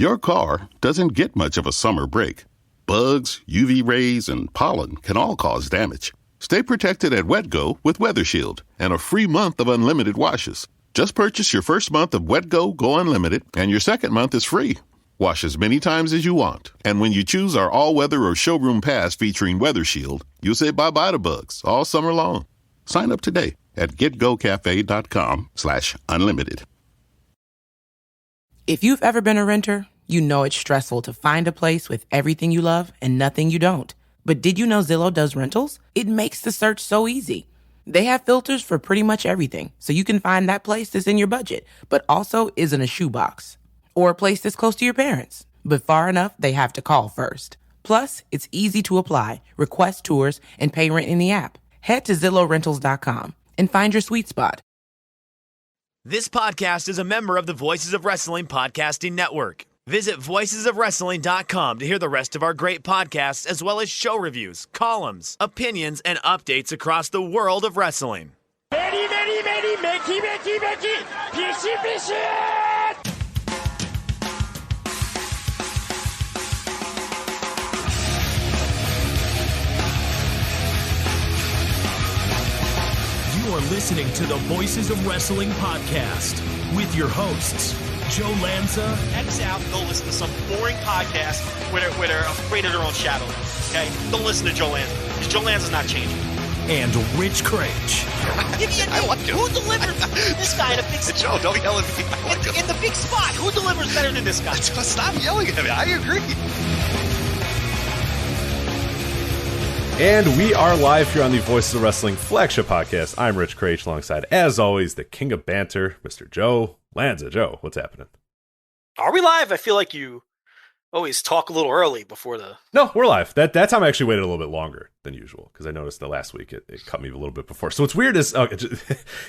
Your car doesn't get much of a summer break. Bugs, UV rays, and pollen can all cause damage. Stay protected at WetGo with Weather Shield and a free month of unlimited washes. Just purchase your first month of WetGo Go Unlimited, and your second month is free. Wash as many times as you want. And when you choose our all-weather or showroom pass featuring Weather Shield, you'll say bye-bye to bugs all summer long. Sign up today at getgocafe.com/unlimited. If you've ever been a renter, you know it's stressful to find a place with everything you love and nothing you don't. But did you know Zillow does rentals? It makes the search so easy. They have filters for pretty much everything, so you can find that place that's in your budget, but also isn't a shoebox. Or a place that's close to your parents, but far enough they have to call first. Plus, it's easy to apply, request tours, and pay rent in the app. Head to ZillowRentals.com and find your sweet spot. This podcast is a member of the Voices of Wrestling Podcasting Network. Visit voicesofwrestling.com to hear the rest of our great podcasts, as well as show reviews, columns, opinions, and updates across the world of wrestling. You are listening to the Voices of Wrestling podcast with your hosts, Joe Lanza. X out and go listen to some boring podcast where they're afraid of their own shadow. Okay? Don't listen to Joe Lanza, because Joe Lanza's not changing. And Rich Craich. Give me a name. Who delivers this guy in a big spot? Joe, don't yell at me. In the big spot, who delivers better than this guy? Stop yelling at me. I agree. And we are live here on the Voices of Wrestling Flagship podcast. I'm Rich Craich, alongside, as always, the king of banter, Mr. Joe Lanza. Joe, what's happening? Are we live? I feel like you always talk a little early before the... No, we're live. That time I actually waited a little bit longer than usual, because I noticed that last week it cut me a little bit before. So what's weird is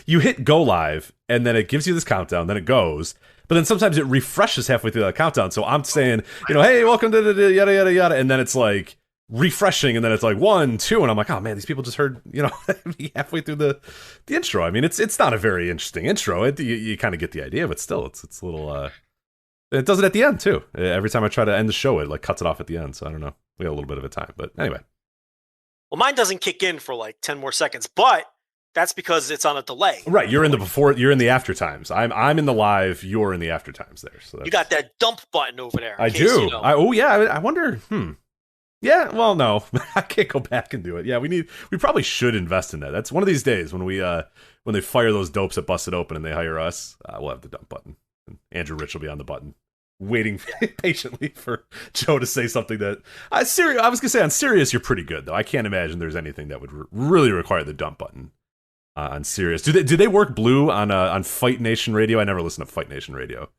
you hit go live, and then it gives you this countdown, then it goes, but then sometimes it refreshes halfway through that countdown. So I'm saying, hey, welcome to the yada, yada, yada, and then it's like refreshing, and then it's like 1, 2, and I'm like, oh man, these people just heard, halfway through the intro. I mean, it's not a very interesting intro. You kind of get the idea, but still, it's a little. It does it at the end too. Every time I try to end the show, it like cuts it off at the end. So I don't know. We got a little bit of a time, but anyway. Well, mine doesn't kick in for like 10 more seconds, but that's because it's on a delay. Right, you're in the before. You're in the after times. I'm in the live. You're in the after times there. So you got that dump button over there. I do. I wonder. Yeah, well, no, I can't go back and do it. Yeah, we probably should invest in that. That's one of these days when they fire those dopes that busted open and they hire us, we'll have the dump button. And Andrew Rich will be on the button, waiting patiently for Joe to say something that I was gonna say on Sirius. You're pretty good though. I can't imagine there's anything that would really require the dump button on Sirius. Do they work blue on Fight Nation Radio? I never listen to Fight Nation Radio.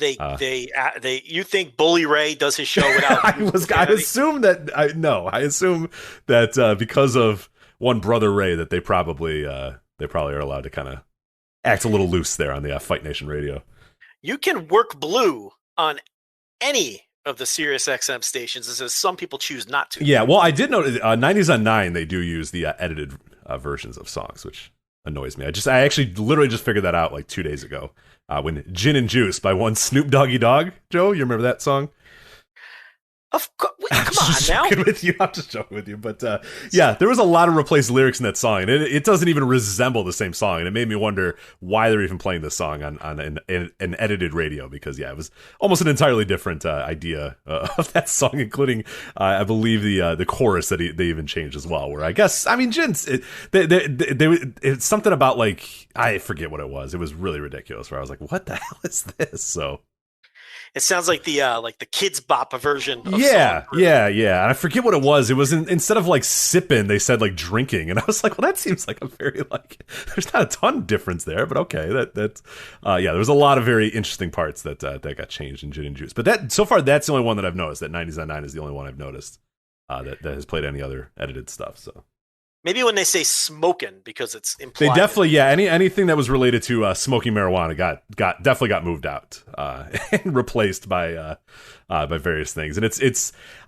You think Bully Ray does his show without? I assume that because of one brother Ray that they probably are allowed to kind of act a little loose there on the Fight Nation Radio. You can work blue on any of the Sirius XM stations, as some people choose not to. Yeah, well, I did know 90s on 9 they do use the edited versions of songs, which annoys me. I actually literally just figured that out like 2 days ago. When Gin and Juice by one Snoop Doggy Dogg. Joe, you remember that song? Of course. Come on now. I'm just joking with you. But yeah, there was a lot of replaced lyrics in that song. And it doesn't even resemble the same song. And it made me wonder why they're even playing this song on an edited radio. Because, yeah, it was almost an entirely different idea of that song, including, I believe, the chorus that they even changed as well. Where I guess, I mean, Jin's, it's something about, like, I forget what it was. It was really ridiculous. Where I was like, what the hell is this? So. It sounds like the Kids Bop version of yeah. And I forget what it was. It was instead of like sipping, they said like drinking, and I was like, well, that seems like a very like. There's not a ton of difference there, but okay. There was a lot of very interesting parts that got changed in Gin and Juice. But that's the only one that I've noticed. That 90s on 9 is the only one I've noticed that has played any other edited stuff. So. Maybe when they say smoking, because it's implied. They definitely, anything that was related to smoking marijuana definitely got moved out and replaced by various things. And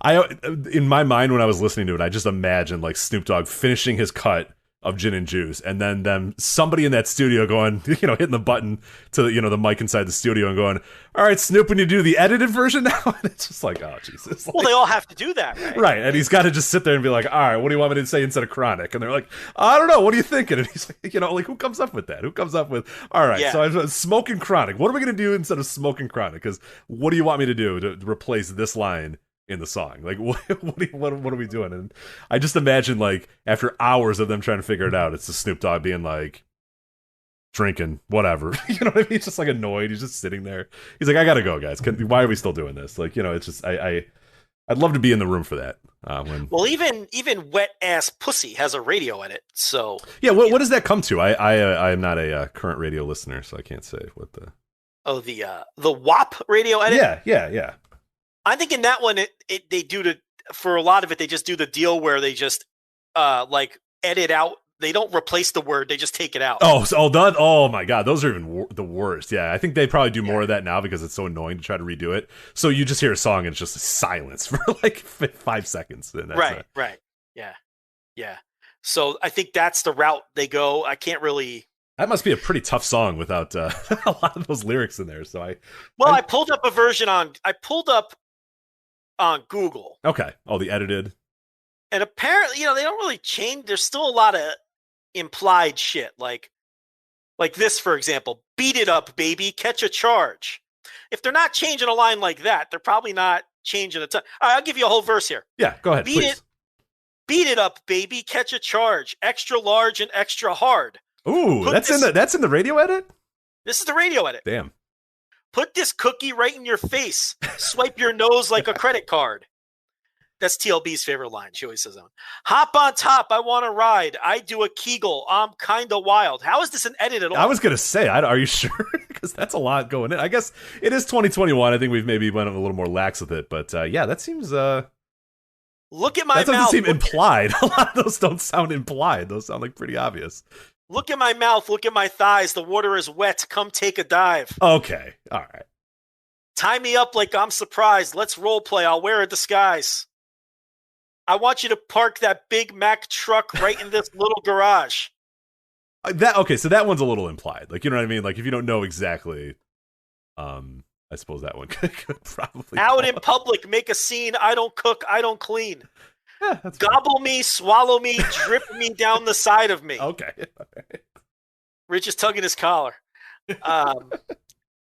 I in my mind when I was listening to it, I just imagined like Snoop Dogg finishing his cut, of Gin and Juice, and then somebody in that studio going, hitting the button to the mic inside the studio and going, all right, Snoop, when you do the edited version now, and it's just like, oh Jesus. Well, they all have to do that, right? Right, and he's got to just sit there and be like, all right, what do you want me to say instead of Chronic? And they're like, I don't know, what are you thinking? And he's like, who comes up with that? Who comes up with, all right, so I'm smoking Chronic. What are we going to do instead of smoking Chronic? Because what do you want me to do to replace this line in the song? Like, what are we doing? And I just imagine, like, after hours of them trying to figure it out, it's the Snoop Dogg being like, drinking, whatever. You know what I mean? He's just like annoyed. He's just sitting there. He's like, I gotta go, guys. Why are we still doing this? Like, it's just, I'd love to be in the room for that. Well, even Wet Ass Pussy has a radio edit. So yeah, what does that come to? I am not a current radio listener, so I can't say what the the WAP radio edit. Yeah. I think in that one, they do for a lot of it, they just do the deal where they just like edit out. They don't replace the word; they just take it out. Oh my God, those are even the worst. Yeah, I think they probably do more of that now because it's so annoying to try to redo it. So you just hear a song and it's just silence for like 5 seconds. And that's right. Yeah. So I think that's the route they go. I can't really. That must be a pretty tough song without a lot of those lyrics in there. So I pulled up a version on Google. Okay. Oh, the edited. And apparently, they don't really change. There's still a lot of implied shit. Like this, for example, beat it up, baby, catch a charge. If they're not changing a line like that, they're probably not changing a ton. All right, I'll give you a whole verse here. Yeah, go ahead, please. Beat it up, baby, catch a charge. Extra large and extra hard. Ooh, that's in the radio edit? This is the radio edit. Damn. Put this cookie right in your face. Swipe your nose like a credit card. That's TLB's favorite line. She always says that one. Hop on top. I want to ride. I do a Kegel. I'm kind of wild. How is this an edit at all? I was going to say, are you sure? Because that's a lot going in. I guess it is 2021. I think we've maybe went a little more lax with it. But yeah, that seems... Look at my mouth. That doesn't seem implied. A lot of those don't sound implied. Those sound like pretty obvious. Look at my mouth. Look at my thighs. The water is wet. Come take a dive. Okay. All right. Tie me up like I'm surprised. Let's role play. I'll wear a disguise. I want you to park that Big Mac truck right in this little garage. So that one's a little implied. Like, you know what I mean? Like, if you don't know exactly, I suppose that one could probably out in public, make a scene. I don't cook. I don't clean. Yeah, that's Gobble me, swallow me, drip me down the side of me. Okay. Rich is tugging his collar.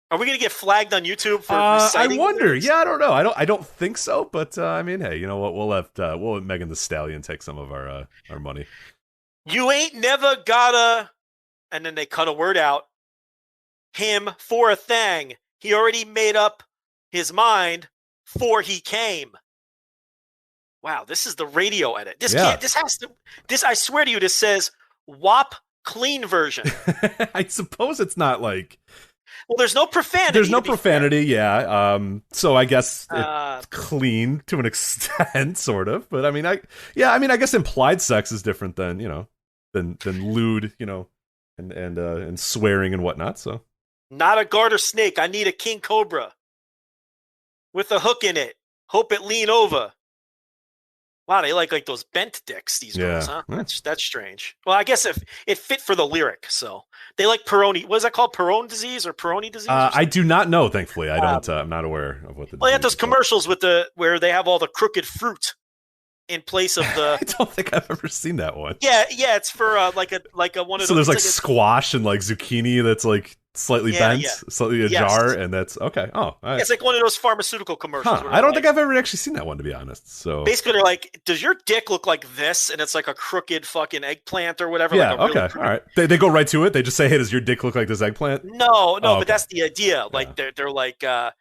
Are we going to get flagged on YouTube for I wonder. lyrics? Yeah, I don't know. I don't think so. But I mean, hey, you know what? We'll let Megan Thee Stallion take some of our money. You ain't never gotta, and then they cut a word out. Him for a thing. He already made up his mind before he came. Wow, this is the radio edit. This I swear to you, this says WAP clean version. I suppose it's not like. Well, there's no profanity. There's no profanity, yeah. So I guess it's clean to an extent, sort of. But I mean, I guess implied sex is different than than lewd, and swearing and whatnot. So not a garter snake. I need a king cobra with a hook in it. Hope it lean over. Wow, they like those bent dicks, these girls, huh? That's strange. Well, I guess if it fit for the lyric, so they like Peroni. What is that called? Peroni disease or Peroni disease? I do not know. Thankfully, I don't. I'm not aware of what the. Well, they have those commercials with where they have all the crooked fruit in place of the. I don't think I've ever seen that one. Yeah, it's for like a one of. So there's like squash and like zucchini that's like slightly bent, slightly ajar, and that's okay. Oh, right. It's like one of those pharmaceutical commercials. I don't think I've ever actually seen that one, to be honest. So basically, they're like, "Does your dick look like this?" And it's like a crooked fucking eggplant or whatever. Yeah. Like okay. All right. They go right to it. They just say, "Hey, does your dick look like this eggplant?" No, but that's the idea. Like they're like the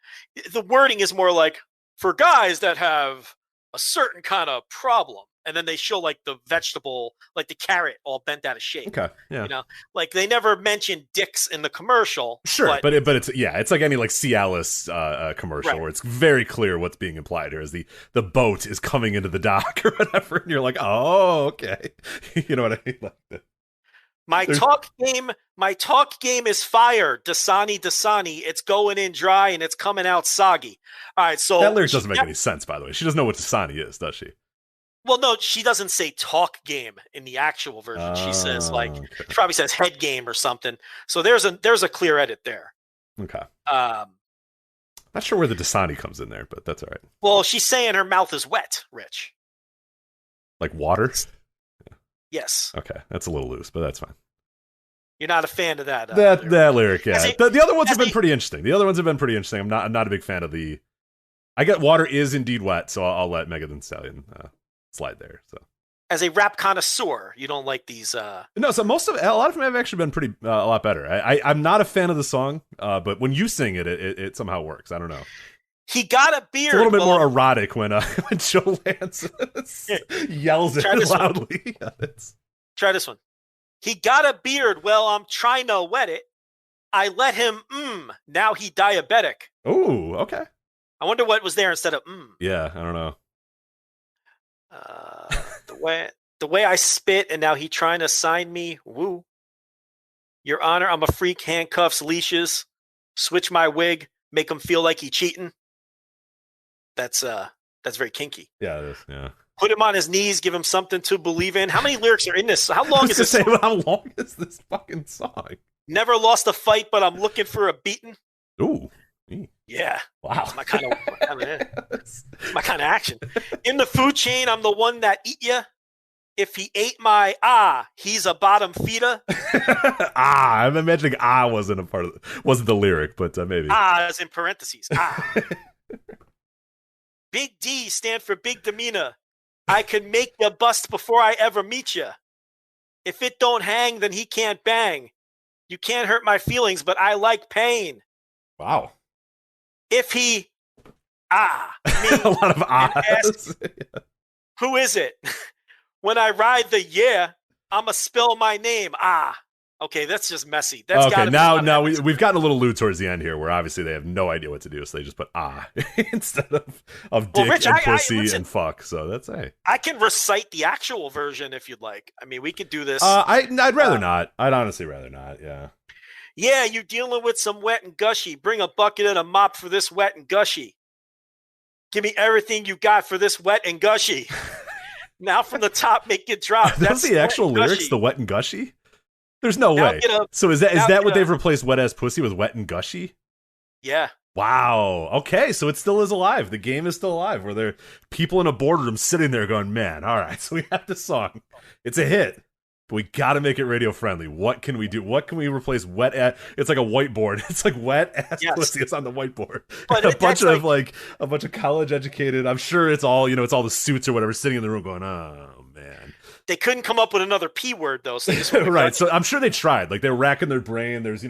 wording is more like for guys that have a certain kind of problem. And then they show like the vegetable, like the carrot, all bent out of shape. Okay, yeah. Like they never mention dicks in the commercial. Sure, but it's like any like Cialis commercial where it's very clear what's being implied here is the boat is coming into the dock or whatever, and you're like, oh, okay, you know what I mean? Like my talk game is fire. Dasani, it's going in dry and it's coming out soggy. All right, so that lyric doesn't make any sense. By the way, she doesn't know what Dasani is, does she? Well, no, she doesn't say talk game in the actual version. She says Okay. she probably says head game or something. So there's a clear edit there. Okay. Not sure where the Dasani comes in there, but that's all right. Well, she's saying her mouth is wet, Rich. Like water? Yes. Okay, that's a little loose, but that's fine. You're not a fan of that. That lyric, yeah. The other ones have been a- pretty interesting. The other ones have been pretty interesting. I'm not a big fan of the. I get water is indeed wet, so I'll let Megan Thee Stallion slide there. So As a rap connoisseur, you don't like these. no, so a lot of them have actually been pretty a lot better. I'm not a fan of the song, but when you sing it, it somehow works. I don't know. He got a beard. It's a little bit more erotic when Joe Lance yells it Try this one. loudly. Yeah, Try this one. He got a beard. Well, I'm trying to wet it. I let him. Now he diabetic. Oh, okay. I wonder what was there instead of. Yeah, I don't know. The way I spit, and now he trying to sign me. Woo. Your Honor, I'm a freak. Handcuffs, leashes. Switch my wig. Make him feel like he cheating. That's very kinky. Yeah, it is. Yeah. Put him on his knees. Give him something to believe in. How many lyrics are in this? How I long was is gonna this? say, song? how long is this fucking song? Never lost a fight, but I'm looking for a beating. Ooh. Yeah. Wow. My kind of action. In the food chain, I'm the one that eat ya. If he ate my he's a bottom feeder. I'm imagining wasn't wasn't the lyric, but maybe. Is in parentheses. Big D stand for big demeanor. I can make you bust before I ever meet you. If it don't hang, then he can't bang. You can't hurt my feelings, but I like pain. Wow. If he A lot of ask, who is it? When I ride the I'ma spell my name. Okay, that's just messy. That's okay. Now we've gotten a little lewd towards the end here, where obviously they have no idea what to do, so they just put instead of dick Rich, and pussy listen, and fuck. So that's I can recite the actual version if you'd like. I mean, we could do this. I'd rather not. I'd honestly rather not. Yeah. Yeah, you dealing with some wet and gushy. Bring a bucket and a mop for this wet and gushy. Give me everything you got for this wet and gushy. Now from the top, make it drop. That's the actual lyrics, gushy. the wet and gushy? There's no Now way. So is now that what get they've replaced wet ass pussy with wet and gushy? Yeah. Wow. Okay, so it still is alive. The game is still alive, where there are people in a boardroom sitting there going, man, all right, so we have this song. It's a hit. But we got to make it radio friendly. What can we do? What can we replace wet ass? It's like a whiteboard. It's like wet ass pussy. It's on the whiteboard. But a bunch of college educated. I'm sure it's all it's all the suits or whatever sitting in the room going, oh man. They couldn't come up with another P word though. So right. So I'm sure they tried. Like they're racking their brain. There's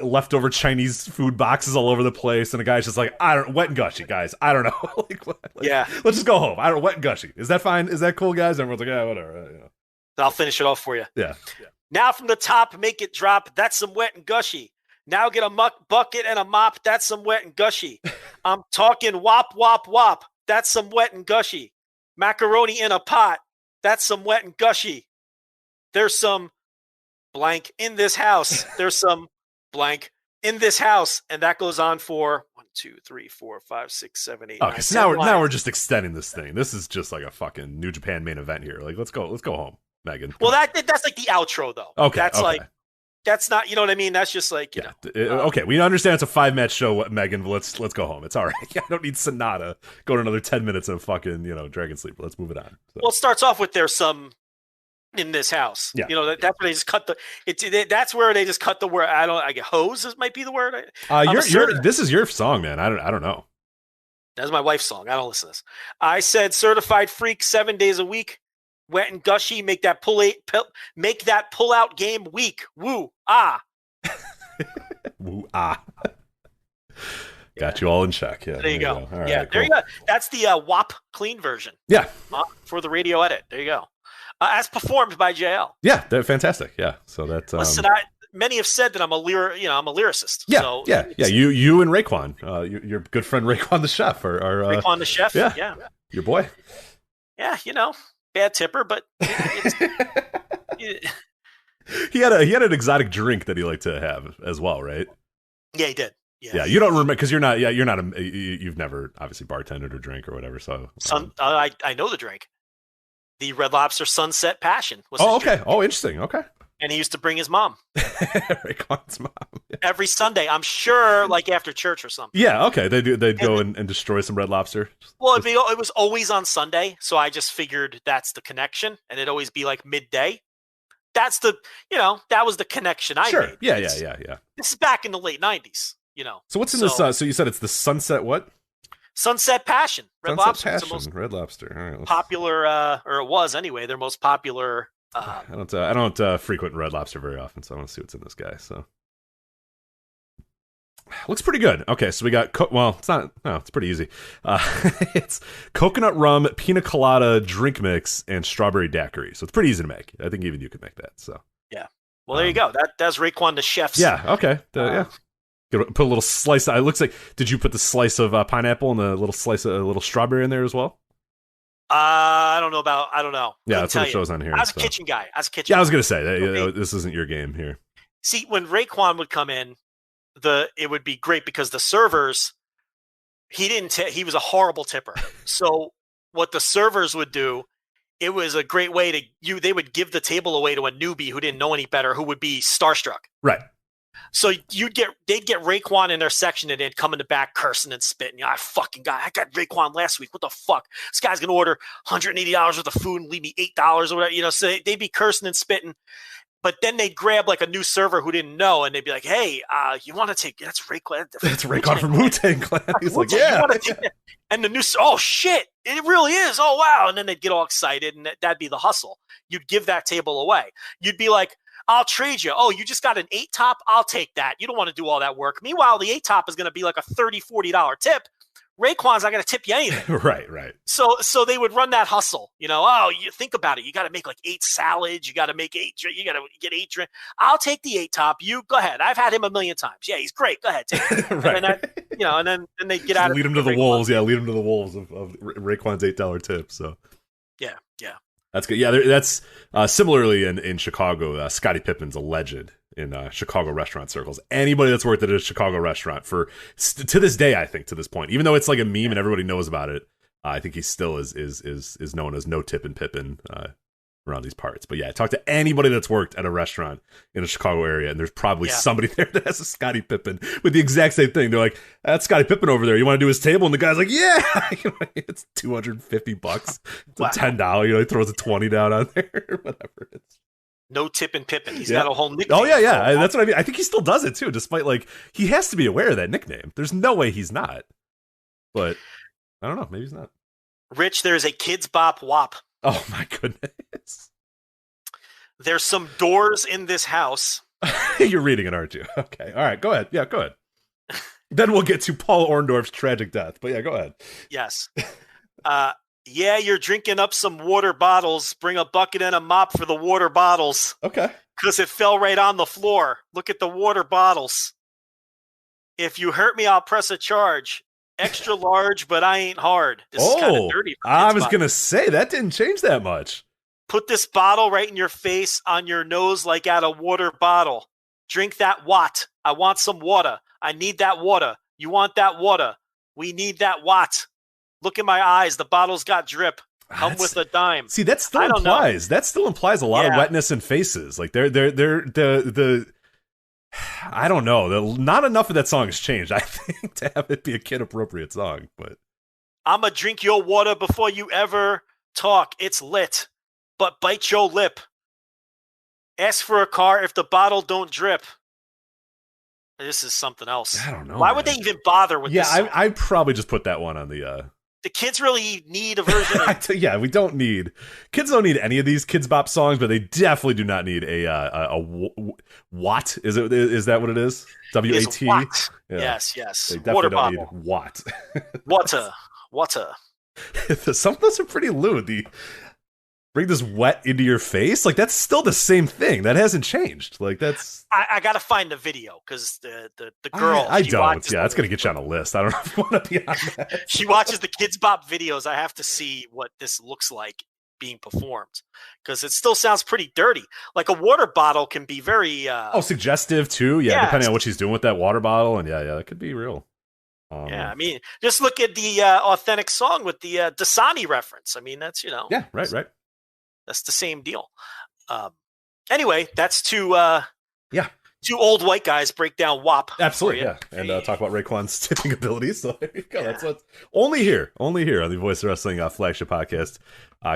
leftover Chinese food boxes all over the place, and the guy's just like, wet and gushy, guys. I don't know. Yeah. Let's just go home. Wet and gushy. Is that fine? Is that cool, guys? Everyone's like, yeah, whatever. I'll finish it off for you. Yeah. Now from the top, make it drop. That's some wet and gushy. Now get a bucket and a mop. That's some wet and gushy. I'm talking wop, wop, wop. That's some wet and gushy. Macaroni in a pot. That's some wet and gushy. There's some blank in this house. There's some blank in this house. And that goes on for 1, 2, 3, 4, 5, 6, 7, 8. Okay, so now we're just extending this thing. This is just like a fucking New Japan main event here. Like, let's go home, Megan. Well, that's like the outro though. Okay. That's like, that's not, you know what I mean? That's just like, you know. Okay, we understand it's a 5-match show, Megan, but let's go home. It's all right. I don't need Sonata going another 10 minutes of fucking, Dragon Sleeper. Let's move it on. So. Well, it starts off with there's some in this house. Yeah. That's where they just cut that's where they just cut the word. I get hose might be the word. This is your song, man. I don't know. That's my wife's song. I don't listen to this. I said certified freak 7 days a week. Wet and gushy, make that pull out game weak. Woo Woo Got you all in check. Yeah, there you go. All right, there cool. you go. That's the WAP clean version. Yeah, for the radio edit. There you go. As performed by JL. Yeah, they're fantastic. Yeah, so that's. Listen, many have said that I'm a lyricist. Yeah, so yeah. You and Raekwon, your good friend Raekwon the chef, are Raekwon the chef. Yeah, your boy. Yeah, bad tipper, but he had an exotic drink that he liked to have as well, right? Yeah, he did. Yeah, you don't remember because you're not. Yeah, you've never obviously bartended or drink or whatever. So I know the drink. the Red Lobster Sunset Passion. Was Oh, his okay. drink. Oh, interesting. Okay. And he used to bring his mom Rayquan's mom. Yeah. every Sunday. I'm sure, like after church or something. Yeah, okay. They'd go and destroy some Red Lobster. Well, it was always on Sunday, so I just figured that's the connection, and it'd always be like midday. That's the, that was the connection I made. Yeah. This is back in the late 90s, So what's in this? So you said it's the Sunset what? Sunset Passion. Red Lobster. Passion. It's the most Red Lobster. All right, popular, or it was anyway, their most popular. I don't frequent Red Lobster very often, so I want to see what's in this guy. So looks pretty good. Okay, so we got it's pretty easy. It's coconut rum, pina colada drink mix, and strawberry daiquiri. So it's pretty easy to make. I think even you could make that. So yeah. Well, there you go. That's Raekwon the chef's. Yeah. Okay. Yeah. Put a little slice. It looks like. Did you put the slice of pineapple and the little slice of a little strawberry in there as well? I don't know. Yeah, that's what it shows on here. I was a kitchen guy. I was going to say this isn't your game here. See, when Raekwon would come in, it would be great because the servers, he was a horrible tipper. So what the servers would do, it was a great way they would give the table away to a newbie who didn't know any better, who would be starstruck. Right. So they'd get Raekwon in their section and they'd come in the back cursing and spitting. I got Raekwon last week. What the fuck? This guy's going to order $180 worth of food and leave me $8 or whatever. So they'd be cursing and spitting. But then they'd grab like a new server who didn't know and they'd be like, hey, you want to take, that's Raekwon. That's Raekwon from Wu-Tang Clan. He's like, yeah. And the new, oh shit, it really is. Oh, wow. And then they'd get all excited and that'd be the hustle. You'd give that table away. You'd be like, I'll trade you. Oh, you just got an 8-top? I'll take that. You don't want to do all that work. Meanwhile, the 8-top is going to be like a $30, $40 tip. Raekwon's not going to tip you anything. Right. So they would run that hustle. You think about it. You got to make like 8 salads. You got to make 8. You got to get 8 drinks. I'll take the 8-top. You go ahead. I've had him a million times. Yeah, he's great. Go ahead, take it. Right. And then they get out. Lead him to the wolves. Yeah, lead him to the wolves of Raekwon's $8 tip. So yeah. That's good. Yeah, that's similarly in Chicago. Scottie Pippen's a legend in Chicago restaurant circles. Anybody that's worked at a Chicago restaurant to this day, I think to this point, even though it's like a meme and everybody knows about it, I think he still is known as No Tippin' Pippin around these parts. But yeah, talk to anybody that's worked at a restaurant in the Chicago area, and there's probably somebody there that has a Scottie Pippen with the exact same thing. They're like, that's Scottie Pippen over there. You want to do his table? And the guy's like, yeah. It's $250. It's a $10. He throws a $20 down on there, whatever. It's No Tippin' Pippin. He's got a whole nickname. Oh yeah. That's what I mean. I think he still does it too, despite he has to be aware of that nickname. There's no way he's not. But I don't know. Maybe he's not. Rich, there's a Kids Bop Wop. Oh my goodness. There's some doors in this house. You're reading it, aren't you? Okay. All right. Go ahead. Yeah, go ahead. Then we'll get to Paul Orndorff's tragic death. But yeah, go ahead. Yes. Yeah, you're drinking up some water bottles. Bring a bucket and a mop for the water bottles. Okay. Because it fell right on the floor. Look at the water bottles. If you hurt me, I'll press a charge. Extra large, but I ain't hard. This is kind of dirty. I was going to say, that didn't change that much. Put this bottle right in your face, on your nose, like at a water bottle. Drink that watt. I want some water. I need that water. You want that water. We need that watt. Look in my eyes. The bottle's got drip. Come with a dime. See, that still implies a lot of wetness in faces. Like the I don't know. Not enough of that song has changed, I think, to have it be a kid-appropriate song. But I'ma drink your water before you ever talk. It's lit, but bite your lip. Ask for a car if the bottle don't drip. This is something else. I don't know. Why would they even bother with this song? I probably just put that one on the... The kids really need a version of... Yeah, we don't need... Kids don't need any of these Kids Bop songs, but they definitely do not need a Watt. Is that what it is? W-A-T? Yeah. Yes. They definitely don't need Watt. Water. Some of those are pretty lewd. Bring this wet into your face? Like, that's still the same thing. That hasn't changed. Like, that's... I got to find the video, because the girl... I don't. Yeah, that's going to get you on a list. I don't know if you want to be on that. She watches the Kids Bop videos. I have to see what this looks like being performed, because it still sounds pretty dirty. Like, a water bottle can be very... suggestive, too. Yeah, depending on what she's doing with that water bottle. And yeah, that could be real. Yeah, I mean, just look at the authentic song with the Dasani reference. I mean, that's, Yeah, right. That's the same deal. Anyway, that's two old white guys break down WAP. Absolutely, yeah. And talk about Raekwon's tipping abilities. So there you go. Yeah. That's what's only here on the Voice of Wrestling Flagship podcast.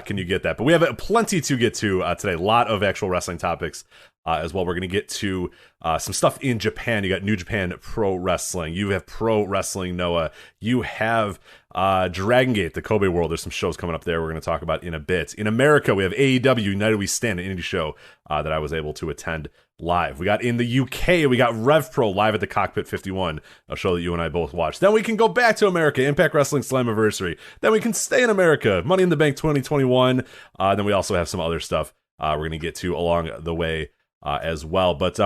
Can you get that? But we have plenty to get to today. A lot of actual wrestling topics as well. We're going to get to some stuff in Japan. You got New Japan Pro Wrestling. You have Pro Wrestling Noah. You have Dragon Gate, the Kobe World. There's some shows coming up there we're going to talk about in a bit. In America, we have AEW United We Stand, an indie show that I was able to attend live. We got in the UK, we got RevPro live at the Cockpit 51, a show that you and I both watched. Then we can go back to America, Impact Wrestling Slammiversary. Then we can stay in America, Money in the Bank 2021. Then we also have some other stuff we're going to get to along the way as well. But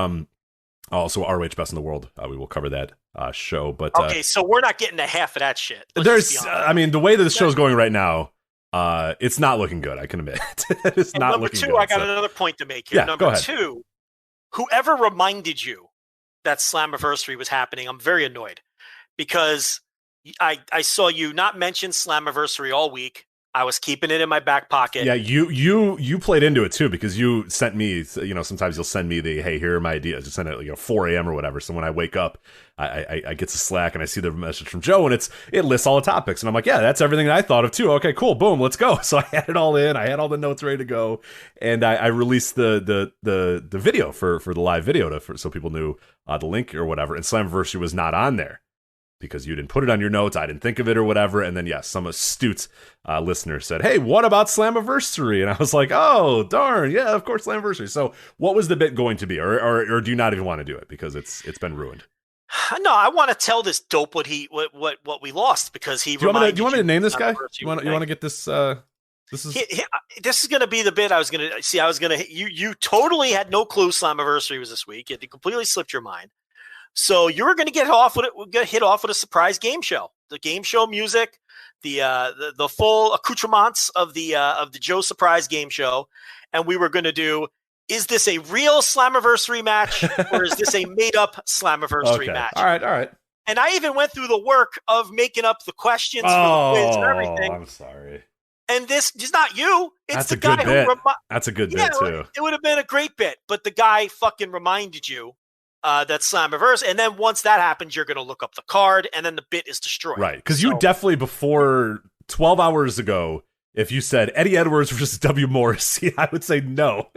also ROH Best in the World. We will cover that show. But okay, so we're not getting a half of that shit. I mean, the way that the show's going right now, it's not looking good, I can admit. It's not looking good. Number two, I got another point to make here. Yeah, number two, whoever reminded you that Slammiversary was happening, I'm very annoyed because I saw you not mention Slammiversary all week. I was keeping it in my back pocket. Yeah, you played into it too because you sent me, sometimes you'll send me the, hey, here are my ideas. Just send it like 4 a.m. or whatever. So when I wake up, I get to Slack and I see the message from Joe and it lists all the topics. And I'm like, yeah, that's everything that I thought of too. Okay, cool. Boom, let's go. So I had it all in. I had all the notes ready to go. And I released the video for the live video so people knew the link or whatever. And Slammiversary was not on there because you didn't put it on your notes, I didn't think of it or whatever. And then, yes, some astute listener said, hey, what about Slammiversary? And I was like, oh, darn, yeah, of course, Slammiversary. So what was the bit going to be? Or do you not even want to do it because it's been ruined? No, I want to tell this dope what we lost because he. Do you want me to name this guy? You want to get this? This is going to be the bit I was going to see. You totally had no clue Slammiversary was this week. It completely slipped your mind. So you were going to hit off with a surprise game show. The game show music, the full accoutrements of the Joe Surprise game show, and we were going to do. Is this a real Slammiversary match or is this a made-up Slammiversary match? All right. And I even went through the work of making up the questions for the quiz and everything. I'm sorry. And this is not you. It's That's the guy who That's a good bit too. It would have been a great bit, but the guy fucking reminded you that Slammiversary. And then once that happens, you're going to look up the card, and then the bit is destroyed. Right, because you definitely, before 12 hours ago, if you said Eddie Edwards versus W. Morrissey, I would say no.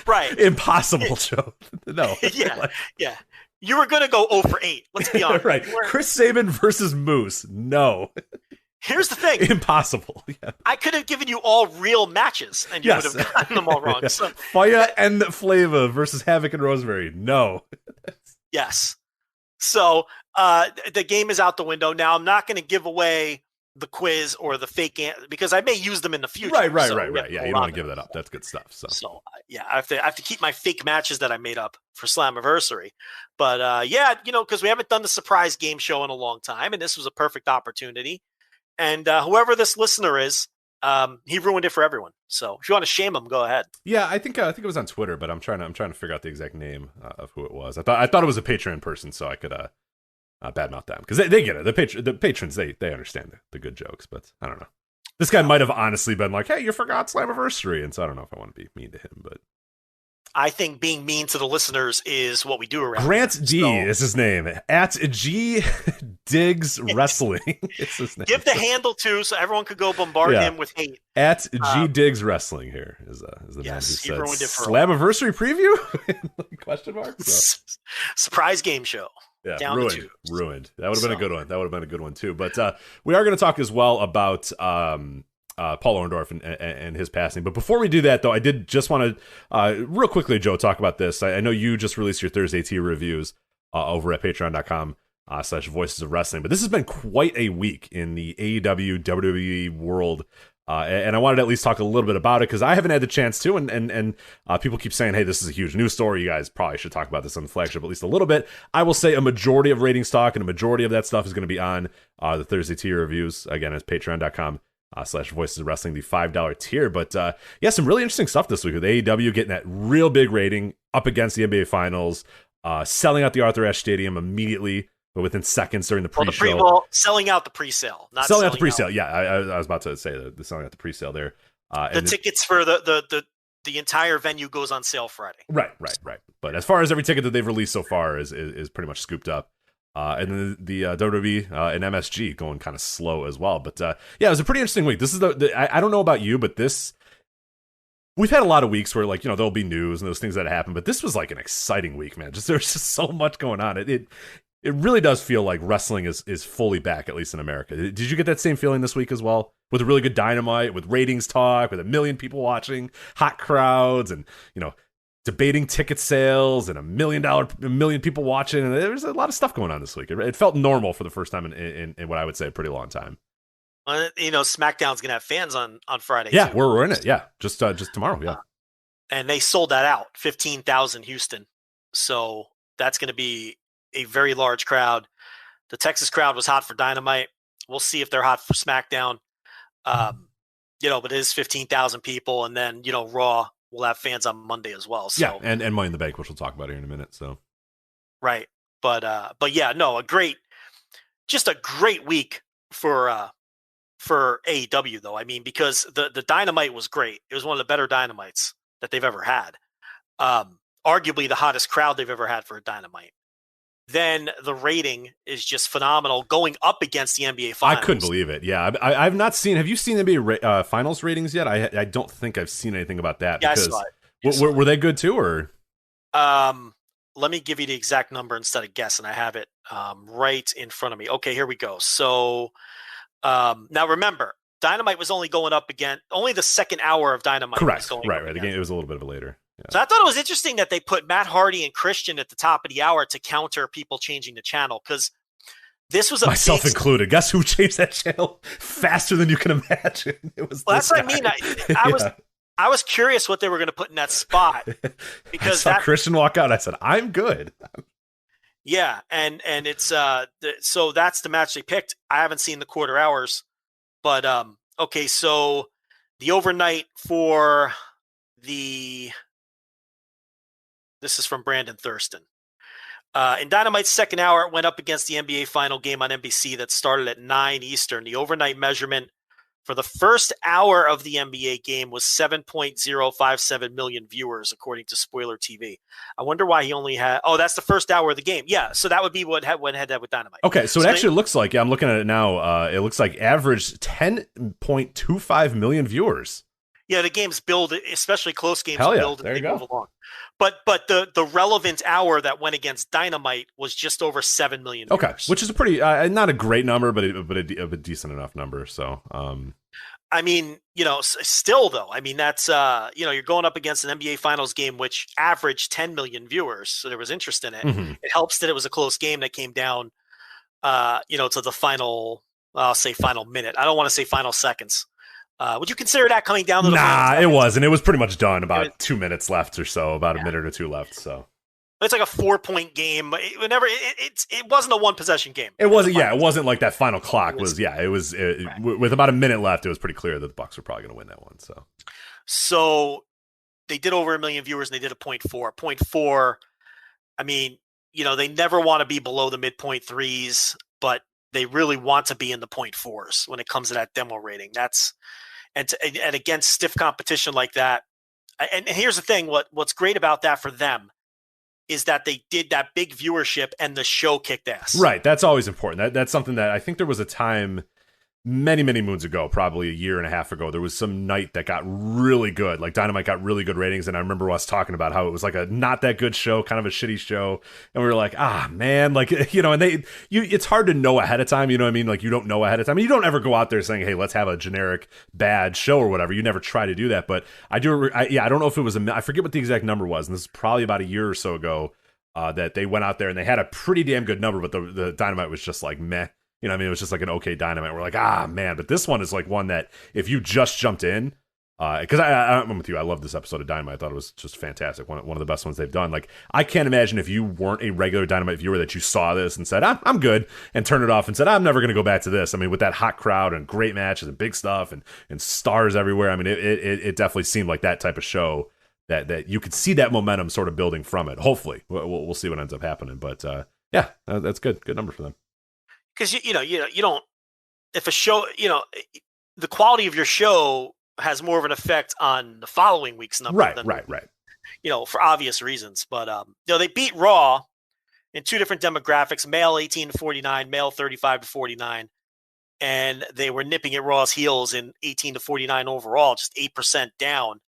Right. Impossible, Joe. No. Yeah. You were going to go 0 for 8. Let's be honest. Right. Chris Sabin versus Moose. No. Here's the thing. Impossible. Yeah. I could have given you all real matches, and you would have gotten them all wrong. Yeah. So, Fire and Flava versus Havoc and Rosemary. No. Yes. So the game is out the window. Now, I'm not going to give away the quiz or the fake answer because I may use them in the future. Right. Yeah, you don't want to give that up. That's good stuff. So I have to keep my fake matches that I made up for Slammiversary. But because we haven't done the surprise game show in a long time, and this was a perfect opportunity. And whoever this listener is, he ruined it for everyone. So if you want to shame him, go ahead. Yeah, I think it was on Twitter, but I'm trying to figure out the exact name of who it was. I thought it was a Patreon person, so I could badmouth them because they get it. The patrons they understand the good jokes, but I don't know. This guy might have honestly been like, "Hey, you forgot Slammiversary," and so I don't know if I want to be mean to him, but I think being mean to the listeners is what we do around. Grant D is his name at G Diggs Wrestling. It's his name. Give the handle too, so everyone could go bombard him with hate. At G Diggs Wrestling here is the man who said Slammiversary preview? Question mark. So. Surprise game show. Yeah, ruined. That would have been a good one. That would have been a good one too. But we are going to talk as well about Paul Orndorff and his passing. But before we do that, though, I did just want to real quickly, Joe, talk about this. I know you just released your Thursday tier reviews over at patreon.com/voices of wrestling. But this has been quite a week in the AEW WWE world. And I wanted to at least talk a little bit about it because I haven't had the chance to, and people keep saying, hey, this is a huge news story. You guys probably should talk about this on the flagship at least a little bit. I will say a majority of ratings talk and a majority of that stuff is going to be on the Thursday tier reviews. Again, it's patreon.com/voices of wrestling, the $5 tier. But some really interesting stuff this week with AEW getting that real big rating up against the NBA Finals, selling out the Arthur Ashe Stadium immediately. But within seconds during the pre-show. Selling out the pre-sale. Selling out the pre-sale, yeah. I was about to say the selling out the pre-sale there. The tickets for the entire venue goes on sale Friday. Right. But as far as every ticket that they've released so far is pretty much scooped up. And then the WWE and MSG going kind of slow as well. But yeah, it was a pretty interesting week. This is I don't know about you, but we've had a lot of weeks where, like, there'll be news and those things that happen. But this was like an exciting week, man. There's just so much going on. It really does feel like wrestling is fully back, at least in America. Did you get that same feeling this week as well? With a really good Dynamite, with ratings talk, with 1 million people watching, hot crowds, and debating ticket sales, and $1 million people watching, and there was a lot of stuff going on this week. It felt normal for the first time in what I would say a pretty long time. SmackDown's gonna have fans on Friday. Yeah, too. we're in it. Yeah, just tomorrow. Yeah, and they sold that out, 15,000 Houston. So that's going to be a very large crowd. The Texas crowd was hot for Dynamite. We'll see if they're hot for SmackDown. But it is 15,000 people, and then Raw will have fans on Monday as well. So. Yeah, and Money in the Bank, which we'll talk about here in a minute. So, right, but yeah, no, a great week for AEW though. I mean, because the Dynamite was great. It was one of the better Dynamites that they've ever had. Arguably the hottest crowd they've ever had for a Dynamite. Then the rating is just phenomenal, going up against the NBA Finals. I couldn't believe it. Yeah, I've not seen. Have you seen NBA Finals ratings yet? I don't think I've seen anything about that. Yeah, because I saw it. Were they good too, or? Let me give you the exact number instead of guessing. I have it right in front of me. Okay, here we go. So now remember, Dynamite was only going up again. Only the second hour of Dynamite. Correct. Was going right. Up The game. It was a little bit of a later. Yeah. So I thought it was interesting that they put Matt Hardy and Christian at the top of the hour to counter people changing the channel, because this was myself included. Guess who changed that channel faster than you can imagine? It was. Well, that's what I mean. I was curious what they were going to put in that spot, because I saw Christian walk out. And I said, "I'm good." Yeah, and it's so that's the match they picked. I haven't seen the quarter hours, but okay. So the overnight for this is from Brandon Thurston. In Dynamite's second hour, it went up against the NBA final game on NBC that started at 9 Eastern. The overnight measurement for the first hour of the NBA game was 7.057 million viewers, according to Spoiler TV. I wonder why he only had... Oh, that's the first hour of the game. Yeah, so that would be what went head with Dynamite. Okay, so it actually looks like... I'm looking at it now. It looks like average 10.25 million viewers. Yeah, the games build, especially close games, Hell yeah. build There and you they go. move along. But the relevant hour that went against Dynamite was just over 7 million viewers. Okay, which is a pretty not a great number, but a decent enough number. So, I mean, still though, I mean that's you're going up against an NBA Finals game which averaged 10 million viewers, so there was interest in it. Mm-hmm. It helps that it was a close game that came down, to the final. I'll say final minute. I don't want to say final seconds. Would you consider that coming down to the final it wasn't. It was pretty much done. About 2 minutes left or so. About a minute or two left. So it's like a 4-point game. It wasn't a one possession game. It wasn't. Yeah, it wasn't like that final clock was. Yeah, it was. With about a minute left, it was pretty clear that the Bucks were probably going to win that one. So they did over 1 million viewers, and they did a 0.4. 0.4. I mean, they never want to be below the midpoint threes, but they really want to be in the 0.4s when it comes to that demo rating. And against stiff competition like that. And here's the thing: what's great about that for them is that they did that big viewership and the show kicked ass. Right. That's always important. That's something that I think there was a time many, many moons ago, probably a year and a half ago, there was some night that got really good. Like Dynamite got really good ratings. And I remember us talking about how it was like a not that good show, kind of a shitty show. And we were like, man, like, and it's hard to know ahead of time. You know what I mean? Like you don't know ahead of time. You don't ever go out there saying, hey, let's have a generic bad show or whatever. You never try to do that. But I don't know if it was I forget what the exact number was. And this is probably about a year or so ago that they went out there and they had a pretty damn good number, but the Dynamite was just like meh. You know what I mean? It was just like an okay Dynamite. We're like, man. But this one is like one that if you just jumped in, because I'm with you. I love this episode of Dynamite. I thought it was just fantastic. One of the best ones they've done. Like, I can't imagine if you weren't a regular Dynamite viewer that you saw this and said, I'm good, and turned it off and said, I'm never going to go back to this. I mean, with that hot crowd and great matches and big stuff and stars everywhere. I mean, it definitely seemed like that type of show that you could see that momentum sort of building from it. Hopefully. We'll see what ends up happening. But yeah, that's good. Good number for them. Because you don't, if a show, the quality of your show, has more of an effect on the following week's number. Right. For obvious reasons. But they beat Raw in two different demographics: male 18 to 49, male 35 to 49. And they were nipping at Raw's heels in 18 to 49 overall, just 8% down,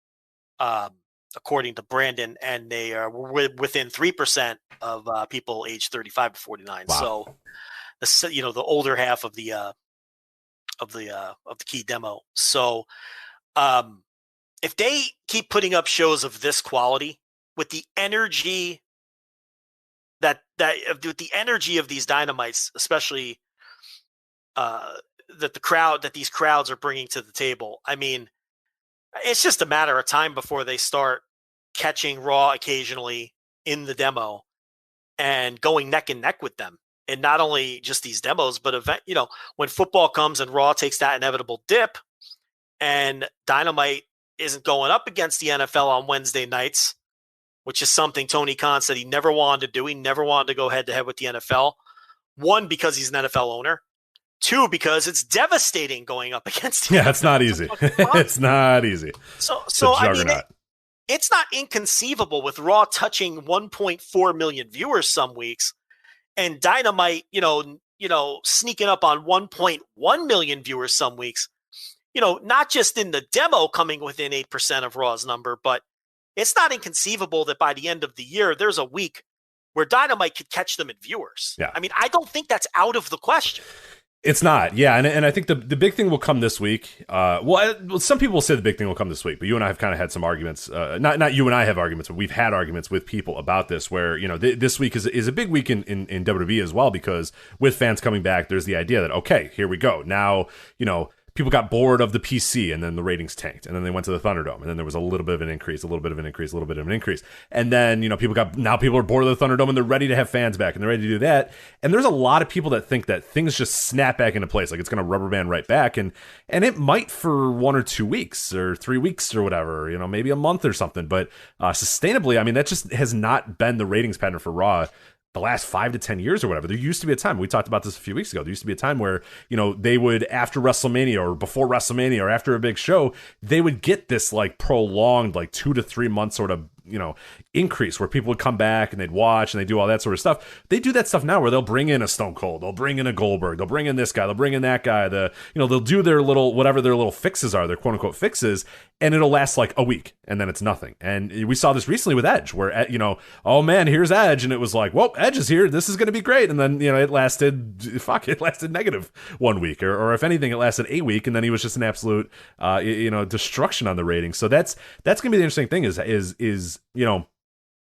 according to Brandon, and they are within 3% of people aged 35 to 49. Wow. So, the older half of the key demo. So, if they keep putting up shows of this quality with the energy with the energy of these Dynamites, especially that these crowds are bringing to the table, I mean, it's just a matter of time before they start catching Raw occasionally in the demo and going neck and neck with them. And not only just these demos, but when football comes and Raw takes that inevitable dip and Dynamite isn't going up against the NFL on Wednesday nights, which is something Tony Khan said he never wanted to do. He never wanted to go head to head with the NFL. One, because he's an NFL owner. Two, because it's devastating going up against the NFL. It's not easy. It's not easy. So I mean, it's not inconceivable with Raw touching 1.4 million viewers some weeks and Dynamite, sneaking up on 1.1 million viewers some weeks. Not just in the demo coming within 8% of Raw's number, but it's not inconceivable that by the end of the year, there's a week where Dynamite could catch them in viewers. Yeah. I mean, I don't think that's out of the question. It's not, yeah, and I think the big thing will come this week. Some people will say the big thing will come this week, but you and I have kind of had some arguments. Not you and I have arguments, but we've had arguments with people about this. Where this week is a big week in WWE as well, because with fans coming back, there's the idea that okay, here we go. Now people got bored of the PC, and then the ratings tanked, and then they went to the Thunderdome, and then there was a little bit of an increase, and then people are bored of the Thunderdome, and they're ready to have fans back, and they're ready to do that. And there's a lot of people that think that things just snap back into place, like it's going to rubber band right back, and it might for 1 or 2 weeks or 3 weeks or whatever, maybe a month or something. But sustainably, I mean, that just has not been the ratings pattern for Raw the last 5 to 10 years or whatever. There used to be a time, we talked about this a few weeks ago, there used to be a time where, they would, after WrestleMania or before WrestleMania or after a big show, they would get this like prolonged, like 2 to 3 months sort of, increase where people would come back and they'd watch and they do all that sort of stuff. They do that stuff now where they'll bring in a Stone Cold, they'll bring in a Goldberg, they'll bring in this guy, they'll bring in that guy, they'll do their little, whatever their little fixes are, their quote unquote fixes, and it'll last like a week and then it's nothing. And we saw this recently with Edge where, oh man, here's Edge. And it was like, well, Edge is here. This is going to be great. And then, it lasted negative 1 week or if anything, it lasted 8 weeks. And then he was just an absolute, destruction on the ratings. So that's going to be the interesting thing is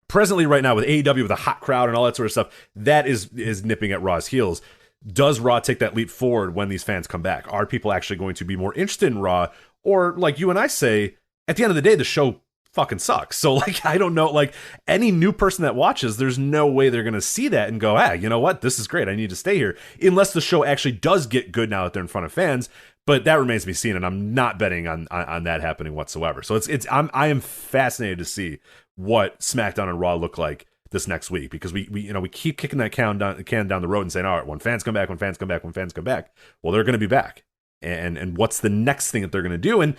presently right now with AEW, with a hot crowd and all that sort of stuff, that is nipping at Raw's heels. Does Raw take that leap forward when these fans come back? Are people actually going to be more interested in Raw? Or like you and I say, at the end of the day, the show fucking sucks. So like, I don't know, like any new person that watches, there's no way they're going to see that and go, you know what? This is great. I need to stay here. Unless the show actually does get good now that they're in front of fans. But that remains to be seen, and I'm not betting on that happening whatsoever. So I am fascinated to see what SmackDown and Raw look like this next week, because we keep kicking that can down the road and saying, all right, when fans come back, well, they're going to be back. And what's the next thing that they're going to do? And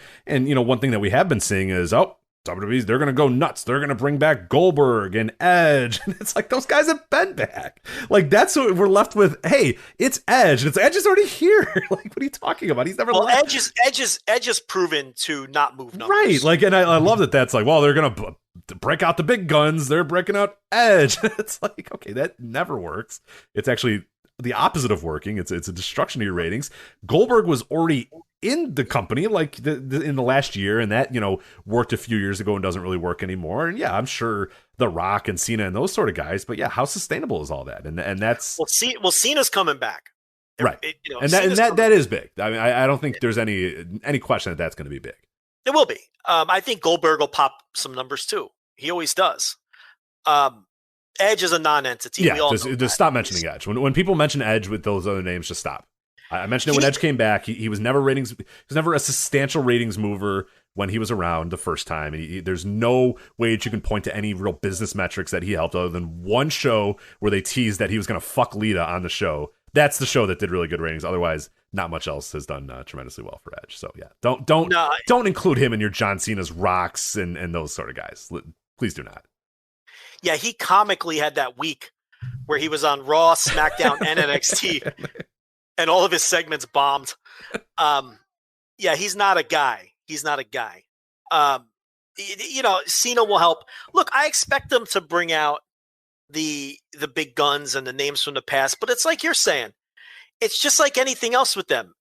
one thing that we have been seeing is, WWE's, they're going to go nuts. They're going to bring back Goldberg and Edge. And it's like, those guys have been back. Like, that's what we're left with. Hey, it's Edge. And Edge is already here. Like, what are you talking about? He's never left. Edge is proven to not move numbers. Right. Like, and I love that that's like, well, they're going to break out the big guns. They're breaking out Edge. It's like, okay, that never works. It's actually the opposite of working. It's a destruction of your ratings. Goldberg was already in the company like in the last year, and that worked a few years ago and doesn't really work anymore. And yeah, I'm sure The Rock and Cena and those sort of guys, but yeah, how sustainable is all that? And that's Cena's coming back, right? That is big. I mean, I don't think there's any question that that's going to be big. It will be. I think Goldberg will pop some numbers too. He always does. Edge is a non-entity. Yeah, just stop mentioning Edge. When people mention Edge with those other names, just stop. I mentioned it when Edge came back. He was never ratings. He was never a substantial ratings mover when he was around the first time. And there's no way that you can point to any real business metrics that he helped, other than one show where they teased that he was going to fuck Lita on the show, that's the show that did really good ratings. Otherwise, not much else has done tremendously well for Edge. So yeah, don't include him in your John Cena's Rocks and those sort of guys. Please do not. Yeah, he comically had that week where he was on Raw, SmackDown, and NXT, and all of his segments bombed. Yeah, he's not a guy. He's not a guy. Cena will help. Look, I expect them to bring out the big guns and the names from the past, but it's like you're saying, it's just like anything else with them.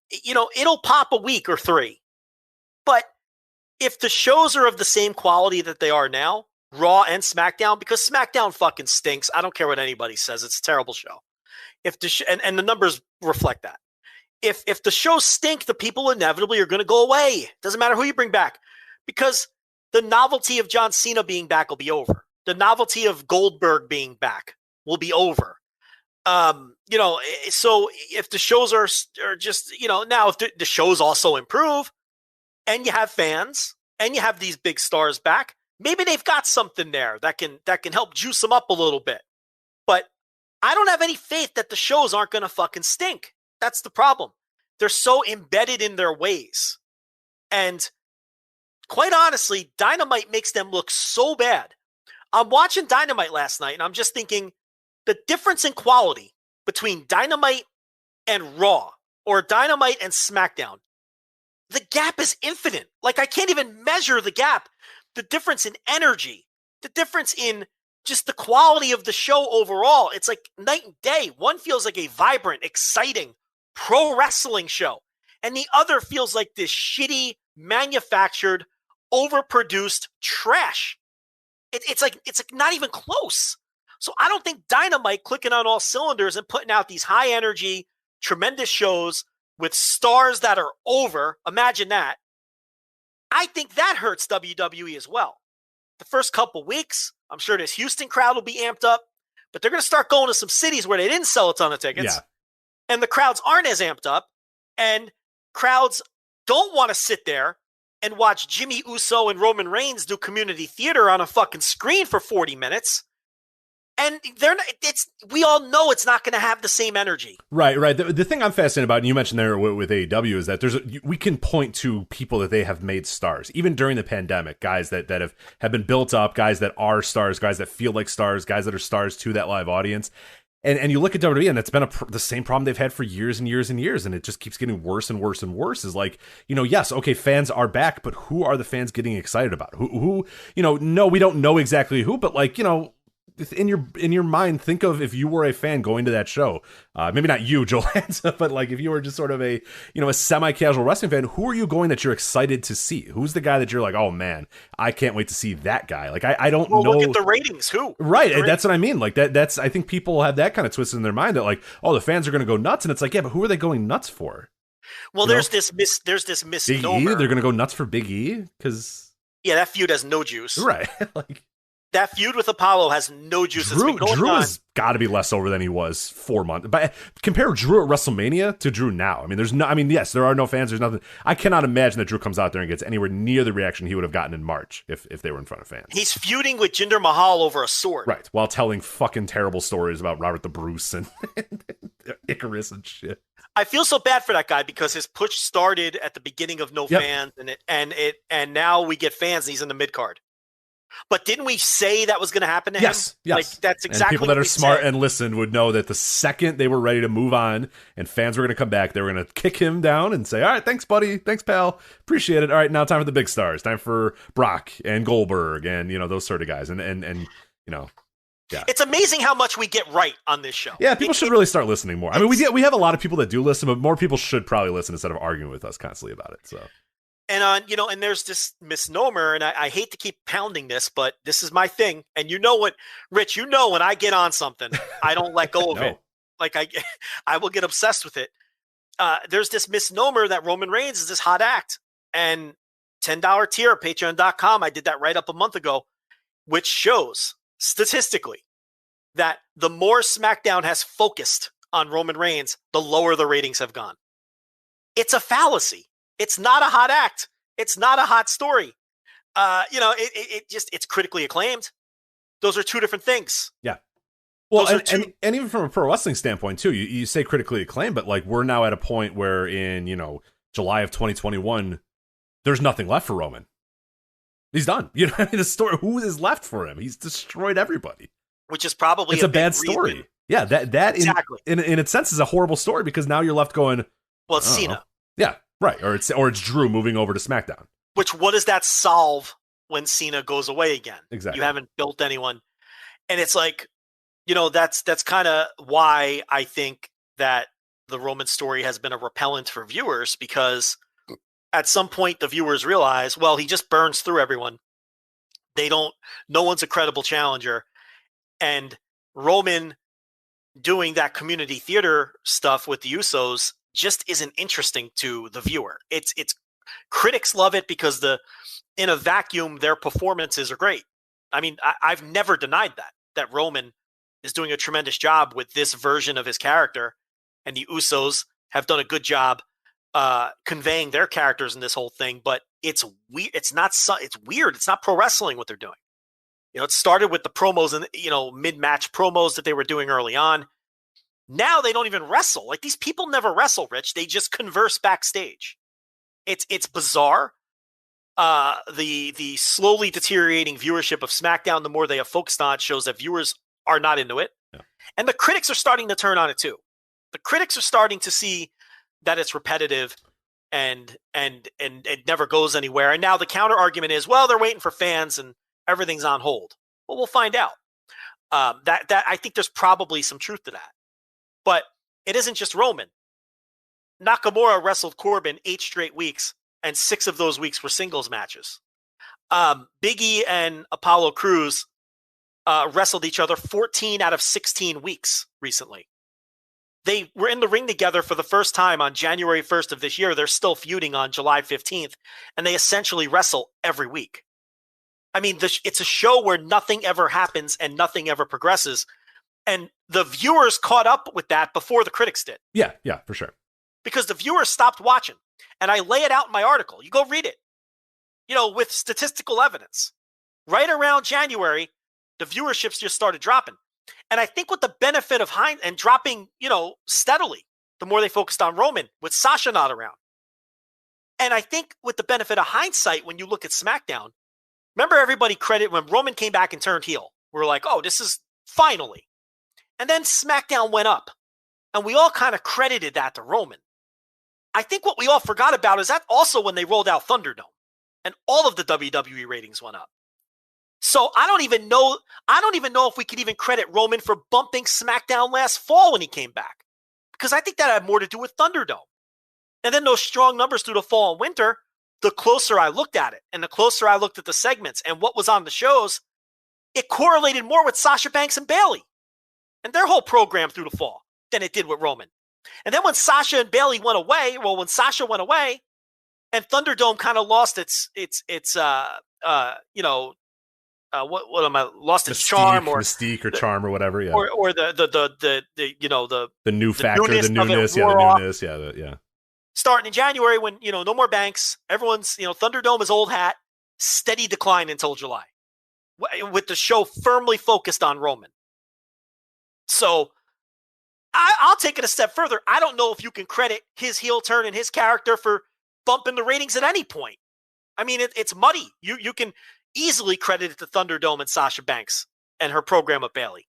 It'll pop a week or 3, but if the shows are of the same quality that they are now, Raw and SmackDown, because SmackDown fucking stinks. I don't care what anybody says; it's a terrible show. If the and the numbers reflect that. If the shows stink, the people inevitably are going to go away. Doesn't matter who you bring back, because the novelty of John Cena being back will be over. The novelty of Goldberg being back will be over. So if the shows are just, now if the shows also improve and you have fans and you have these big stars back, maybe they've got something there that can help juice them up a little bit. But I don't have any faith that the shows aren't going to fucking stink. That's the problem. They're so embedded in their ways. And quite honestly, Dynamite makes them look so bad. I'm watching Dynamite last night, and I'm just thinking the difference in quality between Dynamite and Raw, or Dynamite and SmackDown, the gap is infinite. Like, I can't even measure the gap. The difference in energy, the difference in just the quality of the show overall, it's like night and day. One feels like a vibrant, exciting pro wrestling show, and the other feels like this shitty, manufactured, overproduced trash. It's like not even close. So I don't think Dynamite clicking on all cylinders and putting out these high energy, tremendous shows with stars that are over. Imagine that. I think that hurts WWE as well. The first couple weeks, I'm sure this Houston crowd will be amped up, but they're going to start going to some cities where they didn't sell a ton of tickets. Yeah. And the crowds aren't as amped up, and crowds don't want to sit there and watch Jimmy Uso and Roman Reigns do community theater on a fucking screen for 40 minutes. And we all know it's not going to have the same energy. Right. The thing I'm fascinated about, and you mentioned there with AEW, is that we can point to people that they have made stars, even during the pandemic, guys that have been built up, guys that are stars, guys that feel like stars, guys that are stars to that live audience. And you look at WWE, and it's been the same problem they've had for years and years and years, and it just keeps getting worse and worse and worse. Is like, yes, okay, fans are back, but who are the fans getting excited about? Who no, we don't know exactly who, but like, in your mind, think of if you were a fan going to that show. Maybe not you, Joel Hansa, but like if you were just sort of a semi-casual wrestling fan, who are you going that you're excited to see? Who's the guy that you're like, oh man, I can't wait to see that guy? Like I don't know. Look at the ratings. Who? Right, that's what I mean. Like that's I think people have that kind of twist in their mind that like, oh, the fans are going to go nuts, and it's like, yeah, but who are they going nuts for? Well, there's this misnomer. Big E? They're going to go nuts for Big E because that feud has no juice. Right, like. That feud with Apollo has no juice. Drew has got to be less over than he was 4 months. But compare Drew at WrestleMania to Drew now. I mean, yes, there are no fans. There's nothing. I cannot imagine that Drew comes out there and gets anywhere near the reaction he would have gotten in March if they were in front of fans. He's feuding with Jinder Mahal over a sword. Right, while telling fucking terrible stories about Robert the Bruce and Icarus and shit. I feel so bad for that guy because his push started at the beginning of no fans, and now we get fans and he's in the mid card. But didn't we say that was going to happen to him? Yes. Like, that's exactly and people that are smart said. And listen would know that the second they were ready to move on and fans were going to come back, they were going to kick him down and say, all right, thanks, buddy. Thanks, pal. Appreciate it. All right, now time for the big stars. Time for Brock and Goldberg and, those sort of guys. And yeah. It's amazing how much we get right on this show. Yeah, people should really start listening more. I mean, we have a lot of people that do listen, but more people should probably listen instead of arguing with us constantly about it, so... And and there's this misnomer, and I hate to keep pounding this, but this is my thing. And Rich, when I get on something, I don't let go of it. Like I will get obsessed with it. There's this misnomer that Roman Reigns is this hot act, and $10 tier at patreon.com. I did that right up a month ago, which shows statistically that the more SmackDown has focused on Roman Reigns, the lower the ratings have gone. It's a fallacy. It's not a hot act. It's not a hot story. It's critically acclaimed. Those are two different things. Yeah. Well, and even from a pro wrestling standpoint too, you say critically acclaimed, but like we're now at a point where in July of 2021, there's nothing left for Roman. He's done. You know, what I mean, the story. Who is left for him? He's destroyed everybody. Which is probably it's a bad story. Reason. Yeah, that exactly. in its sense is a horrible story because now you're left going. Well, it's Cena. Yeah, right. Or it's Drew moving over to SmackDown. What does that solve when Cena goes away again? Exactly. You haven't built anyone, and it's like, that's kind of why I think that the Roman story has been a repellent for viewers, because at some point the viewers realize, well, he just burns through everyone. No one's a credible challenger. And Roman doing that community theater stuff with the Usos just isn't interesting to the viewer. It's critics love it because in a vacuum, their performances are great. I mean, I've never denied that Roman is doing a tremendous job with this version of his character, and the Usos have done a good job conveying their characters in this whole thing. But it's weird. It's weird. It's not pro wrestling what they're doing. It started with the promos and mid-match promos that they were doing early on. Now they don't even wrestle. Like, these people never wrestle, Rich. They just converse backstage. It's bizarre. The slowly deteriorating viewership of SmackDown, the more they have focused on, shows that viewers are not into it. Yeah. And the critics are starting to turn on it too. The critics are starting to see that it's repetitive and it never goes anywhere. And now the counter argument is, well, they're waiting for fans and everything's on hold. Well, we'll find out. That I think there's probably some truth to that. But it isn't just Roman. Nakamura wrestled Corbin 8 straight weeks, and 6 of those weeks were singles matches. Big E and Apollo Crews wrestled each other 14 out of 16 weeks recently. They were in the ring together for the first time on January 1st of this year. They're still feuding on July 15th, and they essentially wrestle every week. I mean, it's a show where nothing ever happens and nothing ever progresses. And the viewers caught up with that before the critics did. Yeah, for sure. Because the viewers stopped watching. And I lay it out in my article. You go read it. With statistical evidence. Right around January, the viewerships just started dropping. And I think with the benefit of and dropping, steadily, the more they focused on Roman, with Sasha not around. And I think with the benefit of hindsight, when you look at SmackDown, remember everybody credit when Roman came back and turned heel. We were like, oh, this is finally. And then SmackDown went up. And we all kind of credited that to Roman. I think what we all forgot about is that also when they rolled out Thunderdome. And all of the WWE ratings went up. So I don't even know if we could even credit Roman for bumping SmackDown last fall when he came back. Because I think that had more to do with Thunderdome. And then those strong numbers through the fall and winter, the closer I looked at it and the closer I looked at the segments and what was on the shows, it correlated more with Sasha Banks and Bayley and their whole program through the fall than it did with Roman. And then when Sasha and Bayley went away, when Sasha went away and Thunderdome kind of lost its lost its charm or mystique or charm or whatever, yeah. Or the new factor, the newness, yeah. Starting in January when, no more Banks, everyone's, Thunderdome is old hat, steady decline until July. With the show firmly focused on Roman. So I'll take it a step further. I don't know if you can credit his heel turn and his character for bumping the ratings at any point. I mean, it's muddy. You can easily credit it to Thunderdome and Sasha Banks and her program with Bayley.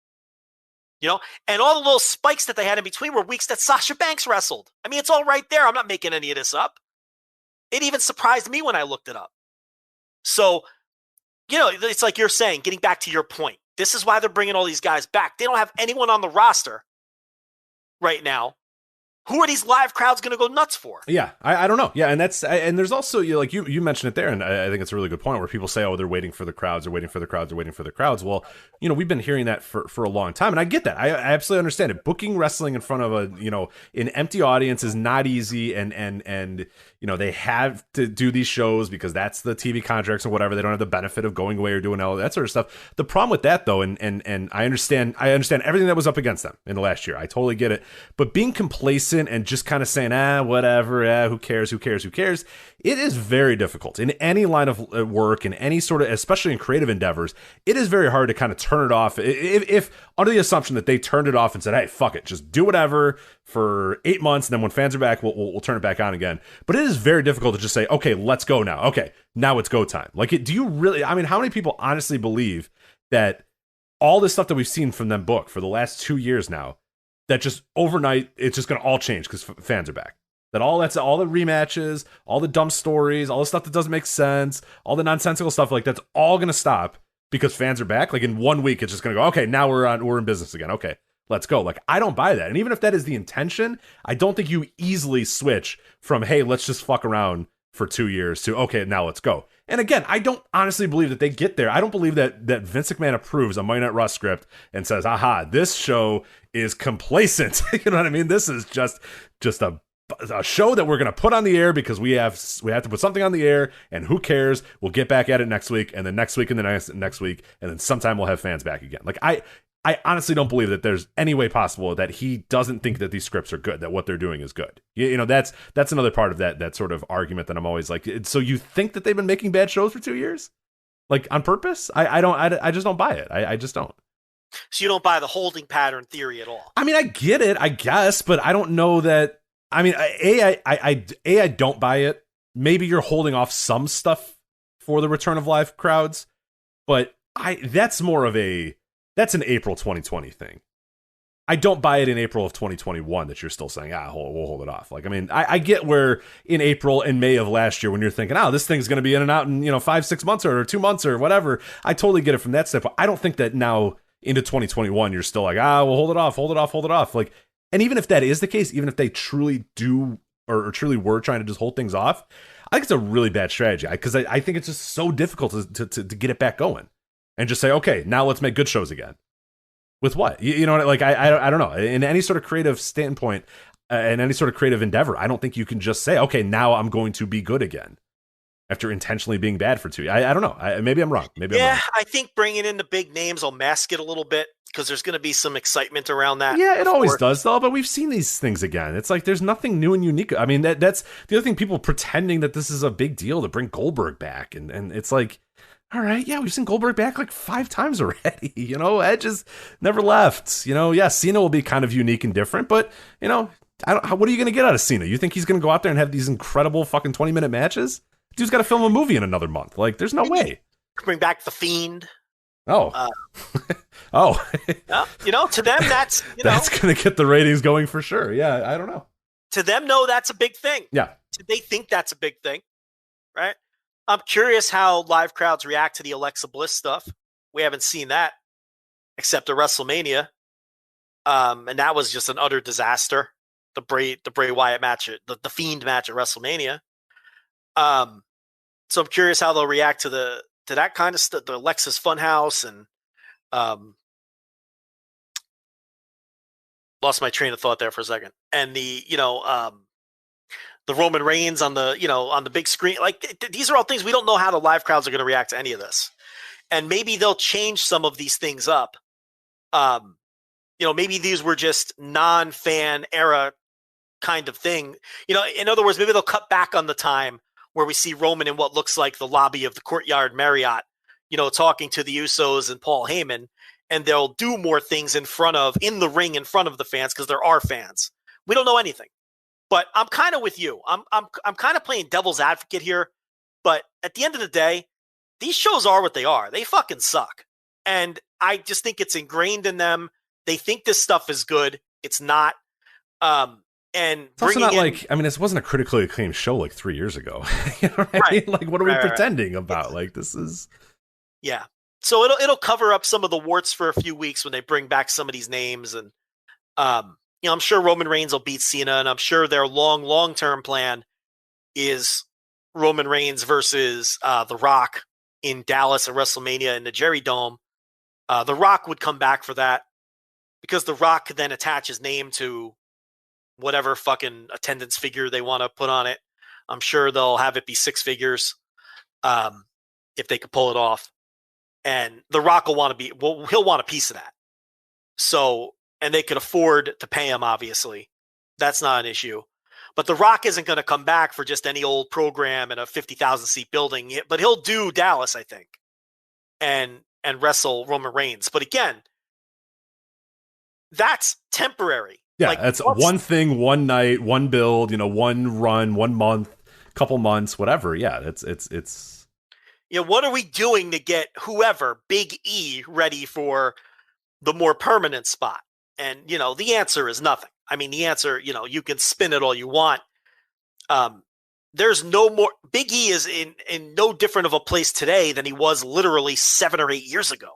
And all the little spikes that they had in between were weeks that Sasha Banks wrestled. I mean, it's all right there. I'm not making any of this up. It even surprised me when I looked it up. So, it's like you're saying, getting back to your point, this is why they're bringing all these guys back. They don't have anyone on the roster right now. Who are these live crowds going to go nuts for? Yeah, I don't know. Yeah, and there's also, you mentioned it there, and I think it's a really good point where people say, oh, they're waiting for the crowds, they're waiting for the crowds, they're waiting for the crowds. Well, we've been hearing that for a long time, and I get that. I absolutely understand it. Booking wrestling in front of an empty audience is not easy, and they have to do these shows because that's the TV contracts and whatever. They don't have the benefit of going away or doing all that sort of stuff. The problem with that, though, and I understand everything that was up against them in the last year. I totally get it. But being complacent complacent and just kind of saying, whatever, who cares, it is very difficult in any line of work, in any sort of, especially in creative endeavors. It is very hard to kind of turn it off. If under the assumption that they turned it off and said, hey, fuck it, just do whatever for 8 months, and then when fans are back, we'll turn it back on again. But it is very difficult to just say, okay, let's go now. Okay, now it's go time. Like, do you really, I mean, how many people honestly believe that all this stuff that we've seen from them book for the last 2 years now, that just overnight, it's just going to all change because fans are back? That all the rematches, all the dumb stories, all the stuff that doesn't make sense, all the nonsensical stuff, like that's all going to stop because fans are back. Like in 1 week, it's just going to go, okay, now we're in business again. Okay, let's go. Like, I don't buy that. And even if that is the intention, I don't think you easily switch from, hey, let's just fuck around for 2 years to, okay, now let's go. And again, I don't honestly believe that they get there. I don't believe that Vince McMahon approves a Monday Night Raw script and says, aha, this show is complacent. You know what I mean? This is just a show that we're going to put on the air because we have to put something on the air, and who cares? We'll get back at it next week, and then next week, and the next week, and then sometime we'll have fans back again. Like, I honestly don't believe that there's any way possible that he doesn't think that these scripts are good, that what they're doing is good. You know, that's another part of that sort of argument that I'm always like, so you think that they've been making bad shows for 2 years? Like, on purpose? I just don't buy it. I just don't. So you don't buy the holding pattern theory at all? I mean, I get it, I guess, but I don't know that. I mean, I don't buy it. Maybe you're holding off some stuff for the return of live crowds, but that's an April 2020 thing. I don't buy it in April of 2021 that you're still saying, we'll hold it off. Like, I mean, I get where in April and May of last year when you're thinking, this thing's going to be in and out in 5-6 months or 2 months or whatever. I totally get it from that step. But I don't think that now into 2021 you're still like, we'll hold it off. Like, and even if that is the case, even if they truly do or truly were trying to just hold things off, I think it's a really bad strategy because I think it's just so difficult to get it back going and just say, okay, now let's make good shows again. With what? You know, like, I don't know. In any sort of creative standpoint and any sort of creative endeavor, I don't think you can just say, okay, now I'm going to be good again after intentionally being bad for 2 years. I don't know. Maybe I'm wrong. I think bringing in the big names will mask it a little bit because there's going to be some excitement around that. Yeah, it always does, though. But we've seen these things again. It's like there's nothing new and unique. I mean, that's the other thing. People pretending that this is a big deal to bring Goldberg back, and it's like, all right, yeah, we've seen Goldberg back like 5 times already. You know, Edge has never left. You know, yeah, Cena will be kind of unique and different, but what are you going to get out of Cena? You think he's going to go out there and have these incredible fucking 20-minute matches? Dude's got to film a movie in another month. Like, there's no way. Bring back The Fiend. Oh. To them, that's that's going to get the ratings going for sure. Yeah, I don't know. To them, no, that's a big thing. Yeah. They think that's a big thing, right? I'm curious how live crowds react to the Alexa Bliss stuff. We haven't seen that except at WrestleMania. And that was just an utter disaster. The Bray Wyatt match, the Fiend match at WrestleMania. So I'm curious how they'll react to that kind of stuff, the Alexa's Funhouse, and lost my train of thought there for a second. And the Roman Reigns on the big screen. Like, these are all things we don't know how the live crowds are going to react to any of this. And maybe they'll change some of these things up. Maybe these were just non-fan era kind of thing. In other words, maybe they'll cut back on the time where we see Roman in what looks like the lobby of the Courtyard Marriott, talking to the Usos and Paul Heyman, and they'll do more things in the ring in front of the fans because there are fans. We don't know anything. But I'm kind of with you. I'm kind of playing devil's advocate here. But at the end of the day, these shows are what they are. They fucking suck. And I just think it's ingrained in them. They think this stuff is good. It's not. And it's also not this wasn't a critically acclaimed show like 3 years ago. You know what I mean? Like, what are we pretending about? Like, this is. Yeah. So it'll cover up some of the warts for a few weeks when they bring back some of these names. And, I'm sure Roman Reigns will beat Cena, and I'm sure their long-term plan is Roman Reigns versus The Rock in Dallas at WrestleMania in the Jerry Dome. The Rock would come back for that because The Rock could then attach his name to whatever fucking attendance figure they want to put on it. I'm sure they'll have it be 6 figures if they could pull it off. And The Rock will he'll want a piece of that. So, and they could afford to pay him, obviously. That's not an issue. But The Rock isn't going to come back for just any old program in a 50,000 seat building. But he'll do Dallas, I think, and wrestle Roman Reigns. But again, that's temporary. Yeah, like, that's one thing, one night, one build, one run, 1 month, couple months, whatever. Yeah, it's. What are we doing to get whoever, Big E, ready for the more permanent spot? And, the answer is nothing. I mean, the answer, you can spin it all you want. There's no more. Big E is in no different of a place today than he was literally 7 or 8 years ago.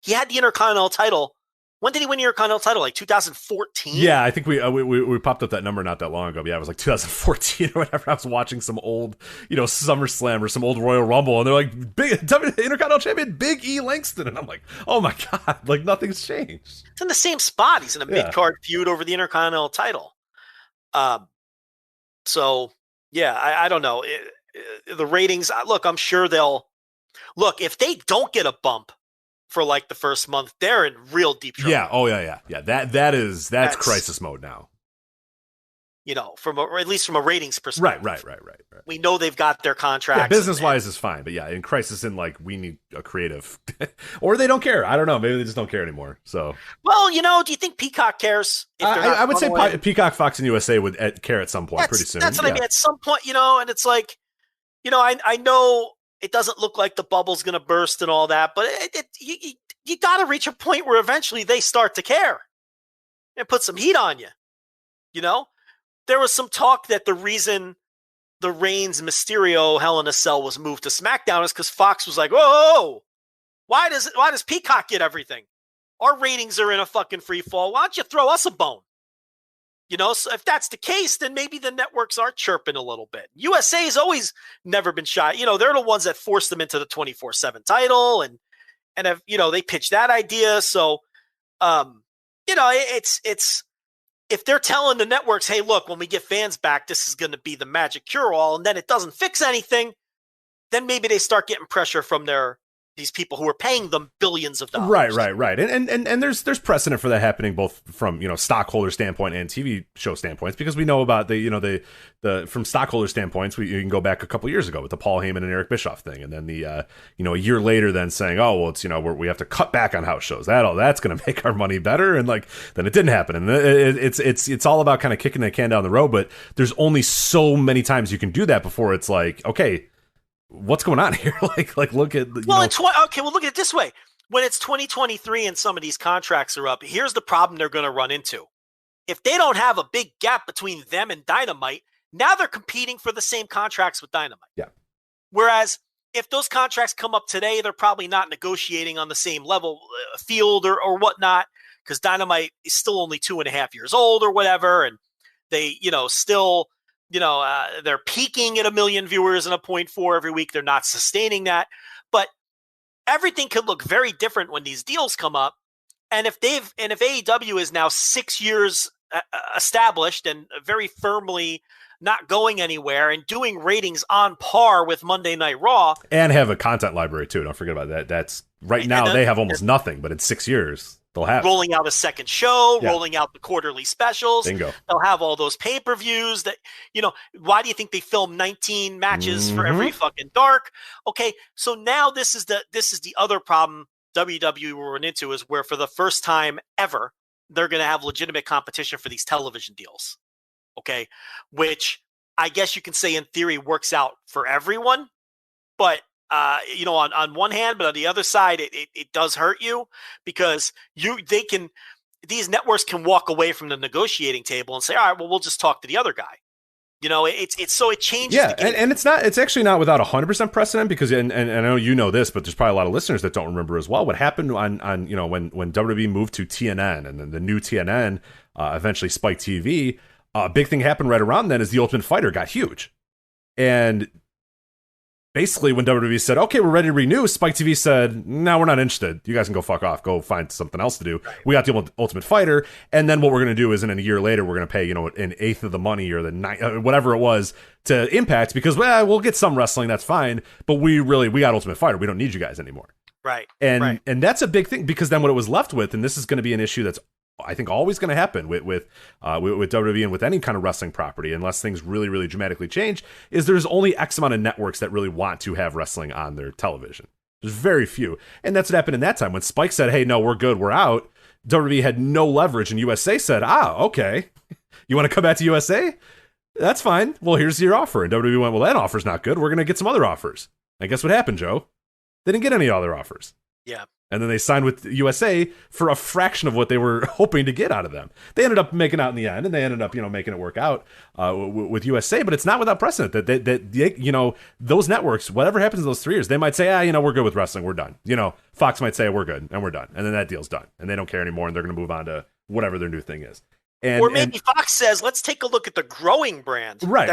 He had the Intercontinental title. When did he win the Intercontinental title? Like 2014? Yeah, I think we popped up that number not that long ago. Yeah, it was like 2014 or whatever. I was watching some old, SummerSlam or some old Royal Rumble, and they're like, big Intercontinental Champion Big E Langston. And I'm like, oh my God, like nothing's changed. It's in the same spot. He's in a mid-card feud over the Intercontinental title. So, yeah, I don't know. The ratings, look, I'm sure they'll... Look, if they don't get a bump for like the first month, they're in real deep trouble. Yeah. Oh yeah. That's crisis mode now. At least from a ratings perspective. Right. We know they've got their contracts. Yeah, business wise is fine, but yeah, in crisis, in like we need a creative, or they don't care. I don't know. Maybe they just don't care anymore. So, well, do you think Peacock cares? If I would say Peacock, Fox, and USA would care at some point, pretty soon. That's what I mean. At some point, and it's like, I know. It doesn't look like the bubble's going to burst and all that, but you got to reach a point where eventually they start to care and put some heat on you. There was some talk that the reason the Reigns Mysterio Hell in a Cell was moved to SmackDown is because Fox was like, "Whoa, why does Peacock get everything? Our ratings are in a fucking free fall. Why don't you throw us a bone?" So if that's the case, then maybe the networks are chirping a little bit. USA has always never been shy. They're the ones that forced them into the 24/7 title and have, they pitched that idea. So, it's if they're telling the networks, hey, look, when we get fans back, this is going to be the magic cure-all, and then it doesn't fix anything, then maybe they start getting pressure from these people who are paying them billions of dollars. Right. And there's precedent for that happening both from, stockholder standpoint and TV show standpoints, because we know about the from stockholder standpoints, you can go back a couple years ago with the Paul Heyman and Eric Bischoff thing. And then a year later then saying, oh, well, it's, we have to cut back on house shows. That's going to make our money better. And then it didn't happen. And it's all about kind of kicking that can down the road, but there's only so many times you can do that before it's like, okay, what's going on here? Look at look at it this way. When it's 2023 and some of these contracts are up, here's the problem they're going to run into. If they don't have a big gap between them and Dynamite, now they're competing for the same contracts with Dynamite. Yeah. Whereas if those contracts come up today, they're probably not negotiating on the same level field or whatnot, because Dynamite is still only 2.5 years old or whatever. And they, still, they're peaking at 1 million viewers and 0.4 every week. They're not sustaining that, but everything could look very different when these deals come up. And if AEW is now 6 years established and very firmly not going anywhere and doing ratings on par with Monday Night Raw, and have a content library too. Don't forget about that. That's right now they have almost nothing, but in 6 years they'll have rolling out a second show, rolling out the quarterly specials. Bingo. They'll have all those pay-per-views that, why do you think they film 19 matches for every fucking dark? Okay. So now this is the other problem WWE will run into, is where for the first time ever, they're going to have legitimate competition for these television deals. Okay. Which I guess you can say in theory works out for everyone, but on one hand, but on the other side, it does hurt you, because these networks can walk away from the negotiating table and say, all right, well, we'll just talk to the other guy. It changes. Yeah. And it's actually not without 100% precedent, because, and I know this, but there's probably a lot of listeners that don't remember as well. What happened on when WWE moved to TNN, and then the new TNN, eventually Spike TV, a big thing happened right around then is the Ultimate Fighter got huge. And basically, when WWE said, okay, we're ready to renew, Spike TV said, no, we're not interested. You guys can go fuck off. Go find something else to do. Right. We got the Ultimate Fighter. And then what we're going to do is, in a year later, we're going to pay, an eighth of the money or whatever it was to Impact, because, we'll get some wrestling. That's fine. But we got Ultimate Fighter. We don't need you guys anymore. Right. And that's a big thing, because then what it was left with, and this is going to be an issue that's I think always going to happen with WWE and with any kind of wrestling property, unless things really, really dramatically change, is there's only X amount of networks that really want to have wrestling on their television. There's very few. And that's what happened in that time. When Spike said, hey, no, we're good, we're out, WWE had no leverage, and USA said, okay, you want to come back to USA? That's fine. Well, here's your offer. And WWE went, well, that offer's not good. We're going to get some other offers. And guess what happened, Joe? They didn't get any other offers. Yeah. And then they signed with USA for a fraction of what they were hoping to get out of them. They ended up making out in the end, and they ended up, making it work out with USA. But it's not without precedent that those networks, whatever happens in those 3 years, they might say, we're good with wrestling, we're done. Fox might say we're good and we're done, and then that deal's done, and they don't care anymore, and they're going to move on to whatever their new thing is. Or maybe Fox says, let's take a look at the growing brand. Right.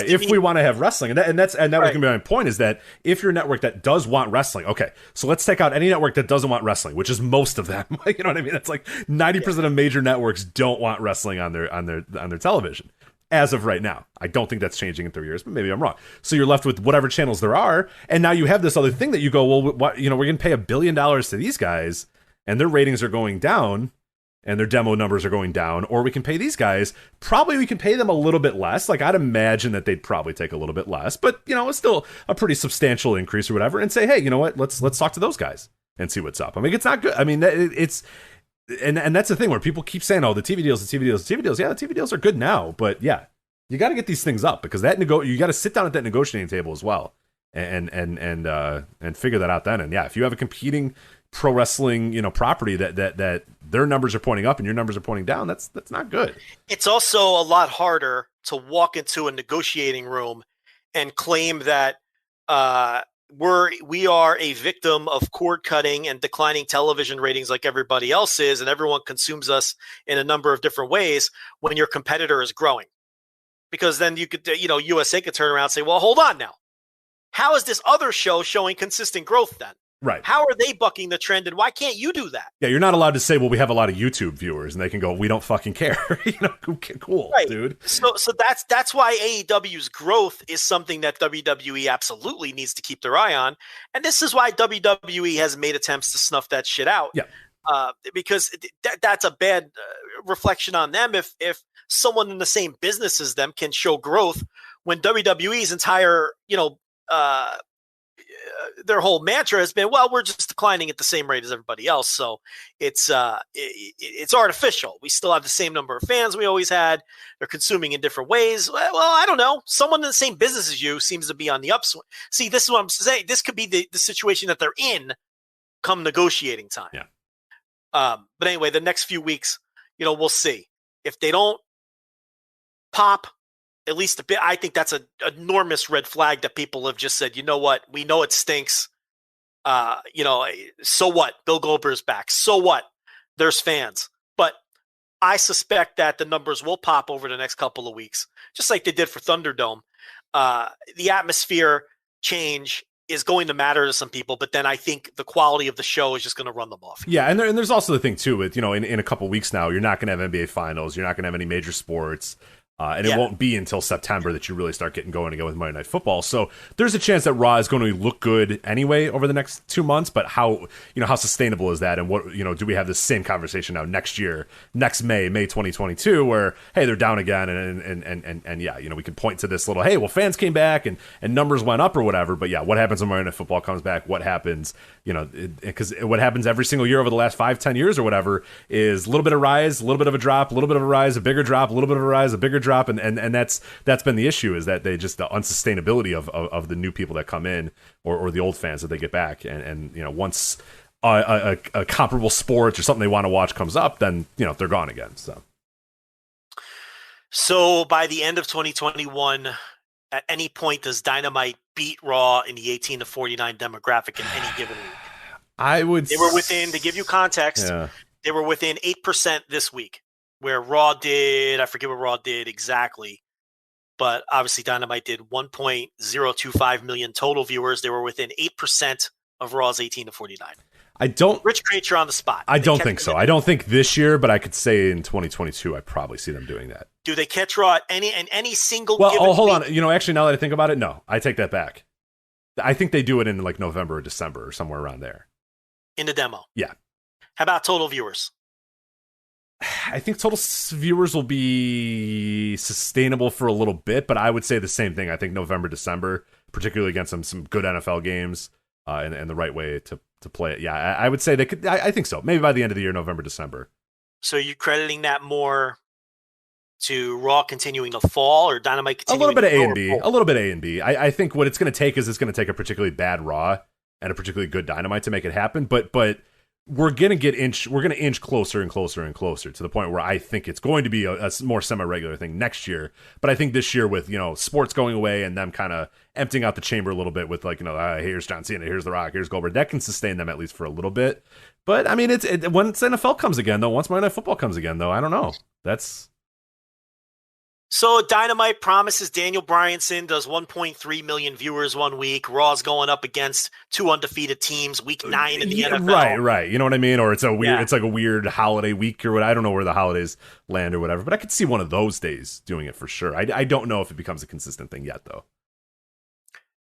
If we want to have wrestling, that was going to be my point, is that if you're a network that does want wrestling, okay, so let's take out any network that doesn't want wrestling, which is most of them. You know what I mean? It's like 90% of major networks don't want wrestling on their television as of right now. I don't think that's changing in 3 years, but maybe I'm wrong. So you're left with whatever channels there are, and now you have this other thing that you go, well, we're going to pay $1 billion to these guys, and their ratings are going down, and their demo numbers are going down, or we can pay these guys. Probably we can pay them a little bit less. Like, I'd imagine that they'd probably take a little bit less, but, it's still a pretty substantial increase or whatever, and say, hey, you know what, let's talk to those guys and see what's up. I mean, it's not good. I mean, it's, and that's the thing where people keep saying, oh, the TV deals. Yeah, the TV deals are good now, but yeah, you got to get these things up, because you got to sit down at that negotiating table as well and figure that out then. And yeah, if you have a competing pro wrestling, property that their numbers are pointing up and your numbers are pointing down, that's not good. It's also a lot harder to walk into a negotiating room and claim that we are a victim of cord cutting and declining television ratings like everybody else is, and everyone consumes us in a number of different ways when your competitor is growing. Because then you could, USA could turn around and say, well, hold on now. How is this other show showing consistent growth then? Right. How are they bucking the trend, and why can't you do that? Yeah, you're not allowed to say, well, we have a lot of YouTube viewers, and they can go, we don't fucking care. Cool, right. Dude. So that's why AEW's growth is something that WWE absolutely needs to keep their eye on. And this is why WWE has made attempts to snuff that shit out. Yeah. Because that's a bad reflection on them if someone in the same business as them can show growth when WWE's entire, their whole mantra has been, well, we're just declining at the same rate as everybody else. So it's artificial. We still have the same number of fans we always had. They're consuming in different ways. Well, I don't know. Someone in the same business as you seems to be on the upswing. See, this is what I'm saying. This could be the situation that they're in come negotiating time. Yeah. But anyway, the next few weeks, we'll see. If they don't pop at least a bit, I think that's an enormous red flag that people have just said, you know what? We know it stinks. So what? Bill Goldberg's back. So what? There's fans. But I suspect that the numbers will pop over the next couple of weeks, just like they did for Thunderdome. The atmosphere change is going to matter to some people, but then I think the quality of the show is just going to run them off. Yeah, and there's also the thing, too, with, in a couple weeks now, you're not going to have NBA Finals. You're not going to have any major sports. And it won't be until September that you really start getting going again with Monday Night Football. So there's a chance that Raw is going to look good anyway over the next 2 months. But how sustainable is that? And what, do we have the same conversation now next year, next May 2022, where, hey, they're down again. And yeah, we can point to this little, hey, well, fans came back and numbers went up or whatever. But yeah, what happens when Monday Night Football comes back? What happens, because what happens every single year over the last 5-10 years or whatever is a little bit of rise, a little bit of a drop, a little bit of a rise, a bigger drop, a little bit of a rise, a bigger drop. And that's been the issue, is that they just the unsustainability of the new people that come in or the old fans that they get back, and once a comparable sport or something they want to watch comes up, then they're gone again. So by the end of 2021, at any point does Dynamite beat Raw in the 18 to 49 demographic in any given week? They were within, to give you context, they were within 8% this week. Where Raw did, I forget what Raw did exactly, but obviously Dynamite did 1.025 million total viewers. They were within 8% of Raw's 18 to 49. Rich Creature on the spot. I don't think so. I don't think this year, but I could say in 2022, I probably see them doing that. Do they catch Raw at any single? Well, hold on. Actually, now that I think about it, no, I take that back. I think they do it in like November or December or somewhere around there. In the demo. Yeah. How about total viewers? I think total viewers will be sustainable for a little bit, but I would say the same thing. I think November, December, particularly against some good NFL games, and the right way to play it. Yeah, I would say they could. I think so. Maybe by the end of the year, November, December. So you crediting that more to Raw continuing to fall or Dynamite continuing? A little bit of to A and B. A little bit of A and B. I think what it's going to take is it's going to take a particularly bad Raw and a particularly good Dynamite to make it happen. But we're going to inch closer and closer and closer to the point where I think it's going to be a more semi-regular thing next year. But I think this year with, sports going away and them kind of emptying out the chamber a little bit with here's John Cena, here's The Rock, here's Goldberg, that can sustain them at least for a little bit. But I mean, once NFL comes again though, once Monday Night Football comes again though, I don't know. So Dynamite promises Daniel Bryanson does 1.3 million viewers one week. Raw's going up against 2 undefeated teams, week 9 in the NFL. Right. You know what I mean? Or it's like a weird holiday week or what. I don't know where the holidays land or whatever, but I could see one of those days doing it for sure. I don't know if it becomes a consistent thing yet though.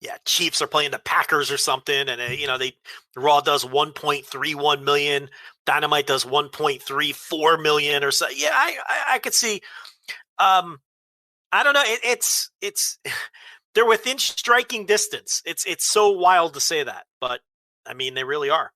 Yeah, Chiefs are playing the Packers or something, and Raw does 1.31 million, Dynamite does 1.34 million or so. Yeah, I could see. I don't know. It's they're within striking distance. It's so wild to say that, but I mean they really are.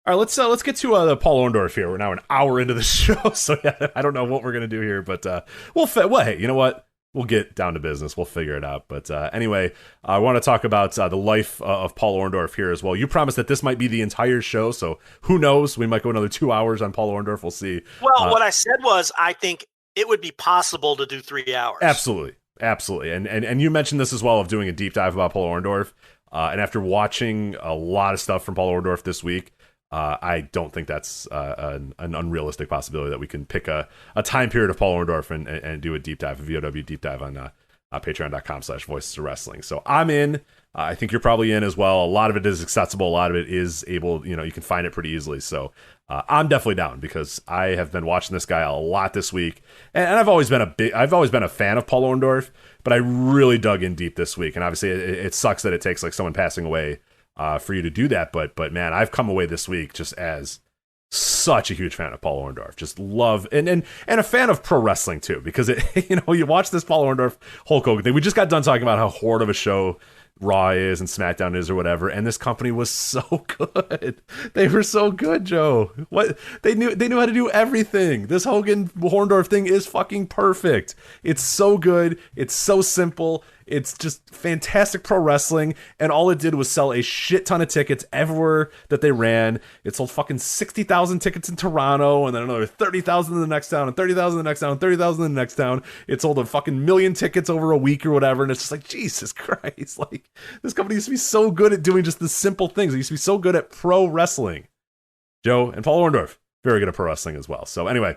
All right, let's get to the Paul Orndorff here. We're now an hour into the show, so yeah, I don't know what we're gonna do here, but hey, you know what? We'll get down to business. We'll figure it out. But anyway, I want to talk about the life of Paul Orndorff here as well. You promised that this might be the entire show, so who knows? We might go another 2 hours on Paul Orndorff. We'll see. Well, what I said was I think it would be possible to do 3 hours. Absolutely. And you mentioned this as well of doing a deep dive about Paul Orndorff. And after watching a lot of stuff from Paul Orndorff this week, I don't think that's an unrealistic possibility that we can pick a time period of Paul Orndorff and do a deep dive, a VOW deep dive on patreon.com/voices of wrestling. So I'm in. I think you're probably in as well. A lot of it is accessible. A lot of it is able, you can find it pretty easily. So I'm definitely down because I have been watching this guy a lot this week. And I've always been a fan of Paul Orndorff, but I really dug in deep this week. And obviously it sucks that it takes like someone passing away for you to do that. But man, I've come away this week just as such a huge fan of Paul Orndorff. Just love and a fan of pro wrestling too, because you watch this Paul Orndorff Hulk Hogan thing. We just got done talking about how horrid of a show Raw is and SmackDown is or whatever, and this company was so good. They were so good, Joe. What they knew how to do everything. This Hogan Orndorff thing is fucking perfect. It's so good. It's so simple. It's just fantastic pro wrestling, and all it did was sell a shit ton of tickets everywhere that they ran. It sold fucking 60,000 tickets in Toronto, and then another 30,000 in the next town, and 30,000 in the next town, and 30,000 in the next town. It sold a fucking million tickets over a week or whatever, and it's just like, Jesus Christ. Like, this company used to be so good at doing just the simple things. It used to be so good at pro wrestling. Joe and Paul Orndorff, very good at pro wrestling as well. So anyway,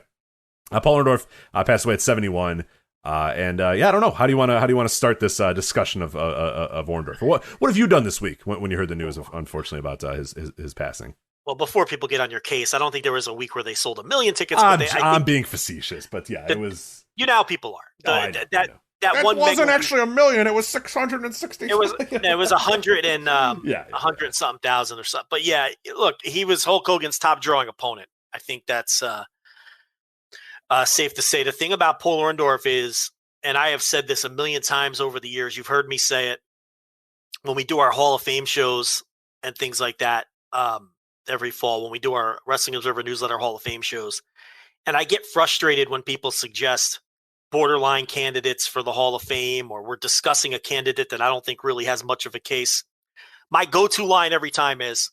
Paul Orndorff passed away at 71. I don't know. How do you want to start this discussion of Orndorff? What have you done this week when you heard the news, unfortunately, about his passing? Well, before people get on your case, I don't think there was a week where they sold 1 million tickets. I'm being facetious, but yeah, it was. You know how people are. That one wasn't actually 1 million. It was 660. It was 100 and 100 something thousand or something. But yeah, look, he was Hulk Hogan's top drawing opponent. I think that's safe to say. The thing about Paul Orndorff is, and I have said this a million times over the years, you've heard me say it when we do our Hall of Fame shows and things like that every fall, when we do our Wrestling Observer Newsletter Hall of Fame shows. And I get frustrated when people suggest borderline candidates for the Hall of Fame, or we're discussing a candidate that I don't think really has much of a case. My go-to line every time is,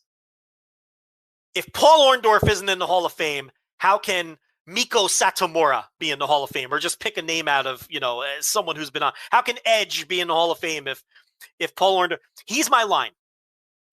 if Paul Orndorff isn't in the Hall of Fame, how can Miko Satomura be in the Hall of Fame? Or just pick a name out of, someone who's been on. How can Edge be in the Hall of Fame if Paul Orndorff? He's my line.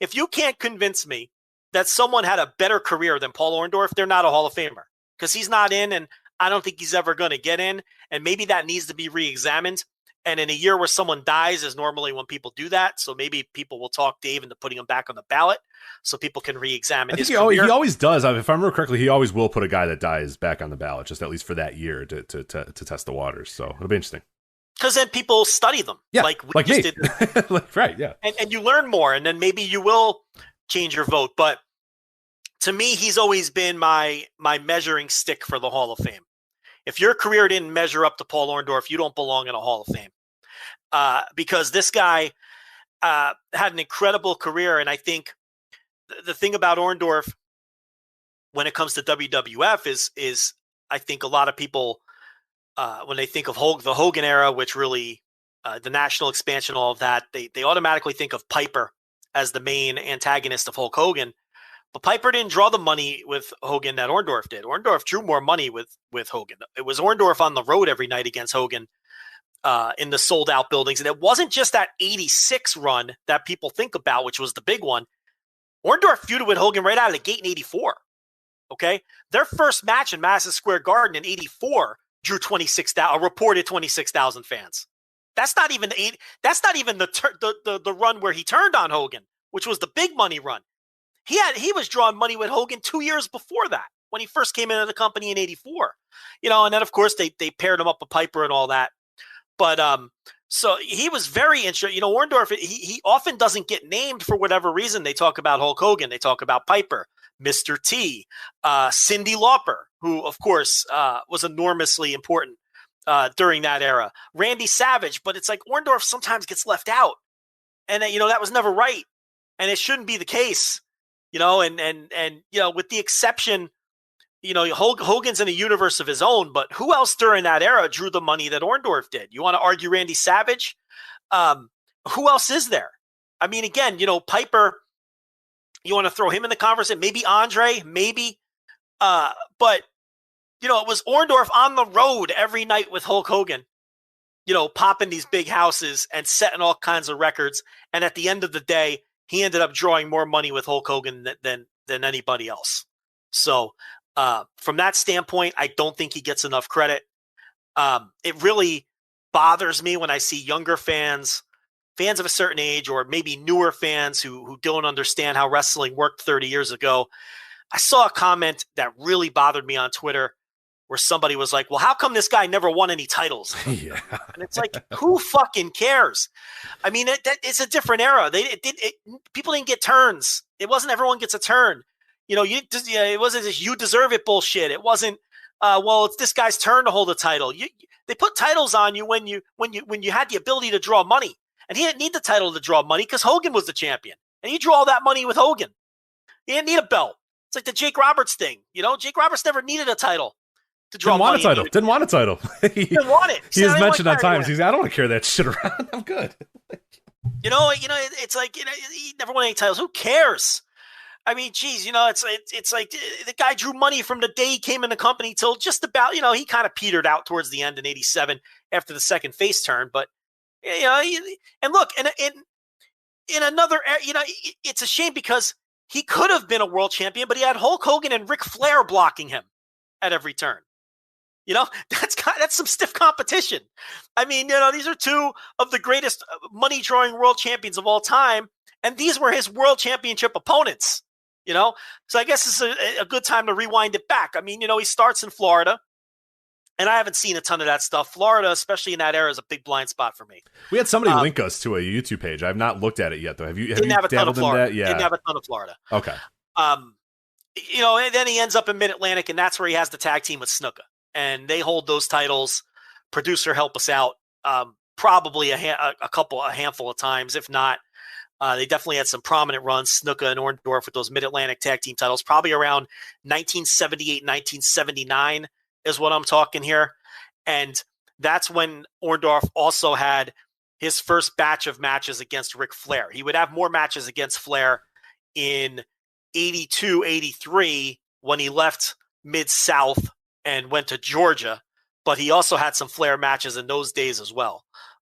If you can't convince me that someone had a better career than Paul Orndorff, they're not a Hall of Famer, because he's not in, and I don't think he's ever going to get in. And maybe that needs to be re-examined. And in a year where someone dies is normally when people do that. So maybe people will talk Dave into putting him back on the ballot so people can re-examine his career. He always does. If I remember correctly, he always will put a guy that dies back on the ballot, just at least for that year to test the waters. So it'll be interesting. Because then people study them. Yeah, like we just did. Right, yeah. And you learn more, and then maybe you will change your vote. But to me, he's always been my measuring stick for the Hall of Fame. If your career didn't measure up to Paul Orndorff, you don't belong in a Hall of Fame. Because this guy had an incredible career, and I think the thing about Orndorff when it comes to WWF is I think a lot of people when they think of the Hogan era, which really the national expansion, all of that, they automatically think of Piper as the main antagonist of Hulk Hogan. But Piper didn't draw the money with Hogan that Orndorff did. Orndorff drew more money with Hogan. It was Orndorff on the road every night against Hogan in the sold-out buildings. And it wasn't just that 86 run that people think about, which was the big one. Orndorff feuded with Hogan right out of the gate in 84. Okay? Their first match in Madison Square Garden in 84 drew a reported 26,000 fans. That's not even the run where he turned on Hogan, which was the big money run. He was drawing money with Hogan 2 years before that when he first came into the company in 84. And then of course they paired him up with Piper and all that. But so he was very interesting. Orndorff, he often doesn't get named for whatever reason. They talk about Hulk Hogan, they talk about Piper, Mr. T, Cyndi Lauper, who of course was enormously important during that era. Randy Savage, but it's like Orndorff sometimes gets left out. And that was never right. And it shouldn't be the case. And with the exception, Hogan's in a universe of his own, but who else during that era drew the money that Orndorff did? You want to argue Randy Savage? Who else is there? I mean, again, Piper, you want to throw him in the conversation? Maybe Andre, maybe. But, it was Orndorff on the road every night with Hulk Hogan, popping these big houses and setting all kinds of records. And at the end of the day, he ended up drawing more money with Hulk Hogan than anybody else. So from that standpoint, I don't think he gets enough credit. It really bothers me when I see younger fans of a certain age, or maybe newer fans who don't understand how wrestling worked 30 years ago. I saw a comment that really bothered me on Twitter where somebody was like, well, how come this guy never won any titles? Yeah. And it's like, who fucking cares? I mean, it's a different era. People didn't get turns. It wasn't everyone gets a turn. It wasn't this you deserve it bullshit. It wasn't, it's this guy's turn to hold a title. They put titles on you when you had the ability to draw money. And he didn't need the title to draw money because Hogan was the champion. And he drew all that money with Hogan. He didn't need a belt. It's like the Jake Roberts thing. Jake Roberts never needed a title to draw money. Didn't want a title. He didn't want it. He has mentioned on times. He's I don't want to carry that shit around. I'm good. It's like, he never won any titles. Who cares? I mean, geez, it's like the guy drew money from the day he came in the company till just about, he kind of petered out towards the end in 87 after the second face turn. But, and look, and in another, it's a shame because he could have been a world champion, but he had Hulk Hogan and Ric Flair blocking him at every turn. That's some stiff competition. I mean, these are two of the greatest money drawing world champions of all time. And these were his world championship opponents, So I guess it's a good time to rewind it back. I mean, he starts in Florida, and I haven't seen a ton of that stuff. Florida, especially in that era, is a big blind spot for me. We had somebody link us to a YouTube page. I've not looked at it yet, though. Have you didn't have a ton of Florida. Yeah. Didn't have a ton of Florida. Okay. And then he ends up in Mid-Atlantic, and that's where he has the tag team with Snuka. And they hold those titles. Producer, help us out. Probably a handful of times, if not. They definitely had some prominent runs, Snuka and Orndorff, with those Mid-Atlantic tag team titles, probably around 1978, 1979 is what I'm talking here. And that's when Orndorff also had his first batch of matches against Ric Flair. He would have more matches against Flair in 82, 83 when he left Mid-South and went to Georgia, but he also had some Flair matches in those days as well.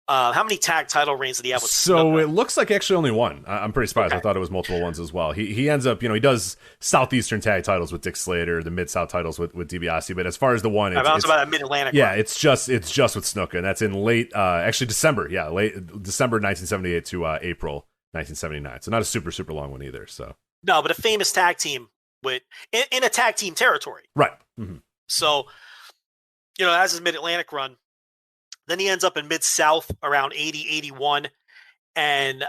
How many tag title reigns did he have with Snuka? It looks like actually only one. I'm pretty surprised. Okay. I thought it was multiple ones as well. He ends up, he does Southeastern tag titles with Dick Slater, the Mid-South titles with DiBiase, but as far as the one, it's about a Mid-Atlantic. Yeah, run. It's just with Snuka, and that's in late December. Yeah, late December 1978 to April 1979. So not a super long one either. So no, but a famous tag team in a tag team territory, right? Mm-hmm. So that's his Mid-Atlantic run. Then he ends up in Mid-South around 80, 81, and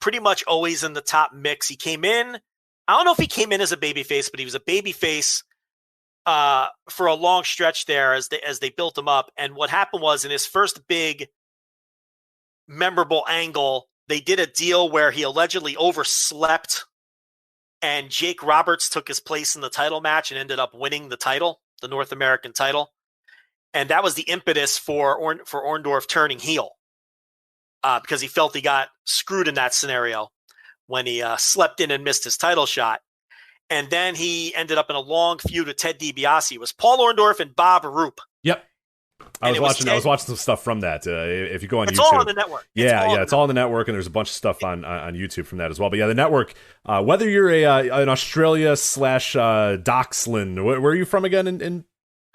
pretty much always in the top mix. He came in I don't know if he came in as a babyface, but he was a babyface for a long stretch there as they built him up. And what happened was, in his first big memorable angle, they did a deal where he allegedly overslept, and Jake Roberts took his place in the title match and ended up winning the title, the North American title. And that was the impetus for Orndorff turning heel, because he felt he got screwed in that scenario when he slept in and missed his title shot. And then he ended up in a long feud with Ted DiBiase. It was Paul Orndorff and Bob Roop. Yep. I was watching some stuff from that. If you go on YouTube, it's all on the network. It's all on the network, and there's a bunch of stuff on YouTube from that as well. But yeah, the network. Whether you're an Australia / Doxland, where are you from again?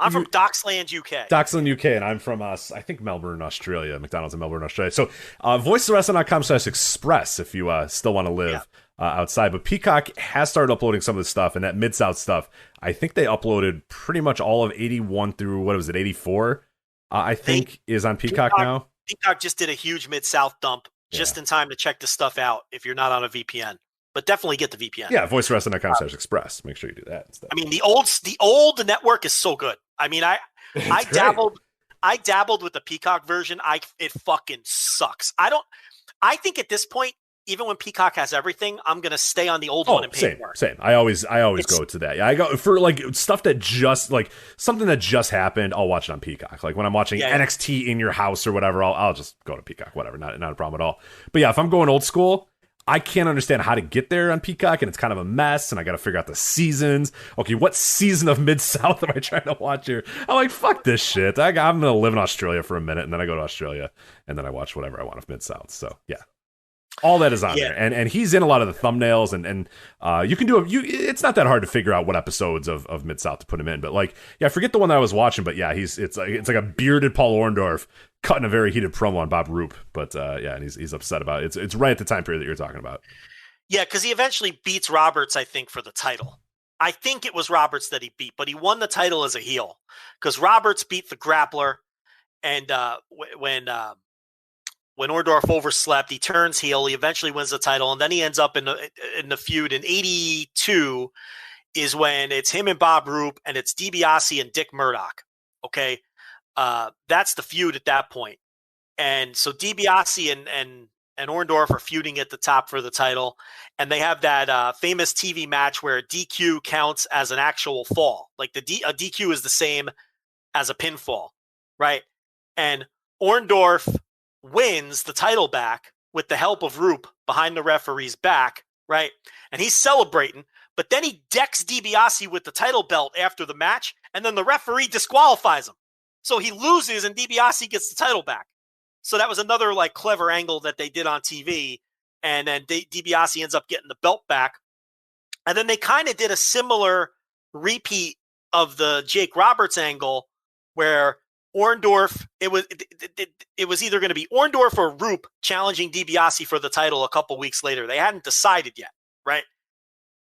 I'm from Doxland, UK. Doxland, UK, and I'm from I think Melbourne, Australia. McDonald's in Melbourne, Australia. So, voicesofwrestling.com/express if you still want to live outside. But Peacock has started uploading some of the stuff, and that Mid-South stuff, I think they uploaded pretty much all of 81 through, 84? I think is on Peacock now. Peacock just did a huge Mid-South dump just in time to check this stuff out if you're not on a VPN. But definitely get the VPN. Yeah, voicewrestling.com/express. Make sure you do that instead. I mean, the old network is so good. I mean, I dabbled with the Peacock version. It fucking sucks. I think at this point, even when Peacock has everything, I'm gonna stay on the old one and pay more. Same. I always go to that. Yeah, I go for like stuff that just like something that just happened. I'll watch it on Peacock. Like when I'm watching NXT in your house or whatever, I'll just go to Peacock. Whatever, not a problem at all. But yeah, if I'm going old school, I can't understand how to get there on Peacock, and it's kind of a mess, and I got to figure out the seasons. Okay, what season of Mid-South am I trying to watch here? I'm like, fuck this shit. I'm going to live in Australia for a minute, and then I go to Australia, and then I watch whatever I want of Mid-South. So, yeah. All that is on there. And he's in a lot of the thumbnails, and you can do it's not that hard to figure out what episodes of Mid-South to put him in. But, like, yeah, forget the one that I was watching, but yeah, it's like a bearded Paul Orndorff cutting a very heated promo on Bob Roop, but and he's upset about it. It's right at the time period that you're talking about. Yeah, because he eventually beats Roberts, I think, for the title. I think it was Roberts that he beat, but he won the title as a heel because Roberts beat the Grappler, and when Orndorff overslept, he turns heel. He eventually wins the title, and then he ends up in the feud in '82. Is when it's him and Bob Roop, and it's DiBiase and Dick Murdoch. Okay. That's the feud at that point. And so DiBiase and Orndorff are feuding at the top for the title. And they have that famous TV match where DQ counts as an actual fall. Like a DQ is the same as a pinfall, right? And Orndorff wins the title back with the help of Roop behind the referee's back, right? And he's celebrating, but then he decks DiBiase with the title belt after the match, and then the referee disqualifies him. So he loses and DiBiase gets the title back. So that was another like clever angle that they did on TV. And then DiBiase ends up getting the belt back. And then they kind of did a similar repeat of the Jake Roberts angle where Orndorff, it was either going to be Orndorff or Roop challenging DiBiase for the title a couple weeks later. They hadn't decided yet, right?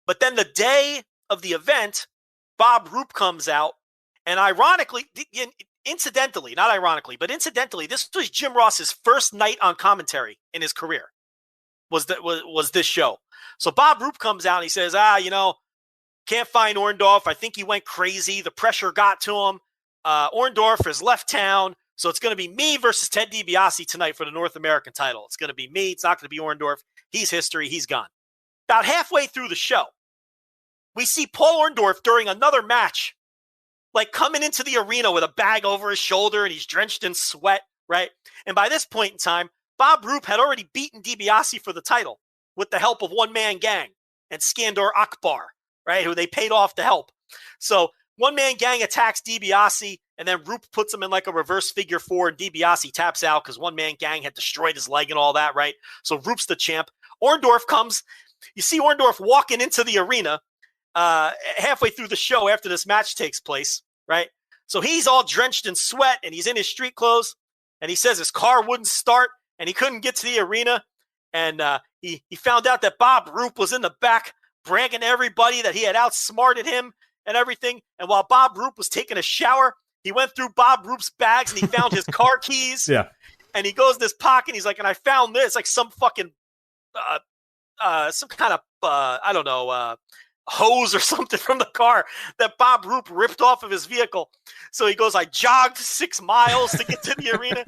But then the day of the event, Bob Roop comes out, and ironically, incidentally, this was Jim Ross's first night on commentary in his career. Was this show? So Bob Roop comes out and he says, can't find Orndorff. I think he went crazy. The pressure got to him. Orndorff has left town, so it's going to be me versus Ted DiBiase tonight for the North American title. It's going to be me. It's not going to be Orndorff. He's history. He's gone. About halfway through the show, we see Paul Orndorff during another match, like coming into the arena with a bag over his shoulder, and he's drenched in sweat, right? And by this point in time, Bob Roop had already beaten DiBiase for the title with the help of One Man Gang and Skandor Akbar, right, who they paid off to help. So One Man Gang attacks DiBiase, and then Roop puts him in like a reverse figure four, and DiBiase taps out because One Man Gang had destroyed his leg and all that, right? So Roop's the champ. Orndorff comes. You see Orndorff walking into the arena halfway through the show after this match takes place, right? So he's all drenched in sweat, and he's in his street clothes, and he says his car wouldn't start, and he couldn't get to the arena, and he found out that Bob Roop was in the back bragging to everybody that he had outsmarted him and everything, and while Bob Roop was taking a shower, he went through Bob Roop's bags, and he found his car keys, and he goes in his pocket, and he's like, and I found this, like some fucking some kind of I don't know, hose or something from the car that Bob Roop ripped off of his vehicle. So he goes, I jogged 6 miles to get to the arena.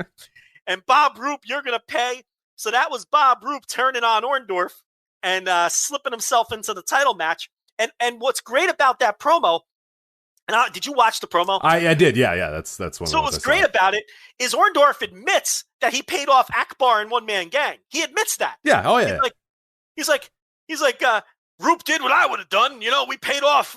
And Bob Roop, you're going to pay. So that was Bob Roop turning on Orndorff and slipping himself into the title match. And what's great about that promo, and did you watch the promo? I did, yeah. That's one. So what's great about it is Orndorff admits that he paid off Akbar and One Man Gang. He admits that. Yeah. Oh yeah. He's like, Roop did what I would have done. We paid off.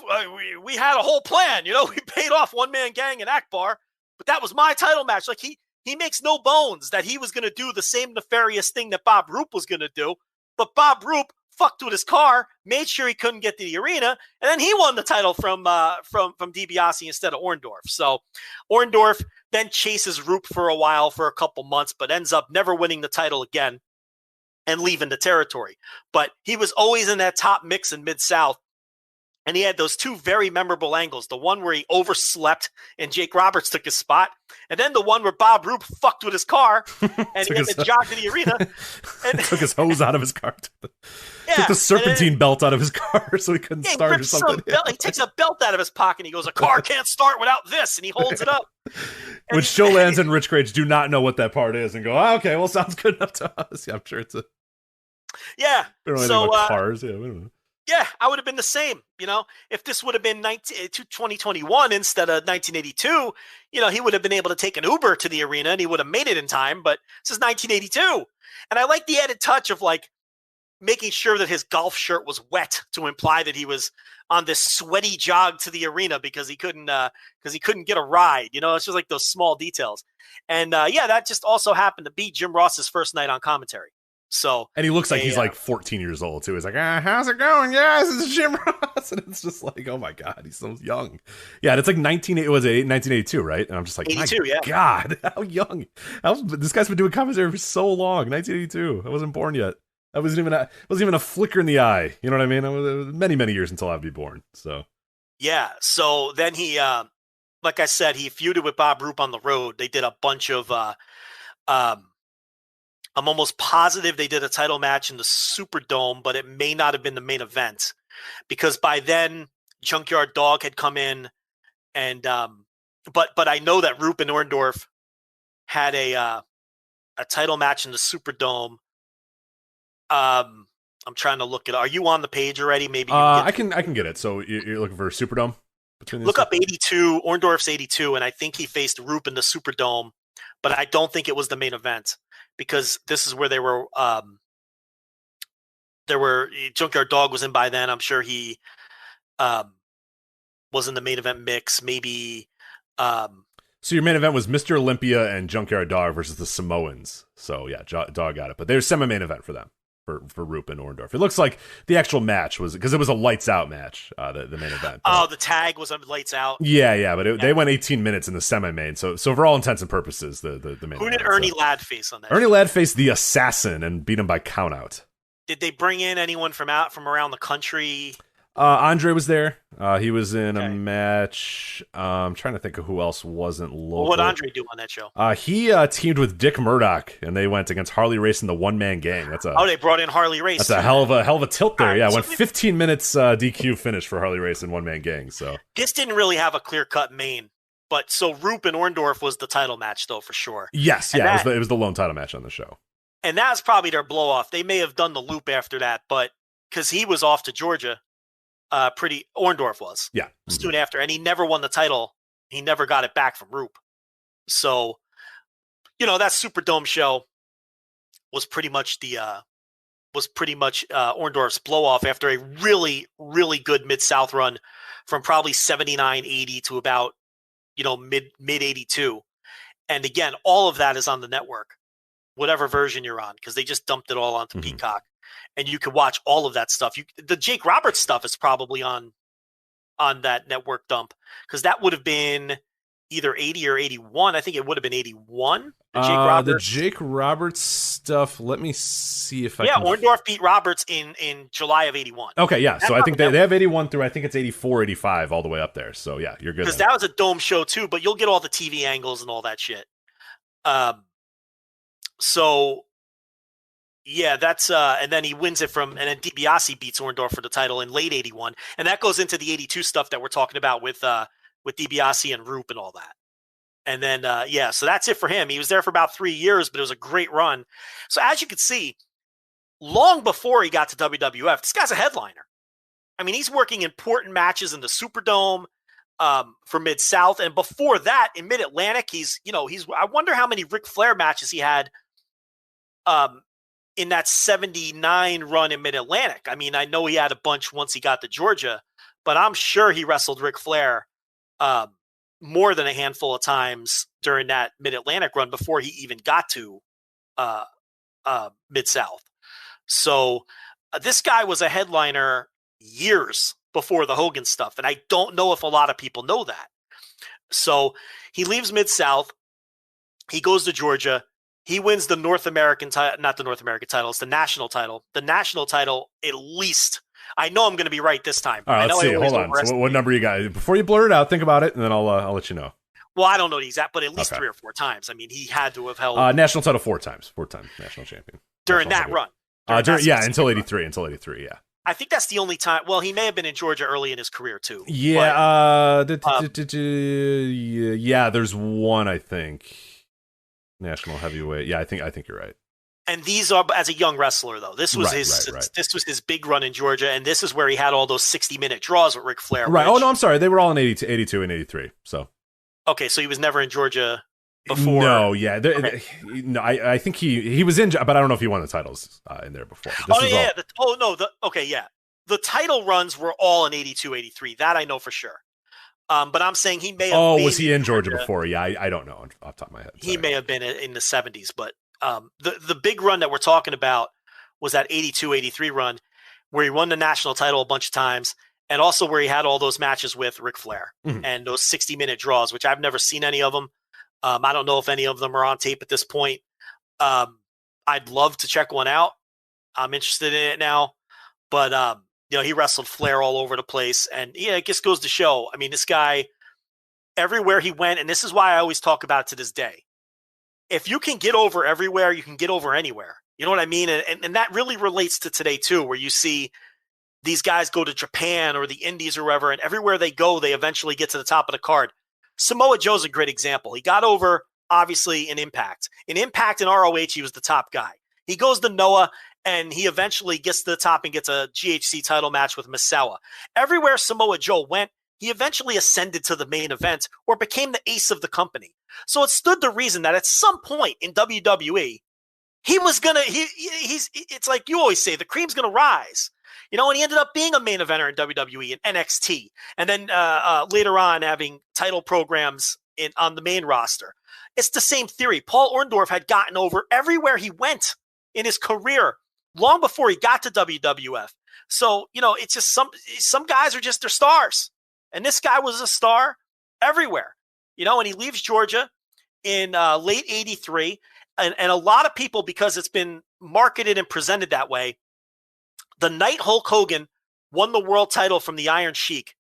We had a whole plan. We paid off One Man Gang and Akbar, but that was my title match. Like he makes no bones that he was going to do the same nefarious thing that Bob Roop was going to do, but Bob Roop fucked with his car, made sure he couldn't get to the arena, and then he won the title from DiBiase instead of Orndorff. So Orndorff then chases Roop for a while, for a couple months, but ends up never winning the title again and leaving the territory. But he was always in that top mix in Mid-South. And he had those 2 very memorable angles. The one where he overslept and Jake Roberts took his spot. And then the one where Bob Roop fucked with his car and he had to jog to the arena. And took his hose out of his car. Took the serpentine belt out of his car so he couldn't start or something. He takes a belt out of his pocket and he goes, a car can't start without this. And he holds it up. Which Joe Lanz and Rich Grage do not know what that part is and go, okay, well, sounds good enough to us. Yeah, I'm sure it's a... Yeah. We don't know anything about cars. Yeah, we don't know. Yeah, I would have been the same. If this would have been 2021 instead of 1982, he would have been able to take an Uber to the arena and he would have made it in time. But this is 1982. And I like the added touch of making sure that his golf shirt was wet to imply that he was on this sweaty jog to the arena because he couldn't get a ride. It's just like those small details. And that just also happened to be Jim Ross's first night on commentary. So, and he looks like he's 14 years old too. He's like, how's it going? Yes, it's Jim Ross. And it's just like, oh my God, he's so young. Yeah, and it's like 1982, right? And I'm just like, 82, my God, how young. This guy's been doing commentary for so long. 1982. I wasn't born yet. I wasn't even a flicker in the eye. You know what I mean? It was many, many years until I'd be born. So yeah. So then he, like I said, he feuded with Bob Roop on the road. They did a bunch of I'm almost positive they did a title match in the Superdome, but it may not have been the main event because by then Junkyard Dog had come in, and but I know that Roop and Orndorff had a title match in the Superdome. I'm trying to look it. Are you on the page already? Maybe I can get it. So you're looking for a Superdome? Look up 82. Orndorff's 82, and I think he faced Roop in the Superdome, but I don't think it was the main event. Because this is where they were Junkyard Dog was in by then. I'm sure he was in the main event mix. Maybe. So your main event was Mr. Olympia and Junkyard Dog versus the Samoans. So yeah, Dog got it. But there's semi-main event for them. For Roop and Orndorff. It looks like the actual match was, because it was a lights out match, the main event. But, the tag was on lights out. Yeah, but they went 18 minutes in the semi-main. So for all intents and purposes, the main Who event. Did Ernie Ladd face on that? Ernie Ladd faced the Assassin and beat him by countout. Did they bring in anyone from around the country? Andre was there. He was in a match. I'm trying to think of who else wasn't local. What did Andre do on that show? He teamed with Dick Murdoch, and they went against Harley Race and the One Man Gang. They brought in Harley Race. That's a hell of a tilt there. Yeah, went 15 minutes DQ finish for Harley Race and One Man Gang. So this didn't really have a clear cut main, but so Roop and Orndorff was the title match though for sure. Yes, yeah, it was the lone title match on the show, and that's probably their blow off. They may have done the loop after that, but because he was off to Georgia. Orndorff was soon after, and he never won the title. He never got it back from Roop. So, that Superdome show was pretty much Orndorff's blow off after a really, really good Mid-South run from probably 79, 80 to about, mid 82. And again, all of that is on the network, whatever version you're on, because they just dumped it all onto Peacock. And you can watch all of that stuff. The Jake Roberts stuff is probably on that network dump, because that would have been either 80 or 81. I think it would have been 81. The Jake Roberts stuff. Let me see if I can. Orndorff beat Roberts in July of 81. Okay, yeah. So I think they have 81 through, I think it's 84, 85 all the way up there. So yeah, you're good. Because that was a dome show too, but you'll get all the TV angles and all that shit. So Yeah, that's and then he wins it and then DiBiase beats Orndorff for the title in late '81, and that goes into the '82 stuff that we're talking about with DiBiase and Roop and all that. And then so that's it for him. He was there for about 3 years, but it was a great run. So as you can see, long before he got to WWF, this guy's a headliner. I mean, he's working important matches in the Superdome for Mid-South, and before that, in Mid-Atlantic, he's. I wonder how many Ric Flair matches he had. In that 79 run in Mid-Atlantic. I mean, I know he had a bunch once he got to Georgia, but I'm sure he wrestled Ric Flair more than a handful of times during that Mid-Atlantic run before he even got to Mid-South. So this guy was a headliner years before the Hogan stuff, and I don't know if a lot of people know that. So he leaves Mid-South. He goes to Georgia. He wins the North American title, not the North American title, it's the national title. The national title, at least. I know I'm going to be right this time. All right, let's see. Hold on. So what number you got? Before you blur it out, think about it, and then I'll let you know. Well, I don't know the exact, but at least 3 or 4 times. I mean, he had to have held national title 4 times, 4-time national champion during that run. Until '83. Yeah. I think that's the only time. Well, he may have been in Georgia early in his career too. Yeah. Yeah. There's one, I think. National heavyweight. Yeah, I think you're right. And these are as a young wrestler, though. This was This was his big run in Georgia, and this is where he had all those 60-minute draws with Ric Flair. Right. Oh no, I'm sorry. They were all in 82 and 83. So. Okay, so he was never in Georgia before. No, yeah. No, I think he was in, but I don't know if he won the titles in there before. The title runs were all in 82, 83. That I know for sure. But I'm saying he may have. Oh, was he in Georgia before? Yeah, I don't know off the top of my head. Sorry. He may have been in the 70s, but the big run that we're talking about was that 82, 83 run where he won the national title a bunch of times, and also where he had all those matches with Ric Flair and those 60-minute draws, which I've never seen any of them. I don't know if any of them are on tape at this point. I'd love to check one out. I'm interested in it now, but he wrestled Flair all over the place. And yeah, it just goes to show. I mean, this guy, everywhere he went, and this is why I always talk about it to this day. If you can get over everywhere, you can get over anywhere. You know what I mean? And that really relates to today too, where you see these guys go to Japan or the Indies or wherever, and everywhere they go, they eventually get to the top of the card. Samoa Joe's a great example. He got over, obviously, in Impact. In Impact and ROH, he was the top guy. He goes to Noah, and he eventually gets to the top and gets a GHC title match with Misawa. Everywhere Samoa Joe went, he eventually ascended to the main event or became the ace of the company. So it stood to reason that at some point in WWE, he was going to, it's like you always say, the cream's going to rise. And he ended up being a main eventer in WWE and NXT. And then later on having title programs on the main roster. It's the same theory. Paul Orndorff had gotten over everywhere he went in his career long before he got to WWF. So, it's just some guys are just their stars. And this guy was a star everywhere, and he leaves Georgia in late 83. And a lot of people, because it's been marketed and presented that way, the night Hulk Hogan won the world title from the Iron Sheik,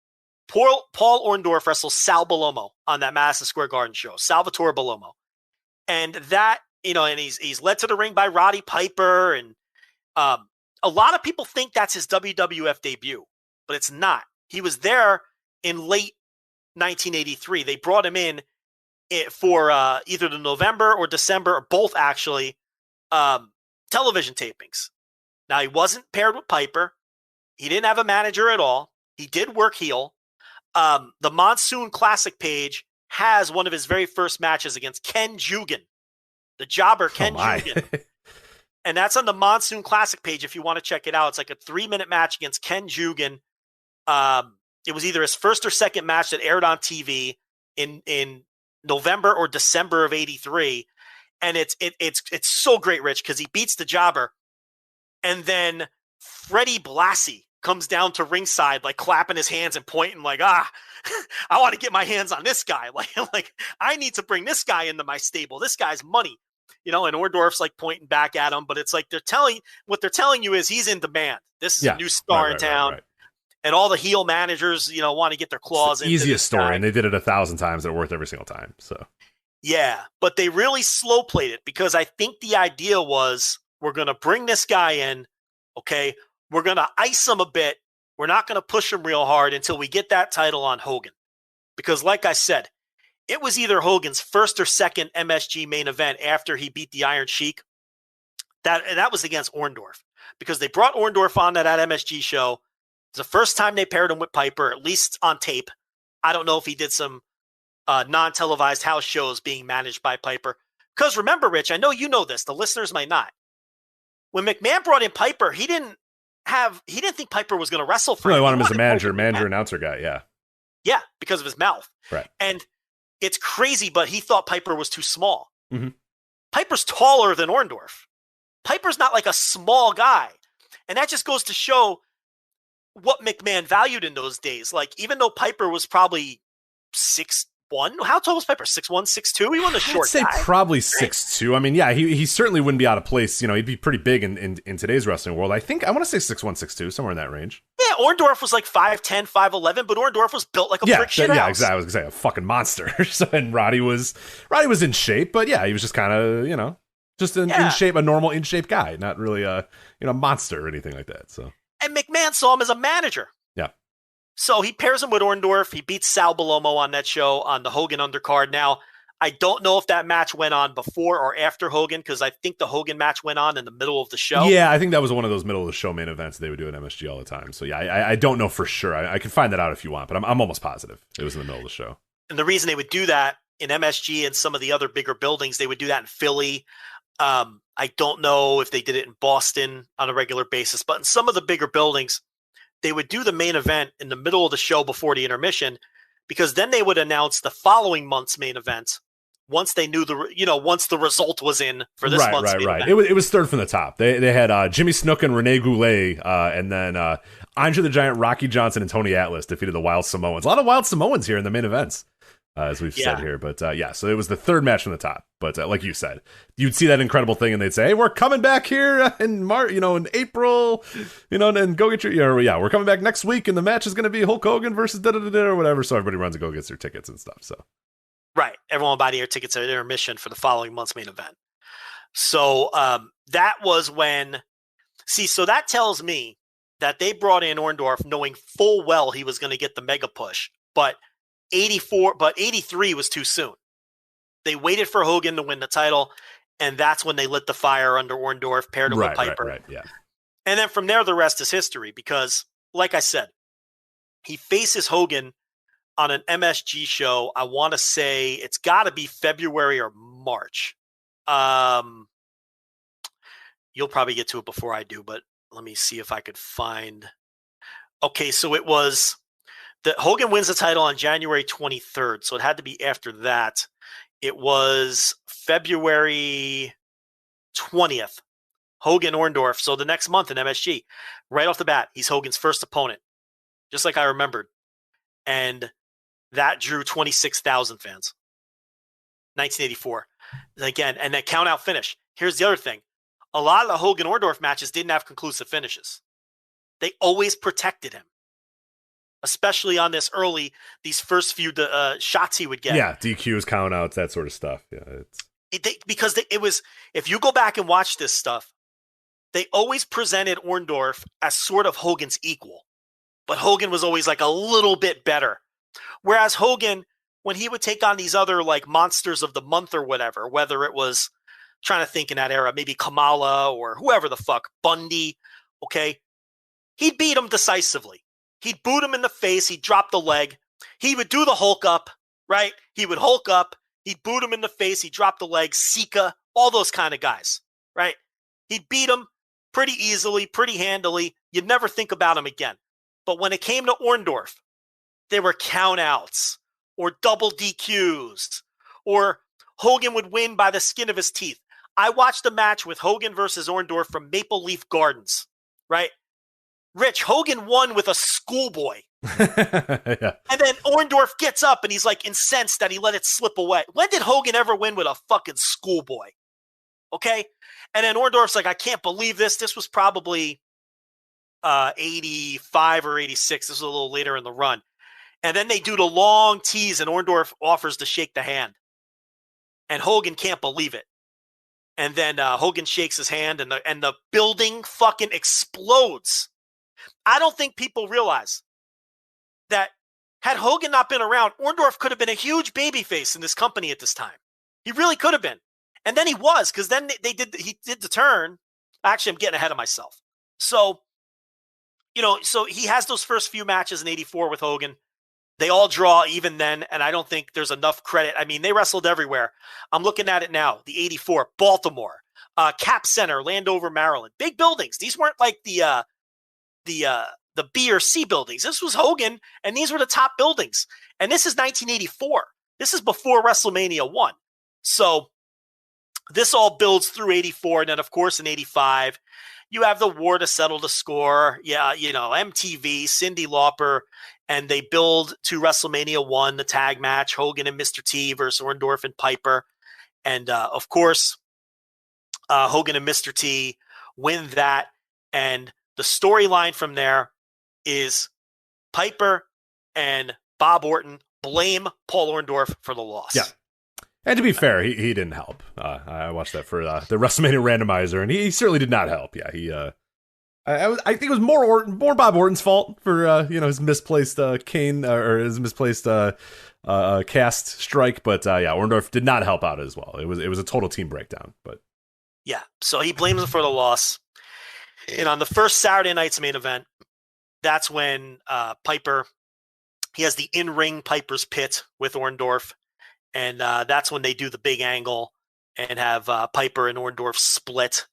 Paul Orndorff wrestled Sal Bellomo on that Madison Square Garden show, Salvatore Bellomo. And that, and he's led to the ring by Roddy Piper. And a lot of people think that's his WWF debut, but it's not. He was there in late 1983. They brought him in for either the November or December, or both actually, television tapings. Now, he wasn't paired with Piper. He didn't have a manager at all. He did work heel. The Monsoon Classic page has one of his very first matches against Ken Jugan, the jobber Ken Jugan. And that's on the Monsoon Classic page if you want to check it out. It's like a 3-minute match against Ken Jugan. It was either his first or second match that aired on TV in November or December of 83. And it's so great, Rich, because he beats the jobber. And then Freddie Blassie comes down to ringside, like clapping his hands and pointing like, I want to get my hands on this guy. Like I need to bring this guy into my stable. This guy's money, and Orndorff's like pointing back at him, but it's like they're telling you is he's in demand. This is a new star in town. Right. And all the heel managers, want to get their claws in. Easiest story, and they did it 1,000 times. They're worth every single time. So, yeah, but they really slow played it because I think the idea was We're going to bring this guy in, okay? We're going to ice him a bit. We're not going to push him real hard until we get that title on Hogan. Because like I said, it was either Hogan's first or second MSG main event after he beat the Iron Sheik. That was against Orndorff. Because they brought Orndorff on to that MSG show. It's the first time they paired him with Piper, at least on tape. I don't know if he did some non-televised house shows being managed by Piper. Because remember, Rich, I know you know this. The listeners might not. When McMahon brought in Piper, he didn't think Piper was going to wrestle for him. He wanted him as a manager announcer guy, yeah. Yeah, because of his mouth. Right. And it's crazy, but he thought Piper was too small. Mm-hmm. Piper's taller than Orndorff. Piper's not like a small guy. And that just goes to show what McMahon valued in those days. Like, even though Piper was probably 6'1", how tall was Piper? 6'1", 6'2"? He wasn't a short guy. I'd say probably 6'2". I mean, yeah, he certainly wouldn't be out of place. You know, he'd be pretty big in today's wrestling world. I want to say 6'1", 6'2", somewhere in that range. Yeah, Orndorff was like 5'10", 5'11", but Orndorff was built like a brick shit house. Yeah, exactly. I was going to say a fucking monster. So, and Roddy was in shape, but yeah, he was just kind of, you know, just in shape, a normal in shape guy, not really a, you know, monster or anything like that. So. And McMahon saw him as a manager. Yeah. So he pairs him with Orndorff. He beats Sal Balomo on that show on the Hogan undercard. Now, I don't know if that match went on before or after Hogan, because I think the Hogan match went on in the middle of the show. Yeah, I think that was one of those middle of the show main events they would do at MSG all the time. So yeah, I don't know for sure. I can find that out if you want, but I'm almost positive it was in the middle of the show. And the reason they would do that in MSG and some of the other bigger buildings, they would do that in Philly. I don't know if they did it in Boston on a regular basis, but in some of the bigger buildings, they would do the main event in the middle of the show before the intermission, because then they would announce the following month's main event once they knew once the result was in for this month's main event. It was third from the top. They had Jimmy Snuka and Rene Goulet, and then Andre the Giant, Rocky Johnson, and Tony Atlas defeated the Wild Samoans. A lot of Wild Samoans here in the main events. As we've said here. But so it was the third match from the top. But like you said, you'd see that incredible thing and they'd say, hey, we're coming back here in March, in April, and go get we're coming back next week and the match is going to be Hulk Hogan versus da-da-da-da or whatever. So everybody runs and go gets their tickets and stuff. So. Right. Everyone will buy their tickets at intermission for the following month's main event. So that was when, so that tells me that they brought in Orndorff knowing full well he was going to get the mega push, but 83 was too soon. They waited for Hogan to win the title, and that's when they lit the fire under Orndorff, paired him with Piper. Right, yeah. And then from there, the rest is history, because, like I said, he faces Hogan on an MSG show. I want to say it's got to be February or March. You'll probably get to it before I do, but let me see if I could find. Okay, so it was. Hogan wins the title on January 23rd, so it had to be after that. It was February 20th. Hogan Orndorff. So the next month in MSG, right off the bat, he's Hogan's first opponent, just like I remembered. And that drew 26,000 fans. 1984. Again, and then count out finish. Here's the other thing. A lot of the Hogan Orndorff matches didn't have conclusive finishes. They always protected him. Especially on these first few shots he would get. Yeah, DQs, count outs, that sort of stuff. Yeah, it was, if you go back and watch this stuff, they always presented Orndorff as sort of Hogan's equal. But Hogan was always like a little bit better. Whereas Hogan, when he would take on these other like monsters of the month or whatever, whether it was, trying to think in that era, maybe Kamala or whoever the fuck, Bundy, okay, he'd beat him decisively. He'd boot him in the face. He'd drop the leg. He would do the Hulk up, right? He would Hulk up. He'd boot him in the face. He'd drop the leg. Sika, all those kind of guys, right? He'd beat him pretty easily, pretty handily. You'd never think about him again. But when it came to Orndorff, there were countouts or double DQs, or Hogan would win by the skin of his teeth. I watched a match with Hogan versus Orndorff from Maple Leaf Gardens, right? Rich, Hogan won with a schoolboy. Yeah. And then Orndorff gets up and he's like incensed that he let it slip away. When did Hogan ever win with a fucking schoolboy? Okay? And then Orndorff's like, I can't believe this. This was probably 85 or 86. This was a little later in the run. And then they do the long tease and Orndorff offers to shake the hand. And Hogan can't believe it. And then Hogan shakes his hand, and the building fucking explodes. I don't think people realize that had Hogan not been around, Orndorff could have been a huge babyface in this company at this time. He really could have been. And then he was, because then he did the turn. Actually, I'm getting ahead of myself. So, so he has those first few matches in 84 with Hogan. They all draw even then, and I don't think there's enough credit. I mean, they wrestled everywhere. I'm looking at it now. The 84, Baltimore, Cap Center, Landover, Maryland. Big buildings. These weren't like the B or C buildings. This was Hogan, and these were the top buildings. And this is 1984. This is before WrestleMania 1. So this all builds through 84. And then, of course, in 85, you have the war to settle the score. Yeah, MTV, Cyndi Lauper, and they build to WrestleMania 1, the tag match, Hogan and Mr. T versus Orndorff and Piper. And, of course, Hogan and Mr. T win that. And the storyline from there is Piper and Bob Orton blame Paul Orndorff for the loss. Yeah. And to be fair, he didn't help. I watched that for the WrestleMania randomizer, and he certainly did not help. Yeah, I think it was more Bob Orton's fault for his misplaced cane or his misplaced cast strike. But Orndorff did not help out as well. It was a total team breakdown. But yeah, so he blames him for the loss. And on the first Saturday night's main event, that's when Piper, he has the in-ring Piper's Pit with Orndorff. And that's when they do the big angle and have Piper and Orndorff split.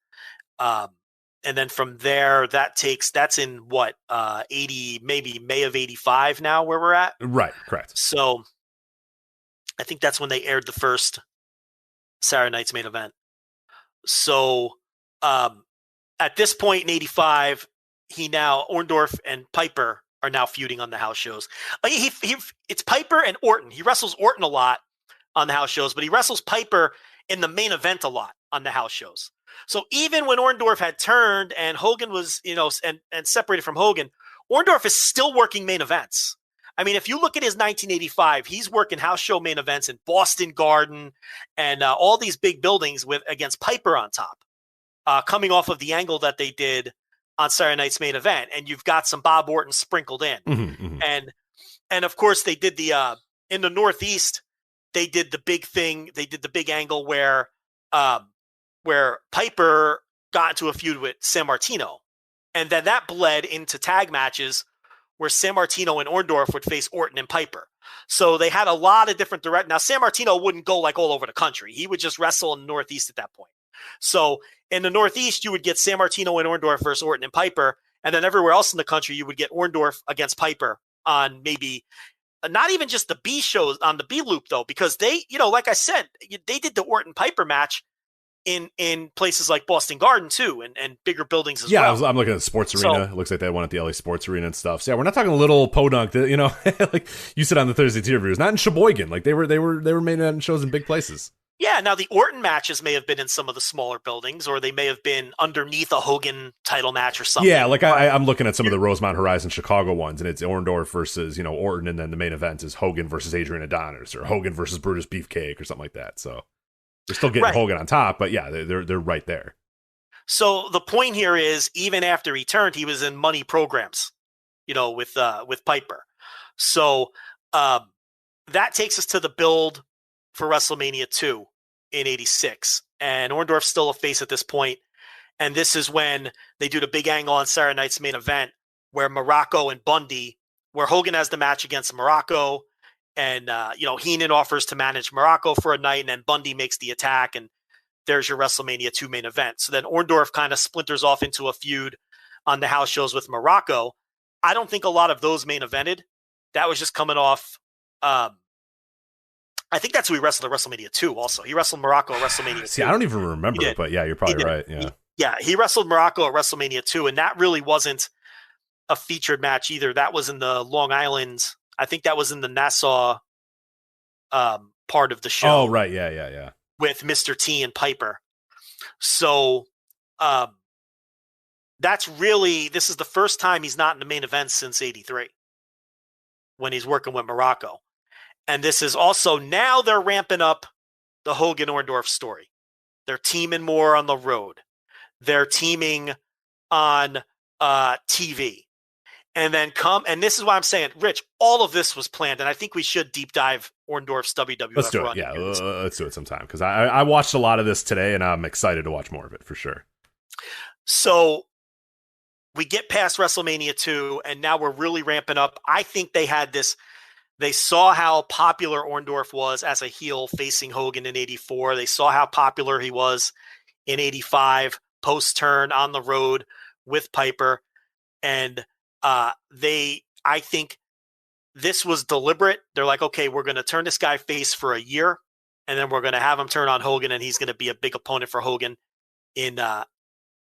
And then from there, that's in what, 80, maybe May of 85 now where we're at? Right, correct. So I think that's when they aired the first Saturday night's main event. So at this point in 85, Orndorff and Piper are now feuding on the house shows. It's Piper and Orton. He wrestles Orton a lot on the house shows, but he wrestles Piper in the main event a lot on the house shows. So even when Orndorff had turned and Hogan was, and separated from Hogan, Orndorff is still working main events. I mean, if you look at his 1985, he's working house show main events in Boston Garden and all these big buildings against Piper on top, coming off of the angle that they did on Saturday night's main event. And you've got some Bob Orton sprinkled in. Mm-hmm. And of course they did in the Northeast, they did the big thing. They did the big angle where Piper got into a feud with San Martino. And then that bled into tag matches where San Martino and Orndorff would face Orton and Piper. So they had a lot of different direct. Now, San Martino wouldn't go like all over the country. He would just wrestle in the Northeast at that point. So in the Northeast, you would get San Martino and Orndorff versus Orton and Piper. And then everywhere else in the country, you would get Orndorff against Piper on maybe not even just the B shows on the B loop, though, because they, like I said, they did the Orton Piper match in places like Boston Garden too, and bigger buildings as well. Yeah, I'm looking at the sports arena. It looks like they had one at the LA Sports Arena and stuff. So yeah, we're not talking a little podunk, like you said on the Thursday tier reviews, not in Sheboygan. Like they were made on shows in big places. Yeah, now the Orton matches may have been in some of the smaller buildings, or they may have been underneath a Hogan title match or something. Yeah, like I'm looking at some of the Rosemont Horizon Chicago ones, and it's Orndorff versus Orton, and then the main event is Hogan versus Adrian Adonis, or Hogan versus Brutus Beefcake, or something like that. So they're still getting Hogan on top, but yeah, they're right there. So the point here is, even after he turned, he was in money programs, with Piper. So that takes us to the build for WrestleMania 2 in 86. And Orndorff's still a face at this point. And this is when they do the big angle on Saturday night's main event where Morocco and Bundy, where Hogan has the match against Morocco. And, Heenan offers to manage Morocco for a night, and then Bundy makes the attack. And there's your WrestleMania 2 main event. So then Orndorff kind of splinters off into a feud on the house shows with Morocco. I don't think a lot of those main evented. That was just coming off. I think that's who he wrestled at WrestleMania 2 also. He wrestled Morocco at WrestleMania 2. See, I don't even remember, but yeah, you're probably right. Yeah. Yeah, he wrestled Morocco at WrestleMania 2, and that really wasn't a featured match either. That was in the Long Island. I think that was in the Nassau part of the show. Oh, right. Yeah. With Mr. T and Piper. So this is the first time he's not in the main event since 83 when he's working with Morocco. And this is also, now they're ramping up the Hogan Orndorff story. They're teaming more on the road. They're teaming on TV. And then and this is why I'm saying, Rich, all of this was planned, and I think we should deep dive Orndorff's WWF Let's do it. run. Yeah, let's do it sometime, because I watched a lot of this today, and I'm excited to watch more of it for sure. So we get past WrestleMania 2, and now we're really ramping up. I think they had this. They saw how popular Orndorff was as a heel facing Hogan in 84. They saw how popular he was in 85, post-turn on the road with Piper. And I think this was deliberate. They're like, okay, we're going to turn this guy face for a year, and then we're going to have him turn on Hogan, and he's going to be a big opponent for Hogan in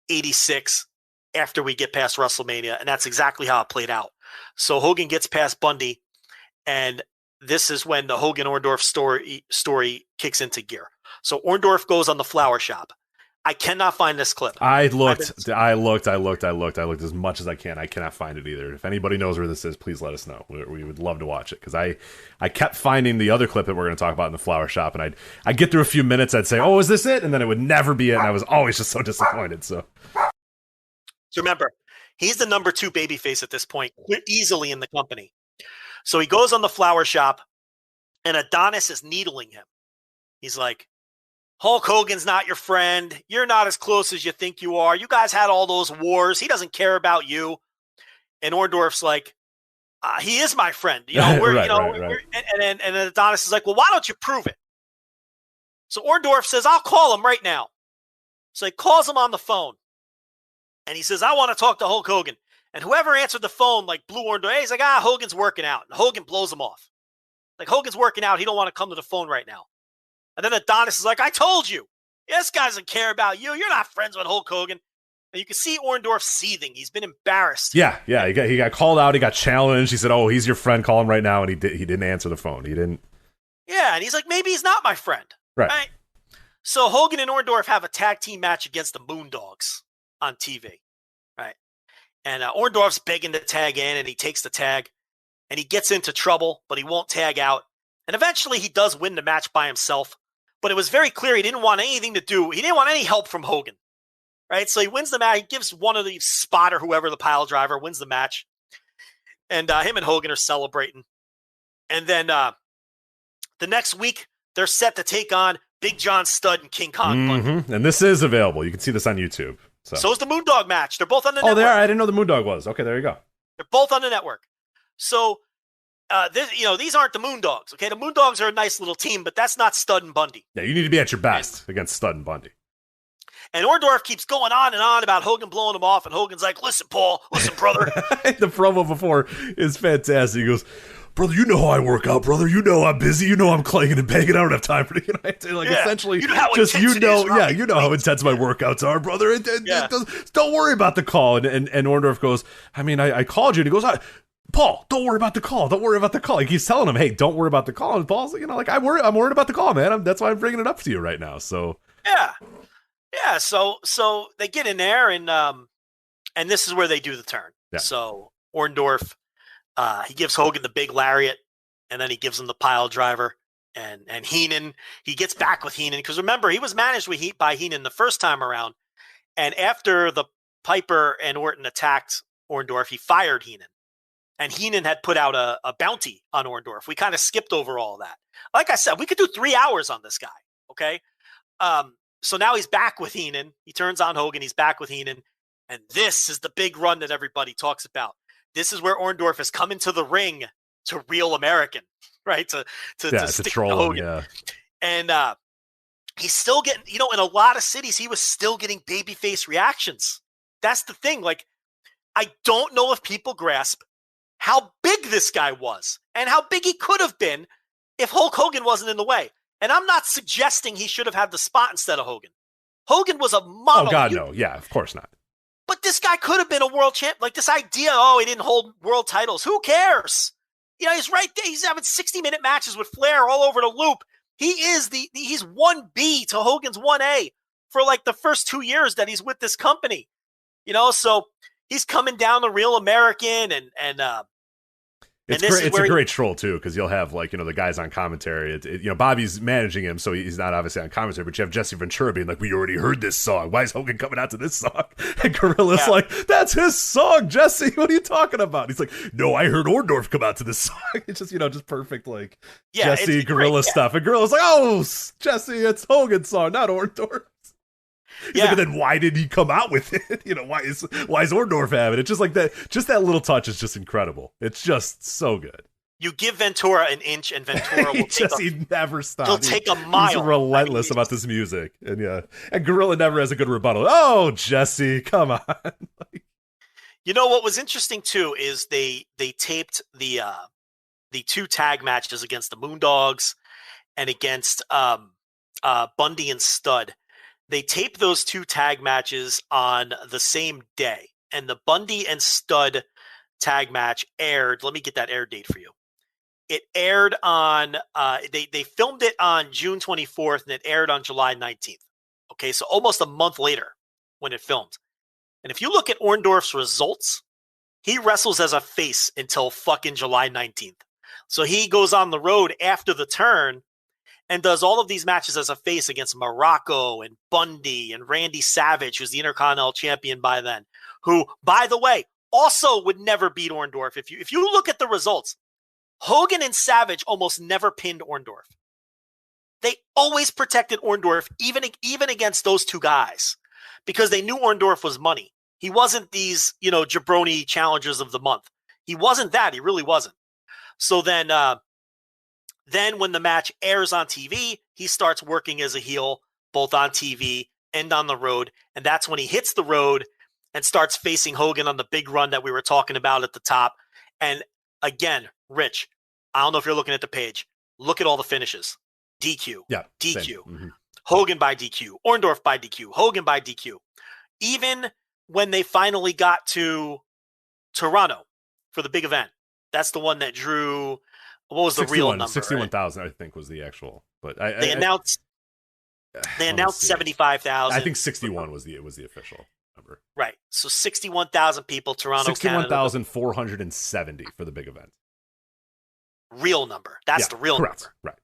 86 after we get past WrestleMania. And that's exactly how it played out. So Hogan gets past Bundy, and this is when the Hogan-Orndorff story kicks into gear. So Orndorff goes on the flower shop. I cannot find this clip. I looked as much as I can. I cannot find it either. If anybody knows where this is, please let us know. We would love to watch it, because I kept finding the other clip that we're going to talk about in the flower shop, and I'd get through a few minutes, I'd say, oh, is this it? And then it would never be it, and I was always just so disappointed. So remember, he's the number 2 babyface at this point, easily in the company. So he goes on the flower shop, and Adonis is needling him. He's like, Hulk Hogan's not your friend. You're not as close as you think you are. You guys had all those wars. He doesn't care about you. And Orndorff's like, he is my friend. You know, right. And then Adonis is like, well, why don't you prove it? So Orndorff says, I'll call him right now. So he calls him on the phone. And he says, I want to talk to Hulk Hogan. And whoever answered the phone, like Blue Orndorff, he's like, Hogan's working out. And Hogan blows him off. Like, Hogan's working out. He don't want to come to the phone right now. And then Adonis is like, I told you. This guy doesn't care about you. You're not friends with Hulk Hogan. And you can see Orndorff seething. He's been embarrassed. Yeah. He got called out. He got challenged. He said, oh, he's your friend. Call him right now. And he didn't answer the phone. He didn't. Yeah, and he's like, maybe he's not my friend. Right? So Hogan and Orndorff have a tag team match against the Moondogs on TV. Right? And Orndorff's begging to tag in, and he takes the tag. And he gets into trouble, but he won't tag out. And eventually he does win the match by himself. But it was very clear he didn't want anything to do. He didn't want any help from Hogan, right? So he wins the match. He gives one of the spotter, whoever the pile driver, wins the match. And him and Hogan are celebrating. And then the next week, they're set to take on Big John Studd and King Kong Bundy. And this is available. You can see this on YouTube. So is the Moondog match. They're both on the network. Oh, they are? I didn't know the Moondog was. Okay, there you go. They're both on the network. So these aren't the Moondogs, okay? The Moondogs are a nice little team, but that's not Studd and Bundy. Yeah, you need to be at your best against Studd and Bundy. And Orndorff keeps going on and on about Hogan blowing him off, and Hogan's like, listen, Paul, listen, brother. The promo before is fantastic. He goes, brother, you know how I work out, brother. You know I'm busy. You know I'm clanging and banging. I don't have time for it. Essentially, you know how intense it is, right? You know how intense my workouts are, brother. And don't worry about the call. And Orndorff goes, I mean, I called you. And he goes, Paul, don't worry about the call. Don't worry about the call. He keeps telling him, hey, don't worry about the call. And Paul's like, I'm worried about the call, man. That's why I'm bringing it up to you right now. So yeah. So they get in there, and this is where they do the turn. Yeah. So Orndorff, he gives Hogan the big lariat, and then he gives him the pile driver. And Heenan, he gets back with Heenan, because remember, he was managed by Heenan the first time around. And after the Piper and Orton attacked Orndorff, he fired Heenan. And Heenan had put out a bounty on Orndorff. We kind of skipped over all that. Like I said, we could do 3 hours on this guy, okay? So now he's back with Heenan. He turns on Hogan. He's back with Heenan. And this is the big run that everybody talks about. This is where Orndorff has come into the ring to Real American, right? To stick to Hogan. Yeah. And he's still getting, in a lot of cities, he was still getting babyface reactions. That's the thing. Like, I don't know if people grasp how big this guy was and how big he could have been if Hulk Hogan wasn't in the way. And I'm not suggesting he should have had the spot instead of Hogan. Hogan was a model. Oh, God, no. Yeah, of course not. But this guy could have been a world champ. Like, this idea, he didn't hold world titles. Who cares? He's right there. He's having 60-minute matches with Flair all over the loop. He's 1B to Hogan's 1A for like the first 2 years that he's with this company. So he's coming down the Real American, and It's great. It's a great troll too, because you'll have like, the guys on commentary. Bobby's managing him, so he's not obviously on commentary. But you have Jesse Ventura being like, "We already heard this song. Why is Hogan coming out to this song?" And Gorilla's like, "That's his song, Jesse. What are you talking about?" He's like, "No, I heard Orndorff come out to this song." It's just just perfect like Jesse Gorilla stuff. And Gorilla's like, "Oh, Jesse, it's Hogan's song, not Orndorff." He's like, and then why did he come out with it? Why is Orndorff having it? It's just like that. Just that little touch is just incredible. It's just so good. You give Ventura an inch, and Ventura will he never stops. He'll take a mile. He's relentless about this music, and Gorilla never has a good rebuttal. Oh, Jesse, come on. What was interesting too is they taped the 2 tag matches against the Moondogs and against Bundy and Stud. They taped those 2 tag matches on the same day, and the Bundy and Stud tag match aired. Let me get that air date for you. It aired on they filmed it on June 24th, and it aired on July 19th. Okay, so almost a month later when it filmed. And if you look at Orndorff's results, he wrestles as a face until fucking July 19th. So he goes on the road after the turn and does all of these matches as a face against Morocco and Bundy and Randy Savage, who's the Intercontinental Champion by then, who, by the way, also would never beat Orndorff. If you look at the results, Hogan and Savage almost never pinned Orndorff. They always protected Orndorff, even against those 2 guys, because they knew Orndorff was money. He wasn't these, jabroni challengers of the month. He wasn't that. He really wasn't. So then when the match airs on TV, he starts working as a heel, both on TV and on the road. And that's when he hits the road and starts facing Hogan on the big run that we were talking about at the top. And again, Rich, I don't know if you're looking at the page. Look at all the finishes. DQ. Yeah. DQ. Mm-hmm. Hogan by DQ. Orndorff by DQ. Hogan by DQ. Even when they finally got to Toronto for the big event, that's the one that drew... What was the real number? 61,000, I think, was the actual. But they announced 75,000. I think 61 was the official number. Right. So 61,000 people, Toronto, 61,470 for the big event. Real number. That's the real number. Right.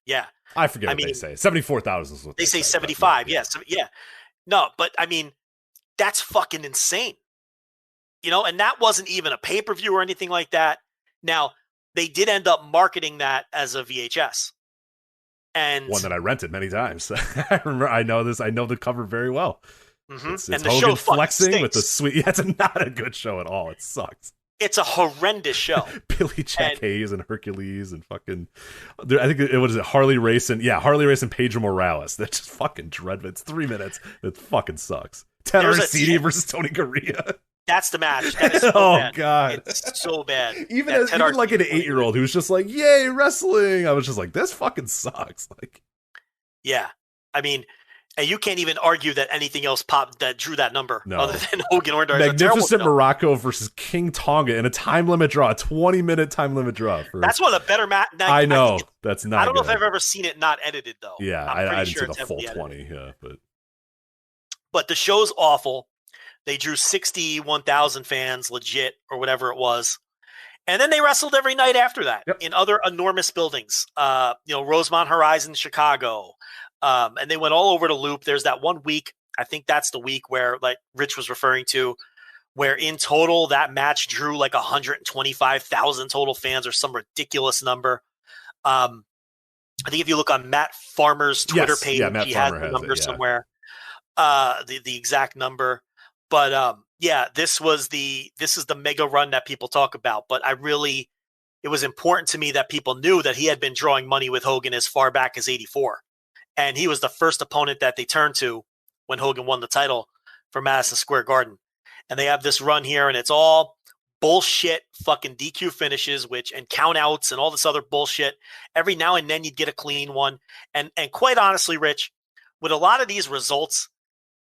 Yeah. I forget what they say. 74,000 is what they say. 75. Yes. Yeah. No, but I mean, that's fucking insane. And that wasn't even a pay-per-view or anything like that. Now, they did end up marketing that as a VHS. And one that I rented many times. I remember. I know this. I know the cover very well. Mm-hmm. It's and the Hogan show flexing with the sweet. Yeah, it's not a good show at all. It sucks. It's a horrendous show. Billy Jack Hayes and Hercules and fucking. I think it was Harley Race and Harley Race and Pedro Morales. That's just fucking dreadful. It's 3 minutes. It fucking sucks. Ted Arcidi versus Tony Garea. That's the match. That is so bad. God, it's so bad. Even like an 8-year-old who's just like, "Yay, wrestling!" I was just like, "This fucking sucks." Like, yeah, I mean, and you can't even argue that anything else popped that drew that number other than Hogan Orndorff. Magnificent Morocco versus King Tonga in a time limit draw, a 20-minute time limit draw. That's one of the better matches. I know that's not. I don't know if I've ever seen it not edited though. Yeah, I didn't see the full 20. Yeah, but the show's awful. They drew 61,000 fans, legit, or whatever it was. And then they wrestled every night after that in other enormous buildings. Rosemont Horizon, Chicago. And they went all over the loop. There's that 1 week, I think that's the week where, like Rich was referring to, where in total that match drew like 125,000 total fans or some ridiculous number. I think if you look on Matt Farmer's Twitter page, he has the number somewhere. The exact number. But this is the mega run that people talk about. But it was important to me that people knew that he had been drawing money with Hogan as far back as 84. And he was the first opponent that they turned to when Hogan won the title for Madison Square Garden. And they have this run here, and it's all bullshit fucking DQ finishes, and countouts and all this other bullshit. Every now and then you'd get a clean one. And quite honestly, Rich, with a lot of these results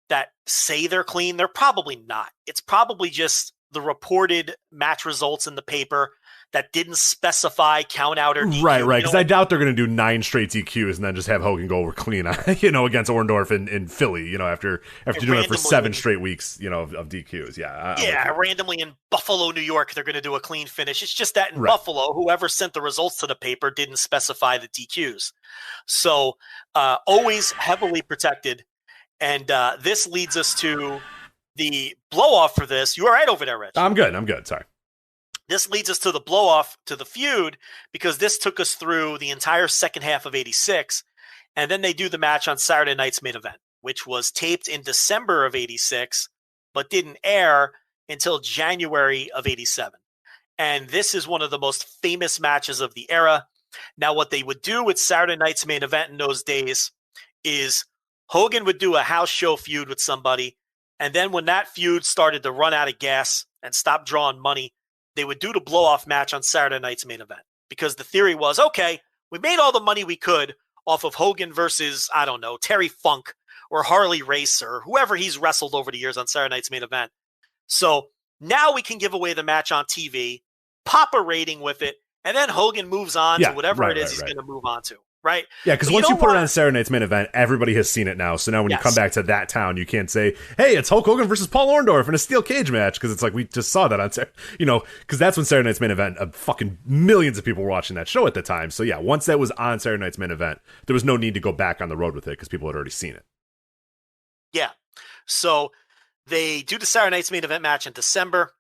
that say they're clean, they're probably not. It's probably just the reported match results in the paper that didn't specify count out or DQ. Right. Because I doubt they're going to do 9 straight DQs and then just have Hogan go over clean, against Orndorff in Philly, after doing it for 7 straight weeks, of DQs. Yeah. Randomly in Buffalo, New York, they're going to do a clean finish. It's just that in Buffalo, whoever sent the results to the paper didn't specify the DQs. So always heavily protected. And this leads us to the blow-off for this. You all right over there, Rich? I'm good. Sorry. This leads us to the blow-off to the feud, because this took us through the entire second half of 86. And then they do the match on Saturday night's main event, which was taped in December of 86, but didn't air until January of 87. And this is one of the most famous matches of the era. Now, what they would do with Saturday night's main event in those days is Hogan would do a house show feud with somebody. And then when that feud started to run out of gas and stop drawing money, they would do the blow-off match on Saturday night's main event, because the theory was, okay, we made all the money we could off of Hogan versus, I don't know, Terry Funk or Harley Race or whoever he's wrestled over the years on Saturday night's main event. So now we can give away the match on TV, pop a rating with it, and then Hogan moves on to whatever it is he's going to move on to. Right? Yeah, because once you put it on Saturday night's main event, everybody has seen it now. So now when you come back to that town, you can't say, hey, it's Hulk Hogan versus Paul Orndorff in a steel cage match, because it's like, we just saw that on because that's when Saturday night's main event, fucking millions of people were watching that show at the time. So yeah, once that was on Saturday night's main event, there was no need to go back on the road with it because people had already seen it. Yeah. So they do the Saturday night's main event match in December.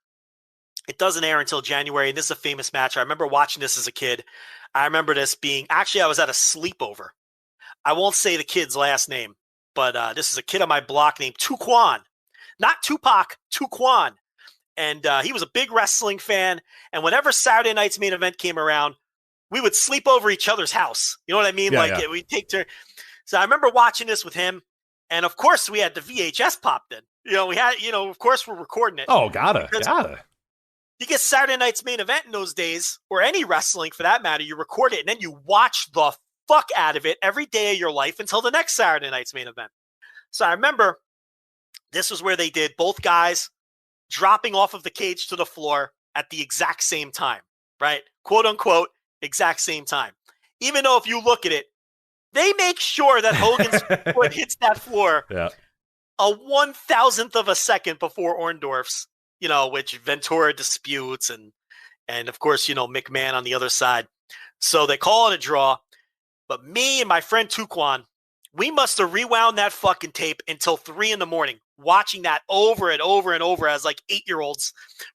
It doesn't air until January, and this is a famous match. I remember watching this as a kid. I remember this being, actually, I was at a sleepover. I won't say the kid's last name, but this is a kid on my block named Tuquan. Not Tupac, Tuquan. And he was a big wrestling fan. And whenever Saturday night's main event came around, we would sleep over each other's house. You know what I mean? We'd take turns. So I remember watching this with him. And of course, we had the VHS popped in. We had, of course, we're recording it. Oh, gotta. You get Saturday night's main event in those days, or any wrestling for that matter, you record it and then you watch the fuck out of it every day of your life until the next Saturday night's main event. So I remember this was where they did both guys dropping off of the cage to the floor at the exact same time, right? Quote unquote, exact same time. Even though if you look at it, they make sure that Hogan's foot hits that floor a 1,000th of a second before Orndorff's. Which Ventura disputes, and of course, McMahon on the other side. So they call it a draw. But me and my friend Tuquan, we must have rewound that fucking tape until 3 a.m, watching that over and over and over as like 8-year-olds,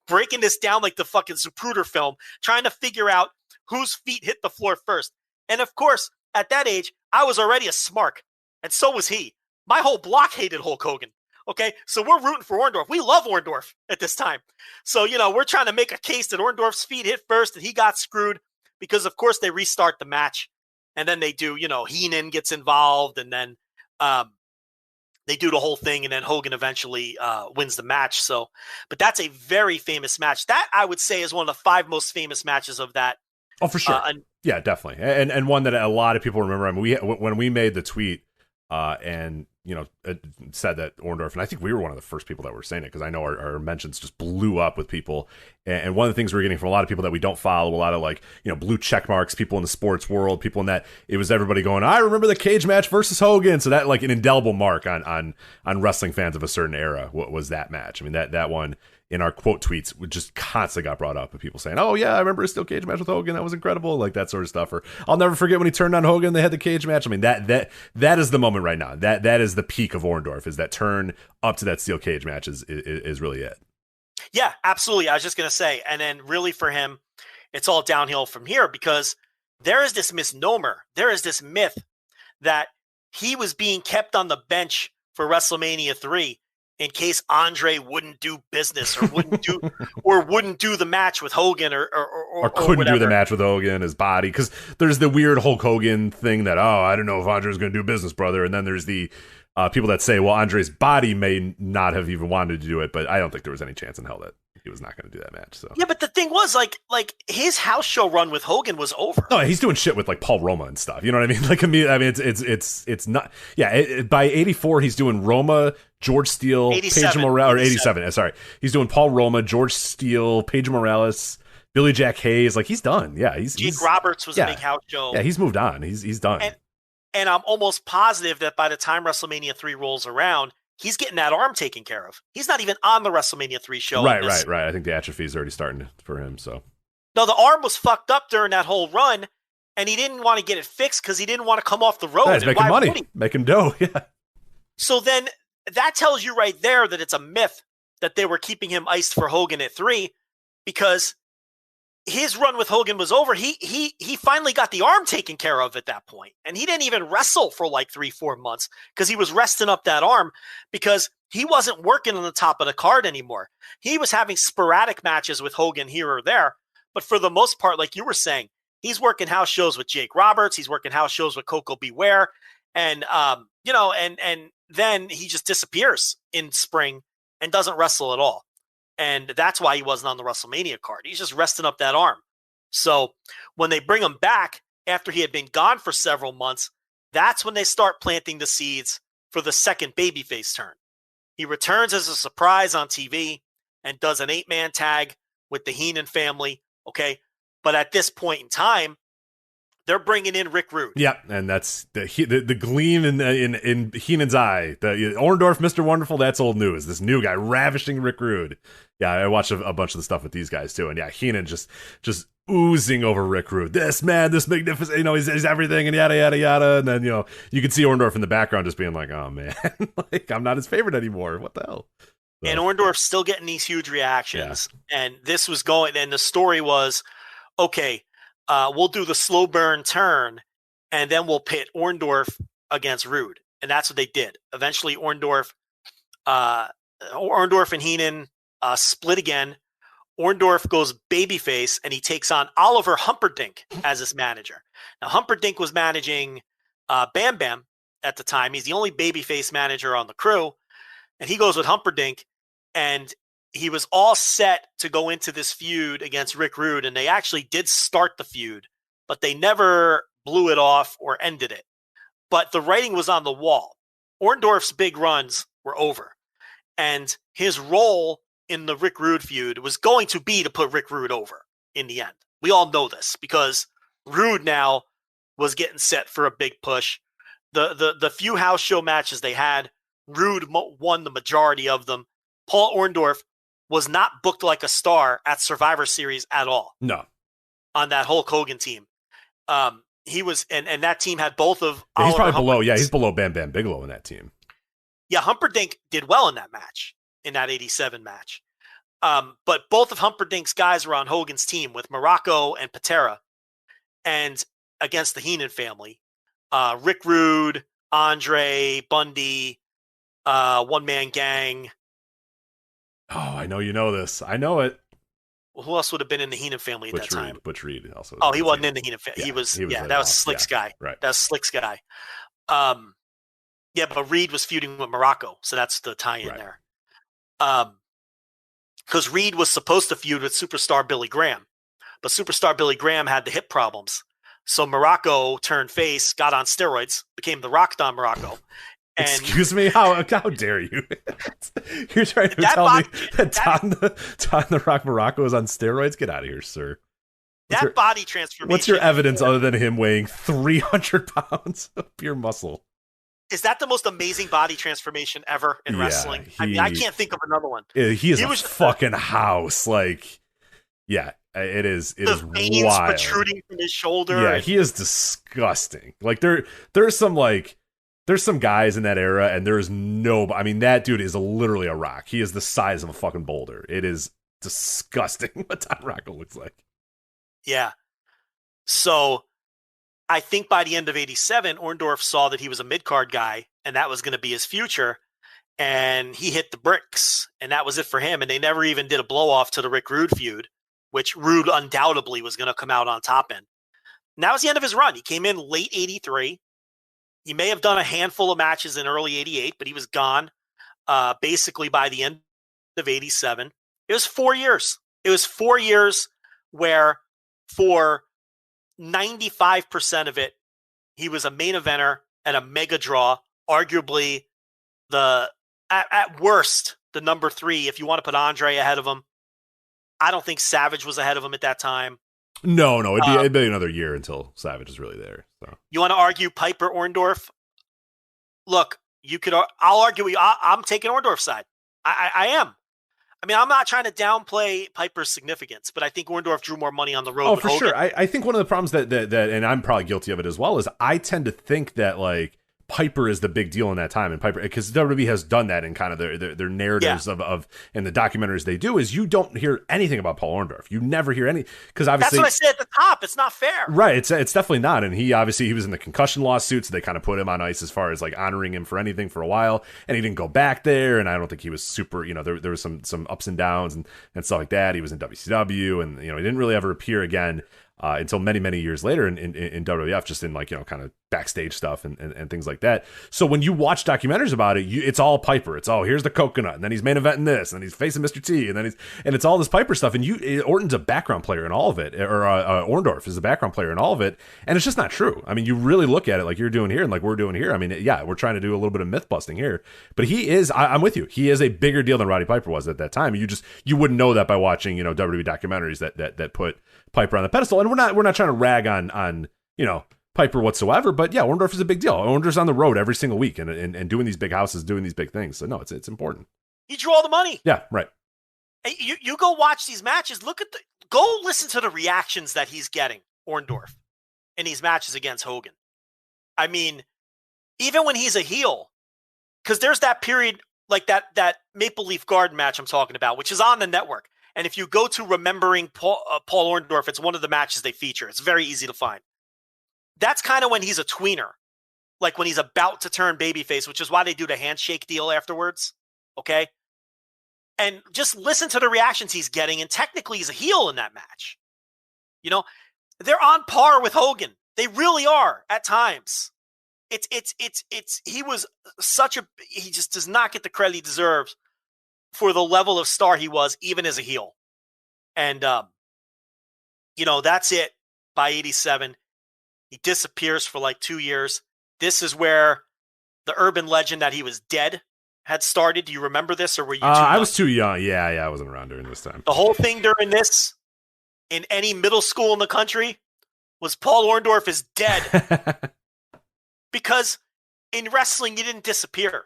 breaking this down like the fucking Zapruder film, trying to figure out whose feet hit the floor first. And of course, at that age, I was already a smark, and so was he. My whole block hated Hulk Hogan. Okay, so we're rooting for Orndorff. We love Orndorff at this time. So, we're trying to make a case that Orndorff's feet hit first and he got screwed because, of course, they restart the match. And then they do, Heenan gets involved, and then they do the whole thing, and then Hogan eventually wins the match. So, but that's a very famous match. That, I would say, is one of the 5 most famous matches of that. Oh, for sure. Yeah, definitely. And one that a lot of people remember. I mean, when we made the tweet and it said that Orndorff, and I think we were one of the first people that were saying it, because I know our mentions just blew up with people. And one of the things we're getting from a lot of people that we don't follow, a lot of blue check marks, people in the sports world, people in that, it was everybody going, I remember the cage match versus Hogan. So that, like, an indelible mark on wrestling fans of a certain era, what was that match. I mean, that one in our quote tweets just constantly got brought up with people saying, oh yeah, I remember a steel cage match with Hogan, that was incredible, like that sort of stuff. Or I'll never forget when he turned on Hogan, they had the cage match. I mean, that is the moment right now. That is the peak of Orndorff, is that turn up to that steel cage match is really it. Yeah, absolutely. I was just going to say, and then really for him, it's all downhill from here, because there is this misnomer, there is this myth that he was being kept on the bench for WrestleMania 3 in case Andre wouldn't do business or wouldn't do the match with Hogan or couldn't do the match with Hogan, his body. Because there's the weird Hulk Hogan thing that, I don't know if Andre's going to do business, brother. And then there's the people that say, well, Andre's body may not have even wanted to do it, but I don't think there was any chance in hell that he was not going to do that match. So yeah, but the thing was, like his house show run with Hogan was over. No, he's doing shit with like Paul Roma and stuff. You know what I mean? Like, I mean, it's not. Yeah, by 84, he's doing Roma, George Steele, Paige Morales, or 87. Sorry, he's doing Paul Roma, George Steele, Paige Morales, Billy Jack Hayes, like he's done. Yeah, Jake Roberts was a big house show. Yeah, he's moved on. He's done. And I'm almost positive that by the time WrestleMania 3 rolls around, he's getting that arm taken care of. He's not even on the WrestleMania 3 show. Right. I think the atrophy is already starting for him. So no, the arm was fucked up during that whole run, and he didn't want to get it fixed because he didn't want to come off the road. Yeah, he's making money, making dough. Yeah. So then that tells you right there that it's a myth that they were keeping him iced for Hogan at 3, because his run with Hogan was over. He finally got the arm taken care of at that point, and he didn't even wrestle for like 3-4 months because he was resting up that arm because he wasn't working on the top of the card anymore. He was having sporadic matches with Hogan here or there, but for the most part, like you were saying, he's working house shows with Jake Roberts. He's working house shows with Coco Beware, and and then he just disappears in spring and doesn't wrestle at all. And that's why he wasn't on the WrestleMania card. He's just resting up that arm. So when they bring him back after he had been gone for several months, that's when they start planting the seeds for the second babyface turn. He returns as a surprise on TV and does an 8-man tag with the Heenan family. Okay. But at this point in time, they're bringing in Rick Rude. Yeah, and that's the gleam in Heenan's eye. The Orndorff, Mr. Wonderful, that's old news. This new guy ravishing Rick Rude. Yeah, I watched a bunch of the stuff with these guys too, and yeah, Heenan just oozing over Rick Rude. This man, this magnificent, he's everything, and yada yada yada. And then you can see Orndorff in the background just being like, oh man, like I'm not his favorite anymore. What the hell? So. And Orndorff's still getting these huge reactions, and this was going. And the story was, okay. We'll do the slow burn turn, and then we'll pit Orndorff against Rude. And that's what they did. Eventually, Orndorff and Heenan split again. Orndorff goes babyface, and he takes on Oliver Humperdinck as his manager. Now, Humperdinck was managing Bam Bam at the time. He's the only babyface manager on the crew. And he goes with Humperdinck, and he was all set to go into this feud against Rick Rude, and they actually did start the feud, but they never blew it off or ended it. But the writing was on the wall. Orndorff's big runs were over, and his role in the Rick Rude feud was going to be to put Rick Rude over in the end. We all know this because Rude now was getting set for a big push. The few house show matches they had, Rude won the majority of them. Paul Orndorff was not booked like a star at Survivor Series at all. No. On that Hulk Hogan team. He was, and that team had both of he's probably below, he's below Bam Bam Bigelow in that team. Yeah, Humperdinck did well in that match, in that 87 match. But both of Humperdinck's guys were on Hogan's team with Morocco and Patera, and against the Heenan family. Rick Rude, Andre, Bundy, One Man Gang. Oh, I know you know this. I know it. Well, who else would have been in the Heenan family at that time? Butch Reed also. Oh, he wasn't in the Heenan family. He was that was Slick's guy. Right. That was Slick's guy. But Reed was feuding with Morocco, so that's the tie-in there. Because Reed was supposed to feud with Superstar Billy Graham, but Superstar Billy Graham had the hip problems. So Morocco turned face, got on steroids, became the Rock Don Morocco. And excuse me, how dare you? You're trying to tell me that Don the Rock Morocco is on steroids? Get out of here, sir. Body transformation. What's your evidence other than him weighing 300 pounds of pure muscle? Is that the most amazing body transformation ever in wrestling? I can't think of another one. He is a fucking house. Like, yeah, it is. It is veins wild. Protruding from his shoulder. Yeah, he is disgusting. Like there's some guys in that era, and there's no. I mean, that dude is literally a rock. He is the size of a fucking boulder. It is disgusting what Don Rocco looks like. Yeah. So I think by the end of 87, Orndorff saw that he was a mid-card guy, and that was going to be his future. And he hit the bricks, and that was it for him. And they never even did a blow-off to the Rick Rude feud, which Rude undoubtedly was going to come out on top in. And that was the end of his run. He came in late 83. He may have done a handful of matches in early 88, but he was gone basically by the end of 87. It was 4 years. It was 4 years where for 95% of it, he was a main eventer and a mega draw, arguably at worst, the number 3, if you want to put Andre ahead of him. I don't think Savage was ahead of him at that time. No, it'd be another year until Savage is really there. So you want to argue Piper Orndorff? Look, I'll argue with you. I'm taking Orndorff's side. I am. I mean, I'm not trying to downplay Piper's significance, but I think Orndorff drew more money on the road. Oh, for sure. I think one of the problems that, and I'm probably guilty of it as well, is I tend to think that like Piper is the big deal in that time, and Piper, because WWE has done that in kind of their narratives of and the documentaries they do, is you don't hear anything about Paul Orndorff. You never hear any, because obviously that's what I said at the top. It's not fair, right? It's definitely not. And he was in the concussion lawsuit, so they kind of put him on ice as far as like honoring him for anything for a while, and he didn't go back there. And I don't think he was super. There was some ups and downs and stuff like that. He was in WCW, and he didn't really ever appear again. Until many years later in WWF, just in like kind of backstage stuff and things like that. So when you watch documentaries about it, it's all Piper. It's here's the coconut, and then he's main eventing this, and then he's facing Mr. T, and then it's all this Piper stuff. And Orton's a background player in all of it, or Orndorff is a background player in all of it, and it's just not true. I mean, you really look at it like you're doing here and like we're doing here. I mean, yeah, we're trying to do a little bit of myth busting here, but he is. I'm with you. He is a bigger deal than Roddy Piper was at that time. You wouldn't know that by watching WWE documentaries that put Piper on the pedestal. And we're not trying to rag on Piper whatsoever, but yeah, Orndorff is a big deal. Orndorff's on the road every single week and doing these big houses, doing these big things. So no, it's important. He drew all the money. Yeah, right. You go watch these matches. Go listen to the reactions that he's getting, Orndorff, in these matches against Hogan. I mean, even when he's a heel, because there's that period like that Maple Leaf Garden match I'm talking about, which is on the network. And if you go to Remembering Paul Orndorff, it's one of the matches they feature. It's very easy to find. That's kind of when he's a tweener, like when he's about to turn babyface, which is why they do the handshake deal afterwards. Okay? And just listen to the reactions he's getting, and technically he's a heel in that match. They're on par with Hogan. They really are at times. He just does not get the credit he deserves for the level of star he was, even as a heel. And, that's it by 87. He disappears for like 2 years. This is where the urban legend that he was dead had started. Do you remember this, or were you too young? I was too young. Yeah, I wasn't around during this time. The whole thing during this, in any middle school in the country, was Paul Orndorff is dead. Because in wrestling, you didn't disappear.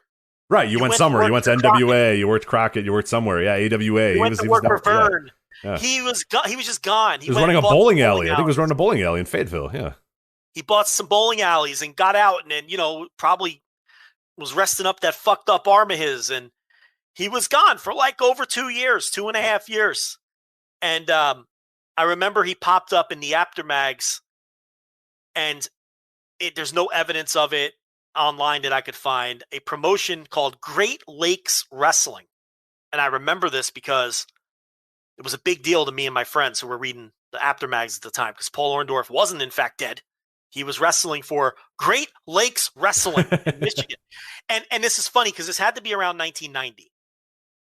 Right, you went somewhere. You went to NWA. Crockett. You worked Crockett. You worked somewhere. Yeah, AWA. He went to work for Vern. Yeah. He was just gone. He was running a bowling alley. I think he was running a bowling alley in Fayetteville. Yeah. He bought some bowling alleys and got out, and then probably was resting up that fucked up arm of his, and he was gone for like over 2 years, 2.5 years. And I remember he popped up in the Aftermags, and there's no evidence of it online that I could find, a promotion called Great Lakes Wrestling. And I remember this because it was a big deal to me and my friends who were reading the Aftermags at the time, because Paul Orndorff wasn't in fact dead. He was wrestling for Great Lakes Wrestling in Michigan. And this is funny because this had to be around 1990.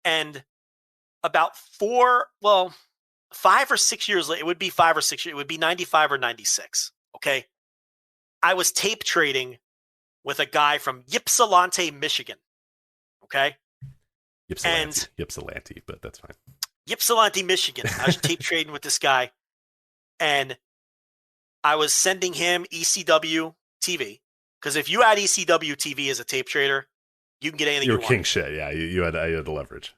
And about 5 or 6 years later, it would be 5 or 6 years, it would be 95 or 96. Okay. I was tape trading with a guy from Ypsilanti, Michigan. Okay. Ypsilanti, but that's fine. Ypsilanti, Michigan. I was tape trading with this guy, and I was sending him ECW TV, because if you had ECW TV as a tape trader, you can get anything you want. You're king shit. Yeah, you had the leverage.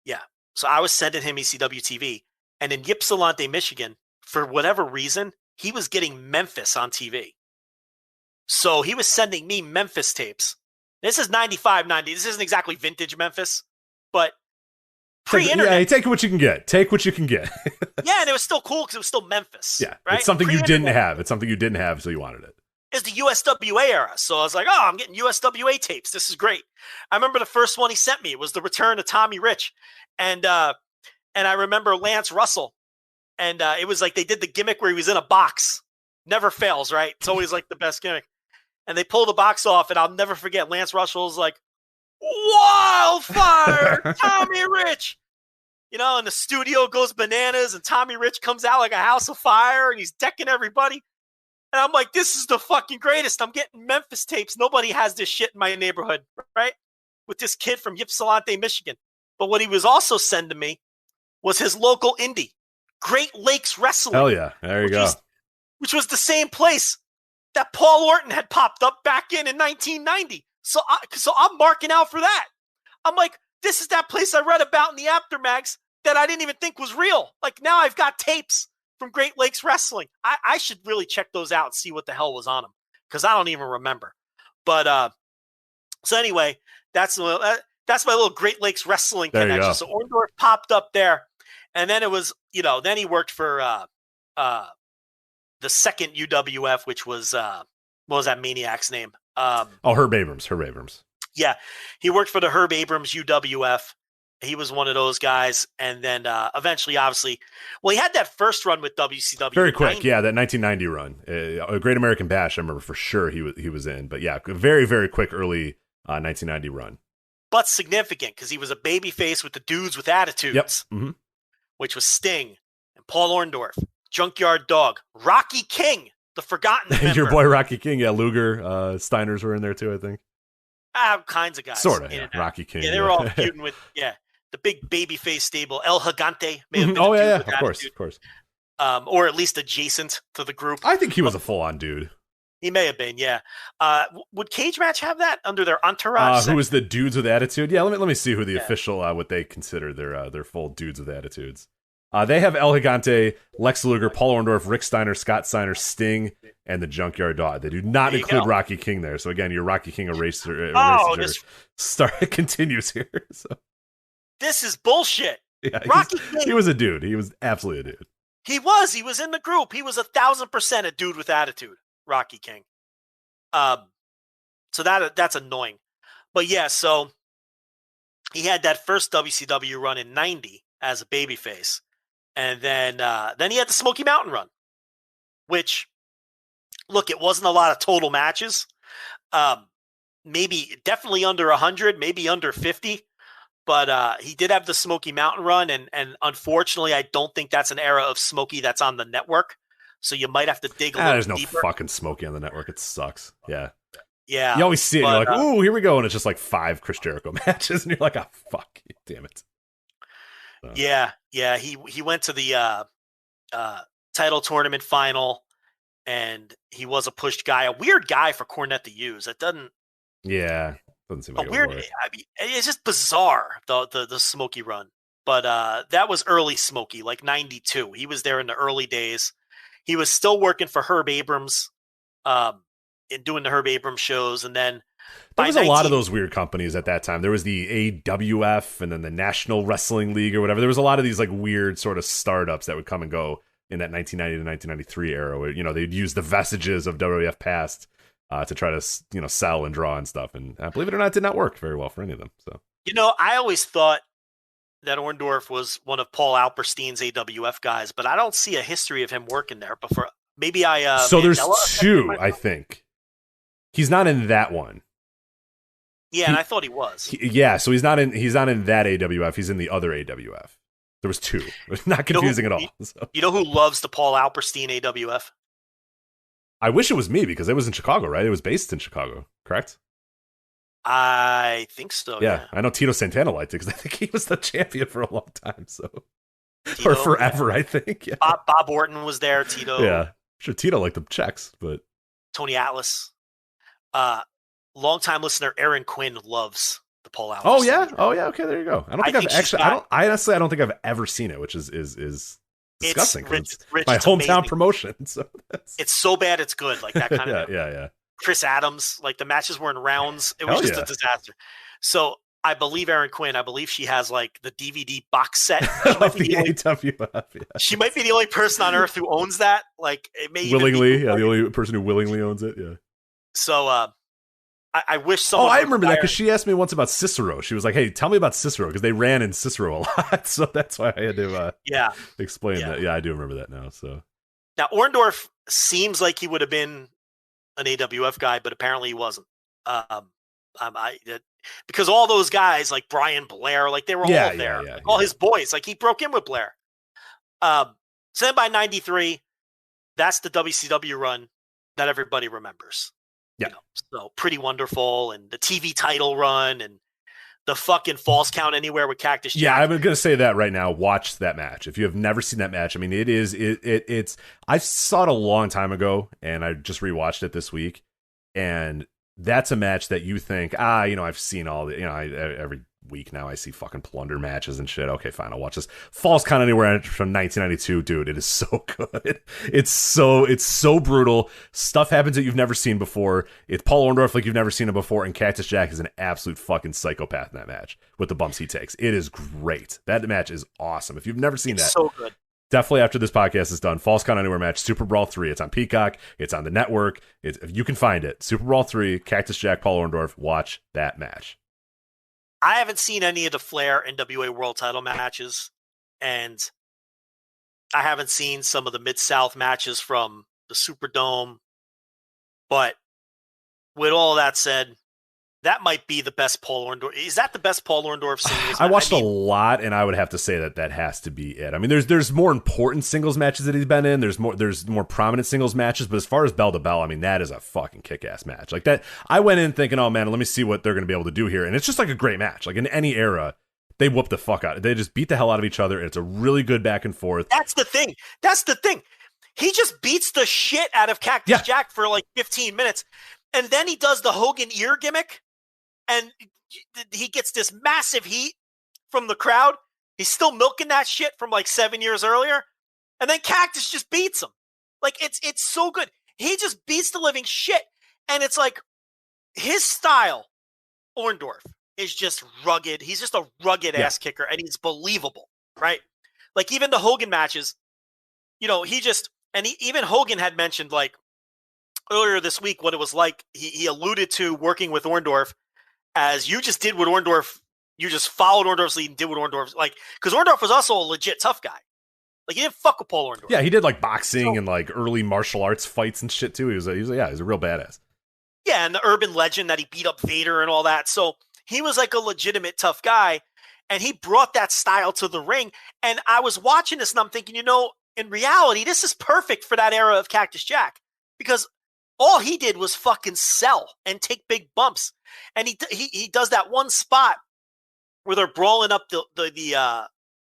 Yeah. So I was sending him ECW TV, and in Ypsilanti, Michigan, for whatever reason, he was getting Memphis on TV. So he was sending me Memphis tapes. This is 95, 90. This isn't exactly vintage Memphis, but pre-internet. Yeah, take what you can get. Take what you can get. Yeah, and it was still cool because it was still Memphis. Yeah, right? It's something you didn't have. It's something you didn't have, so you wanted it. It's the USWA era. So I was like, I'm getting USWA tapes. This is great. I remember the first one he sent me. It was the return of Tommy Rich. And I remember Lance Russell. And it was like they did the gimmick where he was in a box. Never fails, right? It's always like the best gimmick. And they pulled the box off, and I'll never forget, Lance Russell's like, wildfire, Tommy Rich. And the studio goes bananas, and Tommy Rich comes out like a house of fire, and he's decking everybody. And I'm like, this is the fucking greatest. I'm getting Memphis tapes. Nobody has this shit in my neighborhood, right? With this kid from Ypsilanti, Michigan. But what he was also sending me was his local indie, Great Lakes Wrestling. Hell yeah. There you go. Which was the same place that Paul Orton had popped up back in 1990. So I'm marking out for that. I'm like, this is that place I read about in the Aftermags that I didn't even think was real. Like, now I've got tapes from Great Lakes Wrestling. I should really check those out and see what the hell was on them, because I don't even remember. But so anyway, that's my little Great Lakes Wrestling connection. So Orndorff popped up there, and then it was, then he worked for the second UWF, which was what was that maniac's name? Herb Abrams. Yeah, he worked for the Herb Abrams UWF. He was one of those guys, and then eventually, obviously, he had that first run with WCW. Very quick, yeah, that 1990 run, a Great American Bash. I remember for sure he was in, but yeah, very very quick early 1990 run. But significant because he was a babyface with the dudes with attitudes, yep. Which was Sting and Paul Orndorff, Junkyard Dog, Rocky King, the forgotten member. Your boy Rocky King, yeah, Luger, Steiners were in there too, I think. Kinds of guys. Sort of, yeah. Rocky King. Yeah, they were all feuding with, the big babyface stable. El Gigante may have been of course. Or at least adjacent to the group. I think he was a full-on dude. He may have been, yeah. Would Cage Match have that under their entourage? Who was the dudes with attitude? Yeah, let me see who the official, what they consider their full dudes with attitudes. They have El Gigante, Lex Luger, Paul Orndorff, Rick Steiner, Scott Steiner, Sting, and the Junkyard Dog. They do not include Rocky King there. So again, your Rocky King eraser continues here. So this is bullshit. Yeah, Rocky King, he was a dude. He was absolutely a dude. He was in the group. He was 1,000% a dude with attitude, Rocky King. So that's annoying. But yeah, so he had that first WCW run in 90 as a babyface. And then he had the Smoky Mountain run, which, look, it wasn't a lot of total matches. Definitely under 100, maybe under 50. But he did have the Smoky Mountain run, and unfortunately, I don't think that's an era of Smoky that's on the network. So you might have to dig a little deeper. There's no fucking Smoky on the network. It sucks. Yeah. Yeah. You always see it, and you're like, ooh, here we go. And it's just like 5 Chris Jericho matches, and you're like, oh, fuck, damn it. So. Yeah. He went to the title tournament final, and he was a pushed guy. A weird guy for Cornette to use. That doesn't... Yeah. Doesn't seem like weird. I mean, it's just bizarre, the Smoky run. But that was early Smoky, like 92. He was there in the early days. He was still working for Herb Abrams, and doing the Herb Abrams shows. And then there was a lot of those weird companies at that time. There was the AWF and then the National Wrestling League or whatever. There was a lot of these like weird sort of startups that would come and go in that 1990 to 1993 era. Where, they'd use the vestiges of WWF past to try to sell and draw and stuff, and believe it or not, it did not work very well for any of them. So I always thought that Orndorff was one of Paul Alperstein's AWF guys, but I don't see a history of him working there before. Maybe so there's two, I think. He's not in that one. Yeah, and I thought he was. So he's not in that AWF. He's in the other AWF. There was two. Not confusing at all. So. You know who loves the Paul Alperstein AWF? I wish it was me, because it was in Chicago, right? It was based in Chicago, correct? I think so, yeah. I know Tito Santana liked it, because I think he was the champion for a long time, so... Tito, or forever, I think. Yeah. Bob Orton was there, Tito. Yeah, sure, Tito liked the checks, but... Tony Atlas. Longtime listener Aaron Quinn loves the Paul Alperstein. Oh, yeah? Okay, there you go. I don't think I've ever seen it, which is disgusting. It's my hometown amazing. Promotion. So it's so bad it's good. Like that kind of yeah. Chris Adams, like the matches were in rounds. It was just a disaster. So I believe Aaron Quinn, she has like the DVD box set. She might be the only person on earth who owns that. Like it may willingly, the only person who willingly owns it. Yeah. So I wish someone. I remember that because she asked me once about Cicero. She was like, "Hey, tell me about Cicero," because they ran in Cicero a lot. So that's why I had to explain that. Yeah, I do remember that now. So now Orndorff seems like he would have been an AWF guy, but apparently he wasn't. Because all those guys like Brian Blair, like they were all there. All his boys, like he broke in with Blair. So then by 93, that's the WCW run that everybody remembers. Yeah. So Pretty Wonderful and the TV title run and the fucking Falls Count Anywhere with Cactus Jack. Yeah, I'm going to say that right now. Watch that match. If you have never seen that match, I mean, it's I saw it a long time ago, and I just rewatched it this week, and that's a match that you think, I've seen all the, every week now I see fucking plunder matches and shit. Okay, fine, I'll watch this. Falls Count Anywhere from 1992, dude. It is so good. It's so brutal. Stuff happens that you've never seen before. It's Paul Orndorff like you've never seen him before, and Cactus Jack is an absolute fucking psychopath in that match with the bumps he takes. It is great. That match is awesome. If you've never seen that, so good. Definitely after this podcast is done, Falls Count Anywhere match, Super Brawl 3. It's on Peacock. It's on the network. If you can find it, Super Brawl 3, Cactus Jack, Paul Orndorff. Watch that match. I haven't seen any of the Flair NWA World Title matches, and I haven't seen some of the Mid-South matches from the Superdome. But with all that said, that might be the best Paul Orndorff. Is that the best Paul Orndorff singles? I watched a lot, and I would have to say that has to be it. I mean, there's more important singles matches that he's been in. There's more prominent singles matches, but as far as bell to bell, I mean, that is a fucking kick-ass match. Like that, I went in thinking, oh man, let me see what they're going to be able to do here, and it's just like a great match. Like in any era, they whoop the fuck out. They just beat the hell out of each other, and it's a really good back and forth. That's the thing. He just beats the shit out of Cactus Jack for like 15 minutes, and then he does the Hogan ear gimmick. And he gets this massive heat from the crowd. He's still milking that shit from like 7 years earlier. And then Cactus just beats him. Like, it's so good. He just beats the living shit. And it's like his style, Orndorff, is just rugged. He's just a rugged ass kicker, and he's believable, right? Like, even the Hogan matches, even Hogan had mentioned, like, earlier this week what it was like. He alluded to working with Orndorff as you just did what Orndorff, you just followed Orndorff's lead and did what Orndorff, like, because Orndorff was also a legit tough guy. Like, he didn't fuck with Paul Orndorff. Yeah, he did like boxing and like early martial arts fights and shit too. He was a real badass. Yeah, and the urban legend that he beat up Vader and all that. So he was like a legitimate tough guy, and he brought that style to the ring. And I was watching this and I'm thinking, in reality, this is perfect for that era of Cactus Jack, because all he did was fucking sell and take big bumps. And he does that one spot where they're brawling up the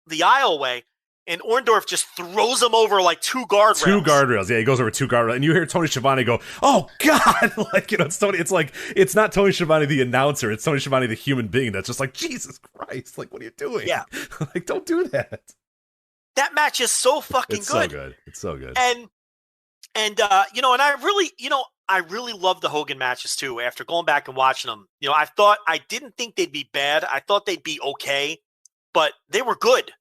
aisleway, and Orndorff just throws him over like two guardrails. Two guardrails, yeah. He goes over two guardrails, and you hear Tony Schiavone go, "Oh God!" Like, it's Tony. It's like, it's not Tony Schiavone the announcer; it's Tony Schiavone the human being that's just like, Jesus Christ! Like, what are you doing? Yeah, like, don't do that. That match is so fucking good. So good. It's so good. And I really love the Hogan matches too. After going back and watching them, I didn't think they'd be bad. I thought they'd be okay, but they were good.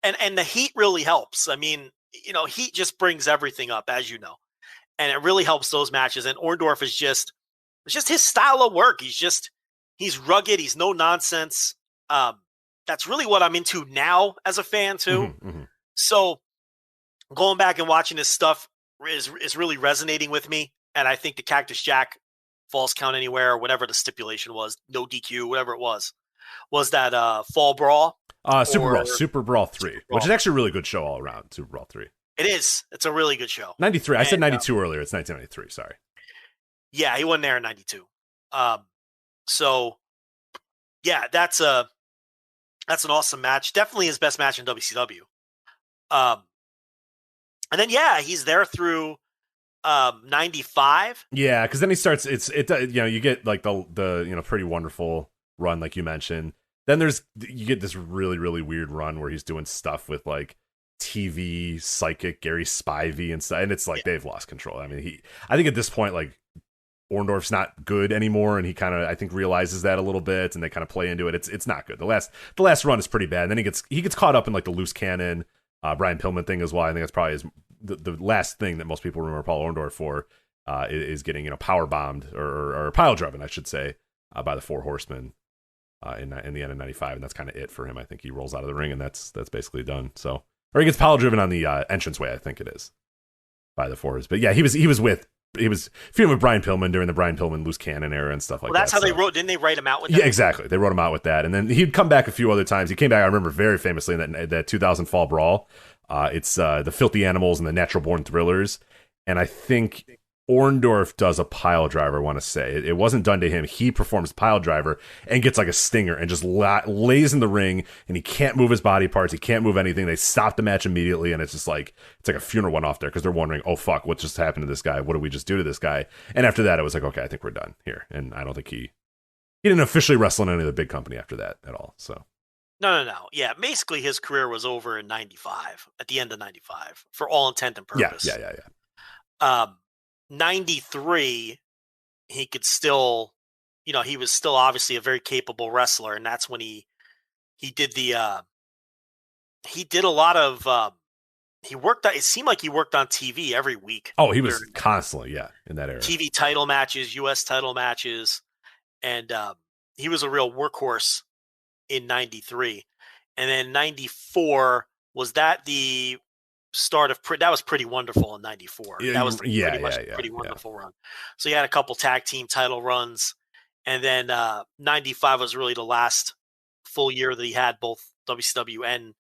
And the heat really helps. I mean, heat just brings everything up, as you know, and it really helps those matches. And Orndorff it's just his style of work. He's rugged. He's no nonsense. That's really what I'm into now as a fan too. Mm-hmm. So going back and watching this stuff is really resonating with me. And I think the Cactus Jack Falls Count Anywhere, or whatever the stipulation was, no DQ, whatever it was that Fall Brawl? Super Brawl 3, which is actually a really good show all around, Super Brawl 3. It is. It's a really good show. 93. I said 92 earlier. It's 1993. Sorry. Yeah, he wasn't there in 92. So, yeah, that's an awesome match. Definitely his best match in WCW. And then, he's there through 95. Yeah, because then he starts. You get like the Pretty Wonderful run, like you mentioned. Then you get this really, really weird run where he's doing stuff with like TV psychic Gary Spivey and stuff, and it's like they've lost control. I mean, I think at this point, like, Orndorff's not good anymore, and he kind of, I think, realizes that a little bit, and they kind of play into it. It's not good. The last run is pretty bad, and then he gets caught up in like the loose cannon Brian Pillman thing as well. I think that's probably the last thing that most people remember Paul Orndorff for is getting power bombed or pile driven, I should say, by the Four Horsemen in the end of 95, and that's kind of it for him. I think he rolls out of the ring, and that's basically done. So, or he gets pile driven on the entranceway, I think it is, by the Fours. But yeah, he was feuding with Brian Pillman during the Brian Pillman loose cannon era and stuff like that. Well, that's how they wrote. Didn't they write him out with that? Yeah, exactly. They wrote him out with that, and then he'd come back a few other times. He came back, I remember, very famously in that 2000 Fall Brawl. It's the Filthy Animals and the Natural Born Thrillers, and I think Orndorff does a pile driver, I want to say. It wasn't done to him. He performs pile driver and gets like a stinger and just lays in the ring, and he can't move his body parts. He can't move anything. They stop the match immediately, and it's just like, it's like a funeral went off there because they're wondering, oh, fuck, what just happened to this guy? What did we just do to this guy? And after that, it was like, okay, I think we're done here. And I don't think he didn't officially wrestle in any of the big company after that at all. So No. Yeah, basically his career was over in 95, at the end of 95, for all intent and purpose. Yeah. 93, he could still, he was still obviously a very capable wrestler, and that's when he did a lot of, it seemed like he worked on TV every week. Oh, he was constantly, in that era. TV title matches, US title matches, and he was a real workhorse in 93. And then 94, was that the start of that was Pretty Wonderful in 94. That was pretty much a Pretty Wonderful run. So he had a couple tag team title runs, and then 95 was really the last full year that he had both WCW and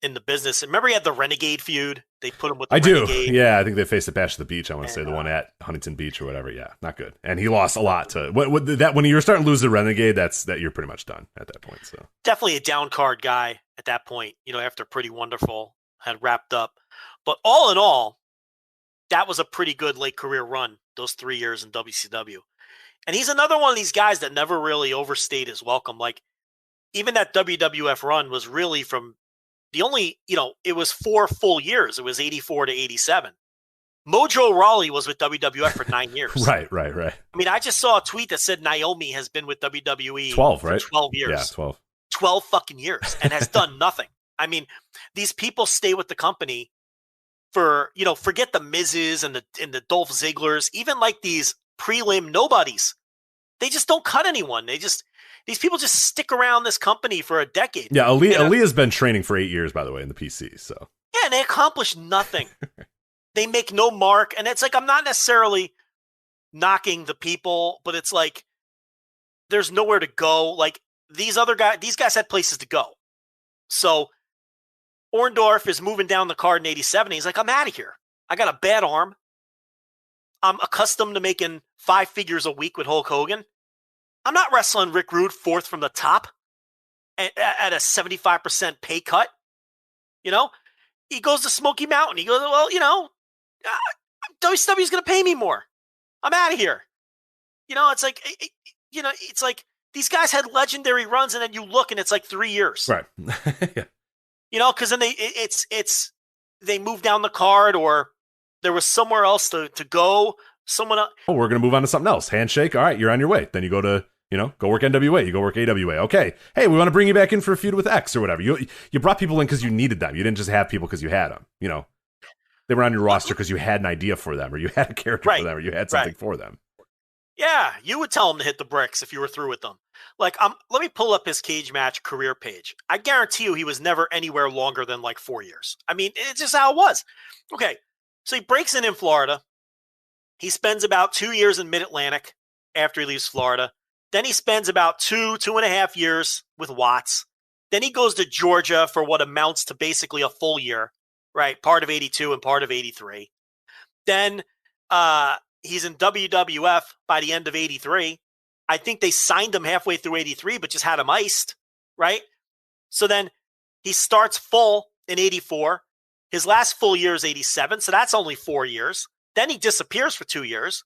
in the business. And remember he had the Renegade feud? They put him with the Renegade. Do. Yeah, I think they faced at Bash at the Beach, I want to say, the one at Huntington Beach or whatever. Yeah, not good. And he lost a lot to that when you're starting to lose the Renegade, that you're pretty much done at that point. So definitely a down card guy at that point, after Pretty Wonderful had wrapped up. But all in all, that was a pretty good late career run, those 3 years in WCW. And he's another one of these guys that never really overstayed his welcome. Like, even that WWF run was really from the only, it was 4 full years. It was 84 to 87. Mojo Rawley was with WWF for 9 years. Right. I mean, I just saw a tweet that said Naomi has been with WWE 12, for right? 12 years. Yeah, 12. 12 fucking years and has done nothing. I mean, these people stay with the company for, forget the Miz's and the Dolph Zigglers, even like these prelim nobodies. They just don't cut anyone. These people just stick around this company for a decade. Yeah, Aaliyah's been training for 8 years, by the way, in the PC. So yeah, and they accomplish nothing. They make no mark. And it's like, I'm not necessarily knocking the people, but it's like, there's nowhere to go. Like, these guys had places to go. So Orndorff is moving down the card in 87. He's like, I'm out of here. I got a bad arm. I'm accustomed to making 5 figures a week with Hulk Hogan. I'm not wrestling Rick Rude fourth from the top at a 75% pay cut. He goes to Smoky Mountain. He goes, well, WCW is going to pay me more. I'm out of here. It's like these guys had legendary runs, and then you look and it's like 3 years. Right. Yeah. Because then they moved down the card, or there was somewhere else to go. Someone else. Oh, we're going to move on to something else. Handshake. All right, you're on your way. Then you go to, go work NWA. You go work AWA. Okay. Hey, we want to bring you back in for a feud with X or whatever. You brought people in because you needed them. You didn't just have people because you had them. They were on your roster because you had an idea for them, or you had a character for them, or you had something for them. Yeah, you would tell them to hit the bricks if you were through with them. Like, let me pull up his cage match career page. I guarantee you he was never anywhere longer than like 4 years. I mean, it's just how it was. Okay, so he breaks in Florida. He spends about 2 years in Mid-Atlantic after he leaves Florida. Then he spends about 2.5 years with Watts. Then he goes to Georgia for what amounts to basically a full year, right? Part of 82 and part of 83. Then he's in WWF by the end of 83. I think they signed him halfway through 83, but just had him iced, right? So then he starts full in 84. His last full year is 87, so that's only 4 years. Then he disappears for 2 years.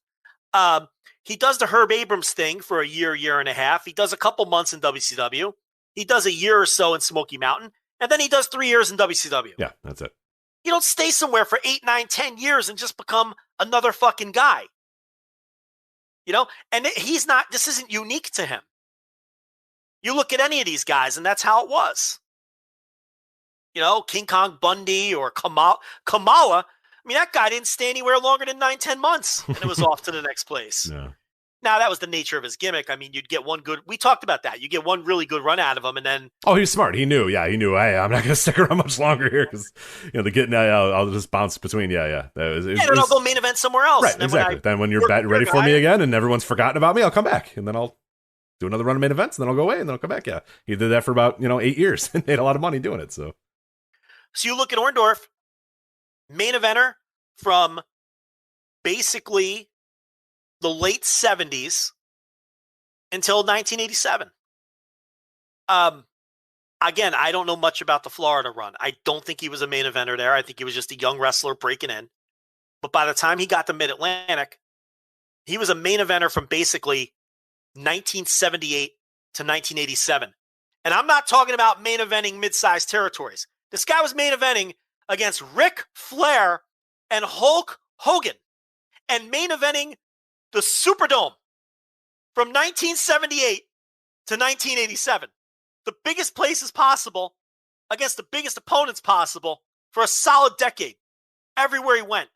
He does the Herb Abrams thing for a year and a half. He does a couple months in WCW. He does a year or so in Smoky Mountain. And then he does 3 years in WCW. Yeah, that's it. You don't stay somewhere for 8, 9, 10 years and just become another fucking guy. And this isn't unique to him. You look at any of these guys, and that's how it was. King Kong Bundy or Kamala. I mean, that guy didn't stay anywhere longer than 9, 10 months, and it was off to the next place. No. Now, that was the nature of his gimmick. I mean, you'd get one good – we talked about that. You get one really good run out of him, and then – Oh, he was smart. He knew. Yeah, he knew. Hey, I'm not going to stick around much longer here because, I'll just bounce between. Yeah. Then I'll go main event somewhere else. Right, exactly. Then when you're ready for me again and everyone's forgotten about me, I'll come back, and then I'll do another run of main events, and then I'll go away, and then I'll come back. Yeah, he did that for about 8 years and made a lot of money doing it. So you look at Orndorff, main eventer from basically the late 70s until 1987. Again, I don't know much about the Florida run. I don't think he was a main eventer there. I think he was just a young wrestler breaking in. But by the time he got to Mid-Atlantic, he was a main eventer from basically 1978 to 1987. And I'm not talking about main eventing mid-sized territories. This guy was main eventing against Ric Flair and Hulk Hogan and main eventing the Superdome from 1978 to 1987. The biggest places possible against the biggest opponents possible for a solid decade everywhere he went.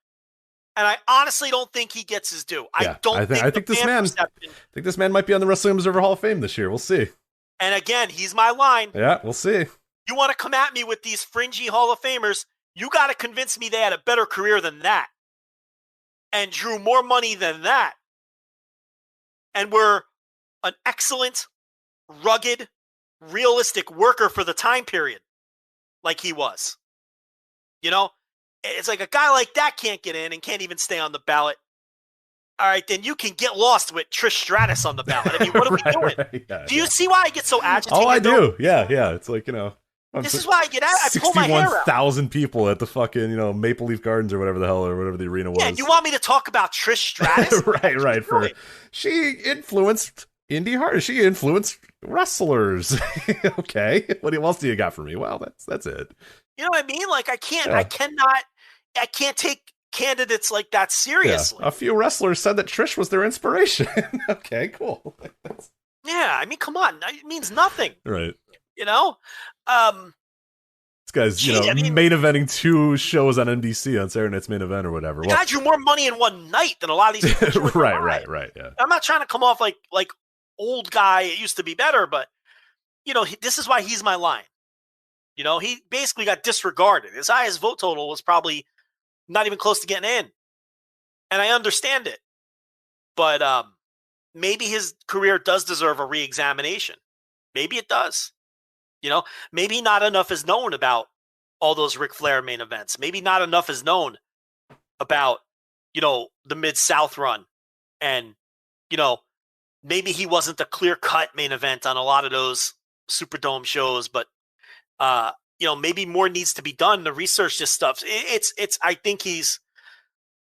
And I honestly don't think he gets his due. Yeah, I think this man might be on the Wrestling Observer Hall of Fame this year. We'll see. And again, he's my line. Yeah, we'll see. You want to come at me with these fringy Hall of Famers, you got to convince me they had a better career than that and drew more money than that and were an excellent, rugged, realistic worker for the time period like he was. You know, it's like a guy like that can't get in and can't even stay on the ballot. All right, then you can get lost with Trish Stratus on the ballot. I mean, what are we doing? Right, yeah, do you see why I get so agitated? Oh, I do. Yeah. It's like, you know. This is why I get out. I pull my hair out. 61,000 people at the fucking, you know, Maple Leaf Gardens or whatever the hell, or whatever the arena was. Yeah, you want me to talk about Trish Stratus? right. She influenced indie heart. She influenced wrestlers. Okay. What else do you got for me? Well, that's it. You know what I mean? Like I can't take candidates like that seriously. Yeah. A few wrestlers said that Trish was their inspiration. Okay, cool. Yeah, I mean, come on. It means nothing. Right. You know? This guy's, main eventing 2 shows on NBC on Saturday Night's Main Event or whatever. The guy drew more money in one night than a lot of these people. Right. Yeah. I'm not trying to come off like old guy. It used to be better, but you know, this is why he's my line. You know, he basically got disregarded. His highest vote total was probably not even close to getting in, and I understand it. But maybe his career does deserve a re-examination. Maybe it does. You know, maybe not enough is known about all those Ric Flair main events. Maybe not enough is known about, you know, the Mid-South run. And, you know, maybe he wasn't the clear-cut main event on a lot of those Superdome shows. But, you know, maybe more needs to be done to research this stuff. I think he's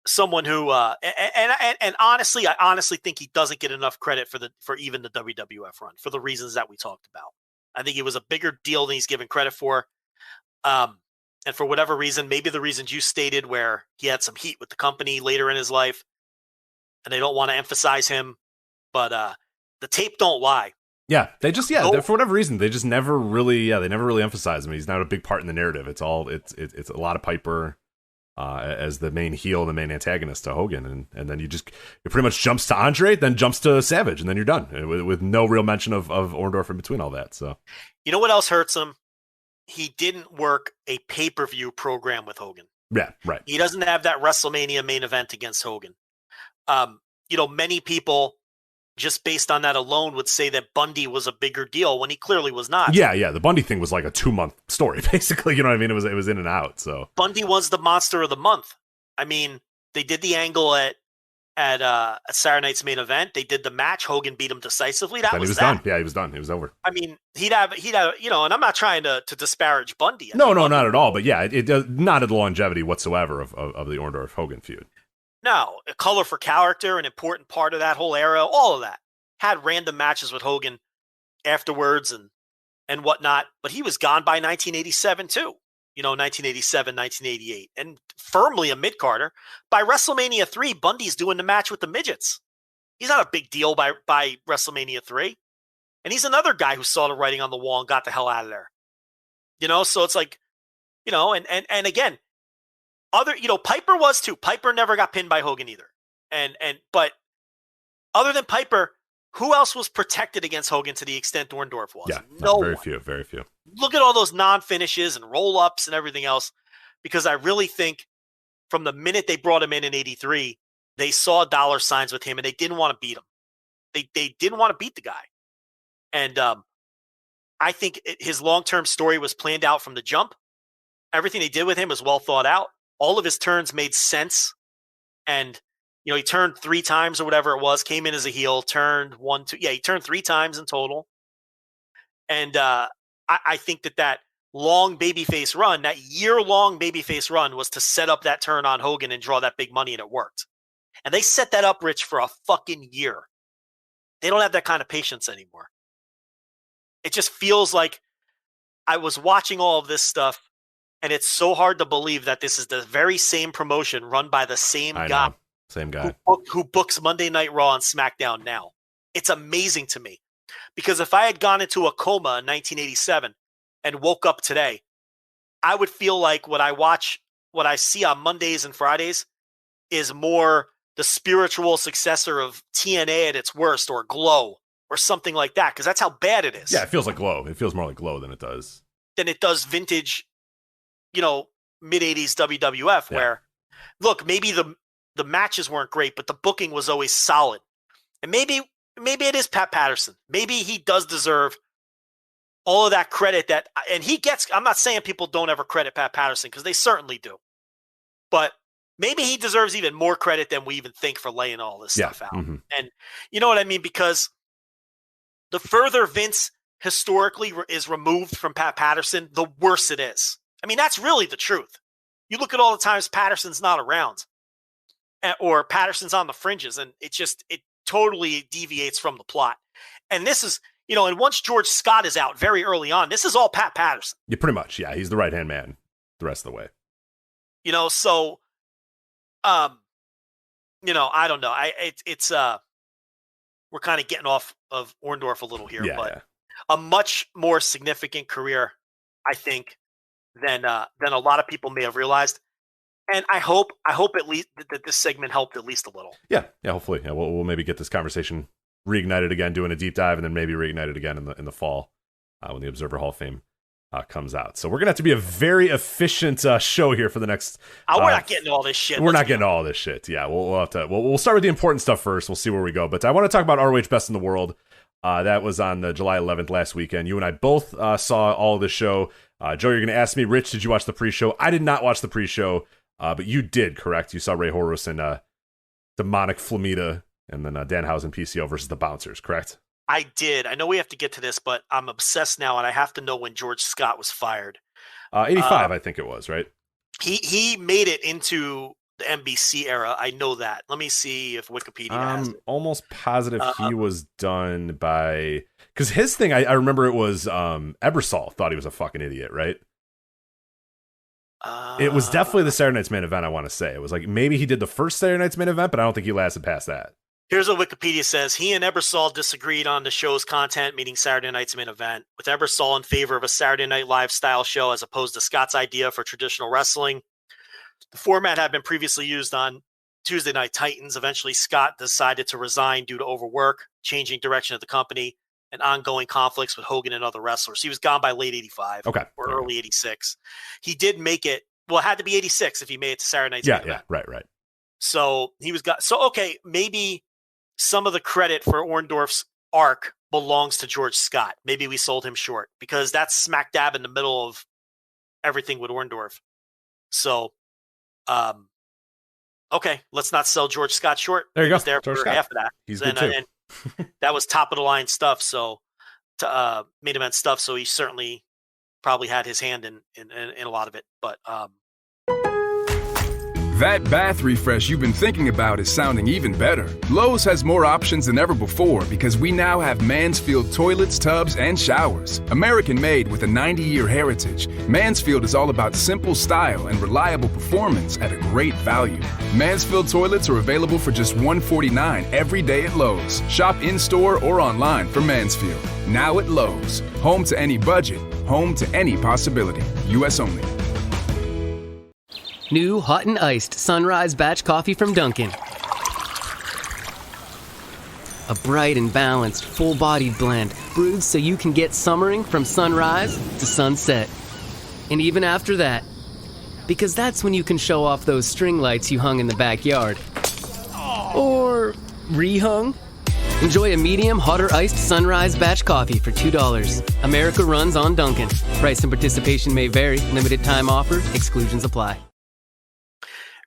someone who, and honestly, I honestly think he doesn't get enough credit for even the WWF run for the reasons that we talked about. I think it was a bigger deal than he's given credit for. And for whatever reason, maybe the reasons you stated where he had some heat with the company later in his life and they don't want to emphasize him, but the tape don't lie. Yeah, for whatever reason, they just never really, they never really emphasize him. He's not a big part in the narrative. It's a lot of Piper as the main heel, the main antagonist to Hogan, and then it pretty much jumps to Andre, then jumps to Savage, and then you're done with no real mention of Orndorff in between all that. So, you know what else hurts him? He didn't work a pay-per-view program with Hogan. Yeah, right. He doesn't have that WrestleMania main event against Hogan. You know, many people just based on that alone would say that Bundy was a bigger deal when he clearly was not. Yeah. The Bundy thing was like a 2-month story, basically. You know what I mean? It was in and out. So Bundy was the monster of the month. I mean, they did the angle at Saturday Night's Main Event. They did the match. Hogan beat him decisively. He was done. Yeah, he was done. It was over. I mean, he'd have, you know, and I'm not trying to disparage Bundy. No, not at all. But yeah, it does not at the longevity whatsoever of the Orndorff Hogan feud. No, a color for character, an important part of that whole era, all of that. Had random matches with Hogan afterwards and whatnot, but he was gone by 1987 too. You know, 1987, 1988, and firmly a mid-carder. By WrestleMania 3, Bundy's doing the match with the midgets. He's not a big deal by WrestleMania 3. And he's another guy who saw the writing on the wall and got the hell out of there. You know, so it's like, you know, and again, Piper was too. Piper never got pinned by Hogan either. But other than Piper, who else was protected against Hogan to the extent Orndorff was? Yeah, very few. Look at all those non-finishes and roll-ups and everything else, because I really think from the minute they brought him in 83, they saw dollar signs with him and they didn't want to beat him. They didn't want to beat the guy. And I think his long-term story was planned out from the jump. Everything they did with him was well thought out. All of his turns made sense. And, He turned 3 times or whatever it was, came in as a heel, turned 1, 2. Yeah, he turned 3 times in total. And I think that long babyface run, that year-long babyface run, was to set up that turn on Hogan and draw that big money, and it worked. And they set that up, Rich, for a fucking year. They don't have that kind of patience anymore. It just feels like I was watching all of this stuff, and it's so hard to believe that this is the very same promotion run by the same guy. Same guy. Who books Monday Night Raw and SmackDown now. It's amazing to me. Because if I had gone into a coma in 1987 and woke up today, I would feel like what I see on Mondays and Fridays is more the spiritual successor of TNA at its worst, or Glow, or something like that, because that's how bad it is. Yeah, it feels like Glow. It feels more like Glow than it does vintage, mid-'80s WWF, where, look, maybe the matches weren't great, but the booking was always solid. And maybe it is Pat Patterson. Maybe he does deserve all of that credit and he gets. I'm not saying people don't ever credit Pat Patterson, because they certainly do. But maybe he deserves even more credit than we even think for laying all this stuff out. Mm-hmm. And you know what I mean? Because the further Vince historically is removed from Pat Patterson, the worse it is. I mean, that's really the truth. You look at all the times Patterson's not around, or Patterson's on the fringes, and it totally deviates from the plot. And this is, and once George Scott is out very early on, this is all Pat Patterson. Yeah, pretty much. Yeah, he's the right-hand man the rest of the way. So, I don't know. It's we're kind of getting off of Orndorff a little here, but a much more significant career, I think, than a lot of people may have realized. And I hope at least that this segment helped at least a little. Yeah, hopefully. Yeah, we'll maybe get this conversation reignited again, doing a deep dive, and then maybe reignited again in the fall when the Observer Hall of Fame comes out. So we're gonna have to be a very efficient show here for the next. We're not getting all this shit. We're not getting all this shit. Yeah, we'll have to. We'll start with the important stuff first. We'll see where we go. But I want to talk about ROH Best in the World. That was on July 11th last weekend. You and I both saw all of the show. Joe, you're going to ask me, Rich, did you watch the pre-show? I did not watch the pre-show, but you did, correct? You saw Ray Horus and Demonic Flamita, and then Danhausen PCO versus the Bouncers, correct? I did. I know we have to get to this, but I'm obsessed now, and I have to know when George Scott was fired. 85, I think it was, right? He made it into the NBC era. I know that. Let me see if Wikipedia has it. Almost positive he was done by... Because his thing, I remember it was Ebersol thought he was a fucking idiot, right? It was definitely the Saturday Night's Main Event, I want to say. It was like, maybe he did the first Saturday Night's Main Event, but I don't think he lasted past that. Here's what Wikipedia says. He and Ebersol disagreed on the show's content, meaning Saturday Night's Main Event, with Ebersol in favor of a Saturday Night Live style show as opposed to Scott's idea for traditional wrestling. The format had been previously used on Tuesday Night Titans. Eventually, Scott decided to resign due to overwork, changing direction of the company, and ongoing conflicts with Hogan and other wrestlers. He was gone by late 85 or early 86. He did make it. Well, it had to be 86 if he made it to Saturday Night's Main Event. Right. So he was got. So, okay, maybe some of the credit for Orndorff's arc belongs to George Scott. Maybe we sold him short because that's smack dab in the middle of everything with Orndorff. So, okay, let's not sell George Scott short. There you go. There George for Scott. half of that. He's good too. And that was top of the line stuff. So, main event stuff. So he certainly probably had his hand in a lot of it. But that bath refresh you've been thinking about is sounding even better. Lowe's has more options than ever before because we now have Mansfield toilets, tubs, and showers. American made with a 90-year heritage, Mansfield is all about simple style and reliable performance at a great value. Mansfield toilets are available for just $149 every day at Lowe's. Shop in-store or online for Mansfield. Now at Lowe's. Home to any budget, home to any possibility. U.S. only. New hot and iced Sunrise Batch Coffee from Dunkin'. A bright and balanced, full-bodied blend brewed so you can get summering from sunrise to sunset. And even after that, because that's when you can show off those string lights you hung in the backyard. Or rehung. Enjoy a medium hot or iced Sunrise Batch Coffee for $2. America runs on Dunkin'. Price and participation may vary. Limited time offer. Exclusions apply.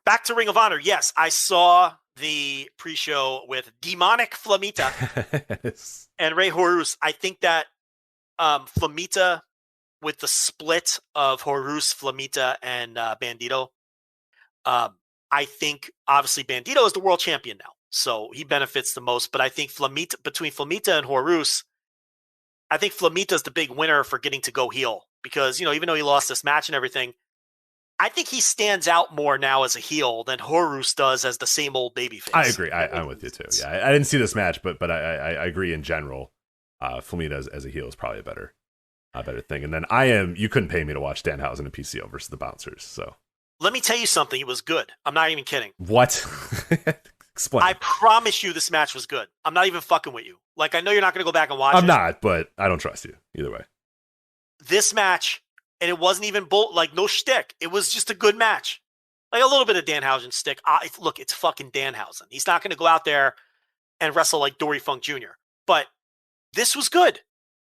Back to Ring of Honor. Yes, I saw the pre-show with Demonic Flamita and Rey Horus. I think that Flamita, with the split of Horus, Flamita, and Bandito, I think obviously Bandito is the world champion now, so he benefits the most. But I think between Flamita and Horus, I think Flamita is the big winner for getting to go heel because, even though he lost this match and everything, I think he stands out more now as a heel than Horus does as the same old babyface. I agree. I'm with you too. Yeah, I didn't see this match, but I agree in general. Flamita as a heel is probably a better thing. And then you couldn't pay me to watch Danhausen and PCO versus the Bouncers. So let me tell you something. It was good. I'm not even kidding. What? Explain. I promise you this match was good. I'm not even fucking with you. Like, I know you're not going to go back and watch it. I'm not, but I don't trust you either way. This match, and it wasn't even no shtick. It was just a good match. Like a little bit of Danhausen stick. Look, it's fucking Danhausen. He's not going to go out there and wrestle like Dory Funk Jr. But this was good.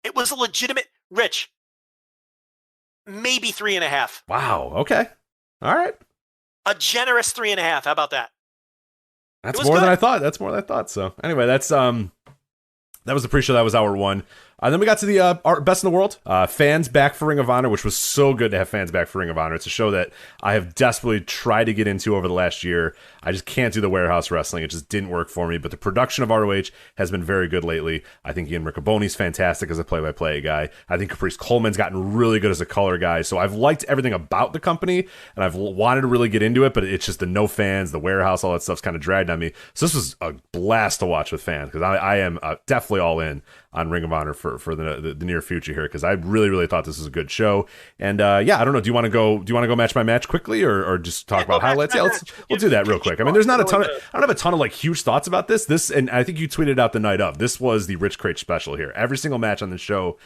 It was a legitimate, Rich, maybe 3.5. Wow. Okay. All right. A generous 3.5. How about that? That's more than I thought. So anyway, that was the pre-show. That was hour one. Then we got to the our Best in the World. Fans back for Ring of Honor, which was so good to have fans back for Ring of Honor. It's a show that I have desperately tried to get into over the last year. I just can't do the warehouse wrestling. It just didn't work for me. But the production of ROH has been very good lately. I think Ian Riccoboni's fantastic as a play-by-play guy. I think Caprice Coleman's gotten really good as a color guy. So I've liked everything about the company, and I've wanted to really get into it, but it's just the no fans, the warehouse, all that stuff's kind of dragged on me. So this was a blast to watch with fans because I am definitely all in on Ring of Honor for the near future here because I really thought this was a good show. And I don't know. Do you want to go match by match quickly or just talk about highlights? Yeah, we'll do that real quick. I mean, there's not a ton of I don't have a ton of like huge thoughts about this. And I think you tweeted out the night of. This was the Rich Craich special here. Every single match on the show.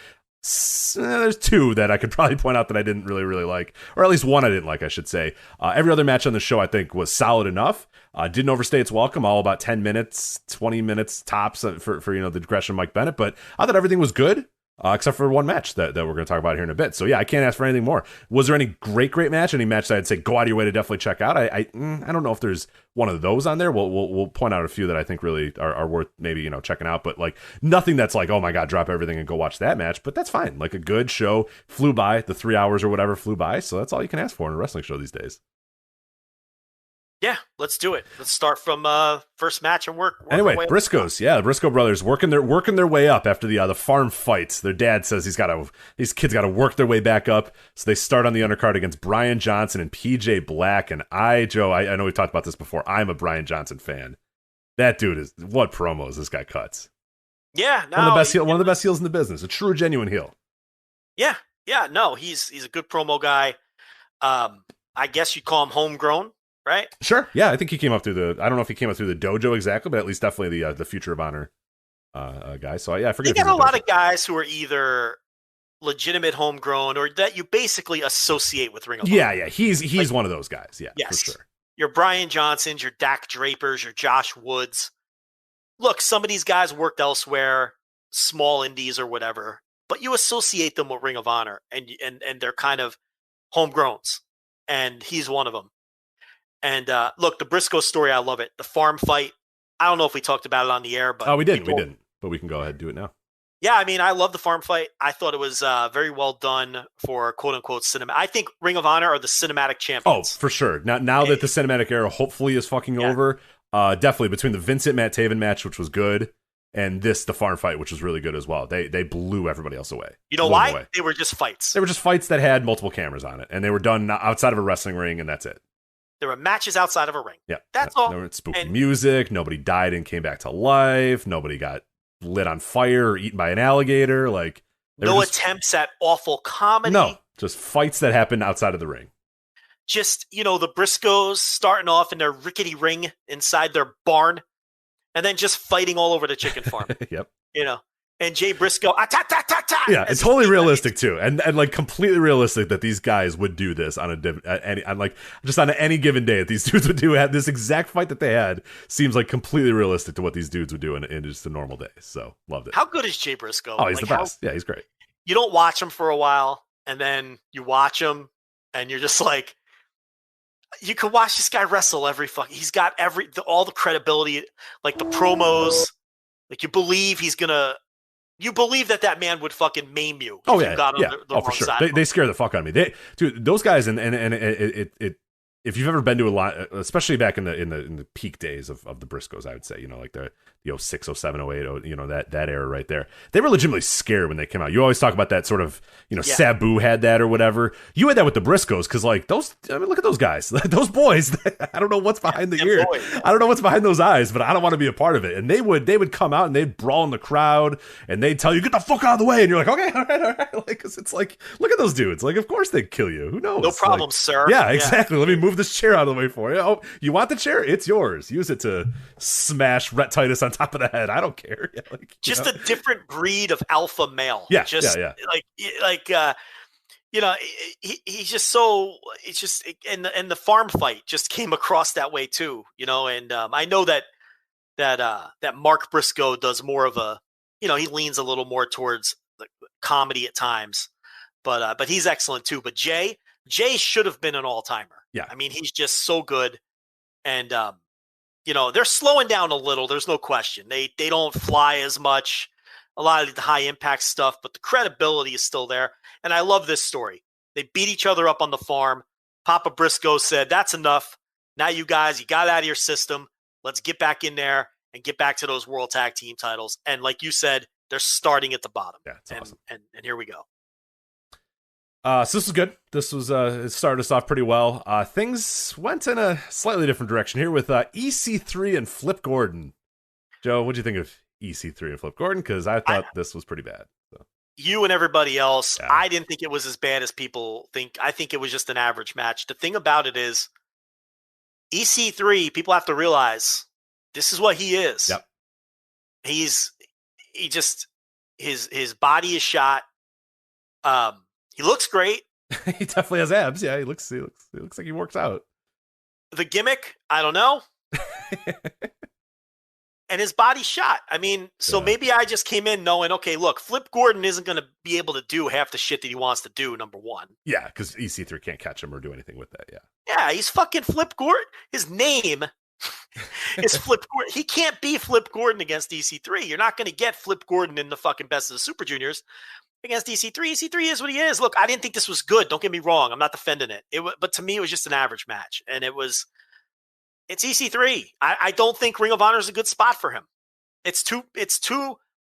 There's two that I could probably point out that I didn't really like, or at least one I didn't like, I should say. Every other match on the show I think was solid enough. Didn't overstay its welcome, all about 10 minutes, 20 minutes tops for the digression of Mike Bennett, but I thought everything was good, except for one match that we're going to talk about here in a bit. So yeah, I can't ask for anything more. Was there any great match? Any match that I'd say go out of your way to definitely check out? I don't know if there's one of those on there. We'll point out a few that I think really are worth maybe checking out, but like nothing that's like, oh my god, drop everything and go watch that match. But that's fine. Like a good show flew by, the 3 hours or whatever flew by. So that's all you can ask for in a wrestling show these days. Yeah, let's do it. Let's start from first match and work anyway, Briscoes. Yeah, the Briscoe brothers working their way up after the farm fights. Their dad says these kids got to work their way back up. So they start on the undercard against Brian Johnson and PJ Black. And Joe, I know we talked about this before. I'm a Brian Johnson fan. That dude is what promos this guy cuts. Yeah, one of the best heels in the business. A true, genuine heel. Yeah, no, he's a good promo guy. I guess you'd call him homegrown. Right? Sure. Yeah, I think he came up through I don't know if he came up through the dojo exactly, but at least definitely the Future of Honor guy. So yeah, I forget. You got a lot of guys who are either legitimate homegrown or that you basically associate with Ring of Honor. Yeah. He's one of those guys. Yeah, yes. For sure. Your Brian Johnsons, your Dak Drapers, your Josh Woods. Look, some of these guys worked elsewhere, small indies or whatever, but you associate them with Ring of Honor, and they're kind of homegrowns, and he's one of them. And look, the Briscoe story, I love it. The farm fight, I don't know if we talked about it on the air, but we didn't. But we can go ahead and do it now. Yeah, I mean, I love the farm fight. I thought it was very well done for quote unquote cinema. I think Ring of Honor are the cinematic champions. Oh, for sure. Now that the cinematic era hopefully is fucking over, definitely between the Vincent Matt Taven match, which was good, and the farm fight, which was really good as well. They blew everybody else away. You know why? They were just fights. They were just fights that had multiple cameras on it, and they were done outside of a wrestling ring, and that's it. There were matches outside of a ring. Yeah. That's all. There was spooky music. Nobody died and came back to life. Nobody got lit on fire or eaten by an alligator. Like no attempts at awful comedy. No, just fights that happened outside of the ring. Just, the Briscoes starting off in their rickety ring inside their barn and then just fighting all over the chicken farm. Yep. And Jay Briscoe, ta-ta-ta-ta. Yeah, it's totally realistic too, and like completely realistic that these guys would do this on any given day. That these dudes would do this exact fight that they had seems like completely realistic to what these dudes would do in just a normal day. So loved it. How good is Jay Briscoe? Oh, he's the best. Yeah, he's great. You don't watch him for a while, and then you watch him, and you're just like, you can watch this guy wrestle he's got all the credibility, like the promos, like you believe that man would fucking maim you. Oh if yeah, you got on the for wrong sure. side They scare the fuck out of me. Dude, those guys, and it if you've ever been to a lot, especially back in the peak days of the Briscoes, I would say, like the 06, 07, 08, that era right there, they were legitimately scared when they came out. You always talk about that sort of, Sabu had that or whatever. You had that with the Briscoes because like those, I mean, look at those guys, those boys. I don't know what's behind the ear. I don't know what's behind those eyes, but I don't want to be a part of it. And they would come out and they'd brawl in the crowd and they'd tell you, get the fuck out of the way. And you're like, okay, all right. Like, cause it's like, look at those dudes. Like, of course they'd kill you. Who knows? No problem, like, sir. Yeah, exactly. Let me move this chair out of the way for you. Oh, you want the chair? It's yours. Use it to smash Rhett Titus on top of the head. I don't care. Yeah, like, just a different breed of alpha male. Yeah, just he's just so. It's just and the farm fight just came across that way too. And I know that Mark Briscoe does more of a. He leans a little more towards the comedy at times, but he's excellent too. But Jay should have been an all-timer. Yeah. I mean, he's just so good. And, they're slowing down a little. There's no question. They don't fly as much, a lot of the high impact stuff, but the credibility is still there. And I love this story. They beat each other up on the farm. Papa Briscoe said, that's enough. Now you guys, you got out of your system. Let's get back in there and get back to those world tag team titles. And like you said, they're starting at the bottom. Yeah, it's awesome. And here we go. So this was good. This was it started us off pretty well. Things went in a slightly different direction here with EC3 and Flip Gordon. Joe, what'd you think of EC3 and Flip Gordon? Because I thought this was pretty bad. So. You and everybody else, yeah. I didn't think it was as bad as people think. I think it was just an average match. The thing about it is, EC3, people have to realize this is what he is. Yep. His body is shot. He looks great. He definitely has abs. Yeah, he looks like he works out. The gimmick, I don't know. And his body's shot. I mean, so maybe I just came in knowing, okay, look, Flip Gordon isn't going to be able to do half the shit that he wants to do, number one. Yeah, because EC3 can't catch him or do anything with that, yeah. Yeah, he's fucking Flip Gordon. His name is Flip Gordon. He can't be Flip Gordon against EC3. You're not going to get Flip Gordon in the fucking Best of the Super Juniors against EC3. EC3 is what he is. Look, I didn't think this was good. Don't get me wrong. I'm not defending it. But to me, it was just an average match. And it's EC3. I don't think Ring of Honor is a good spot for him. It's too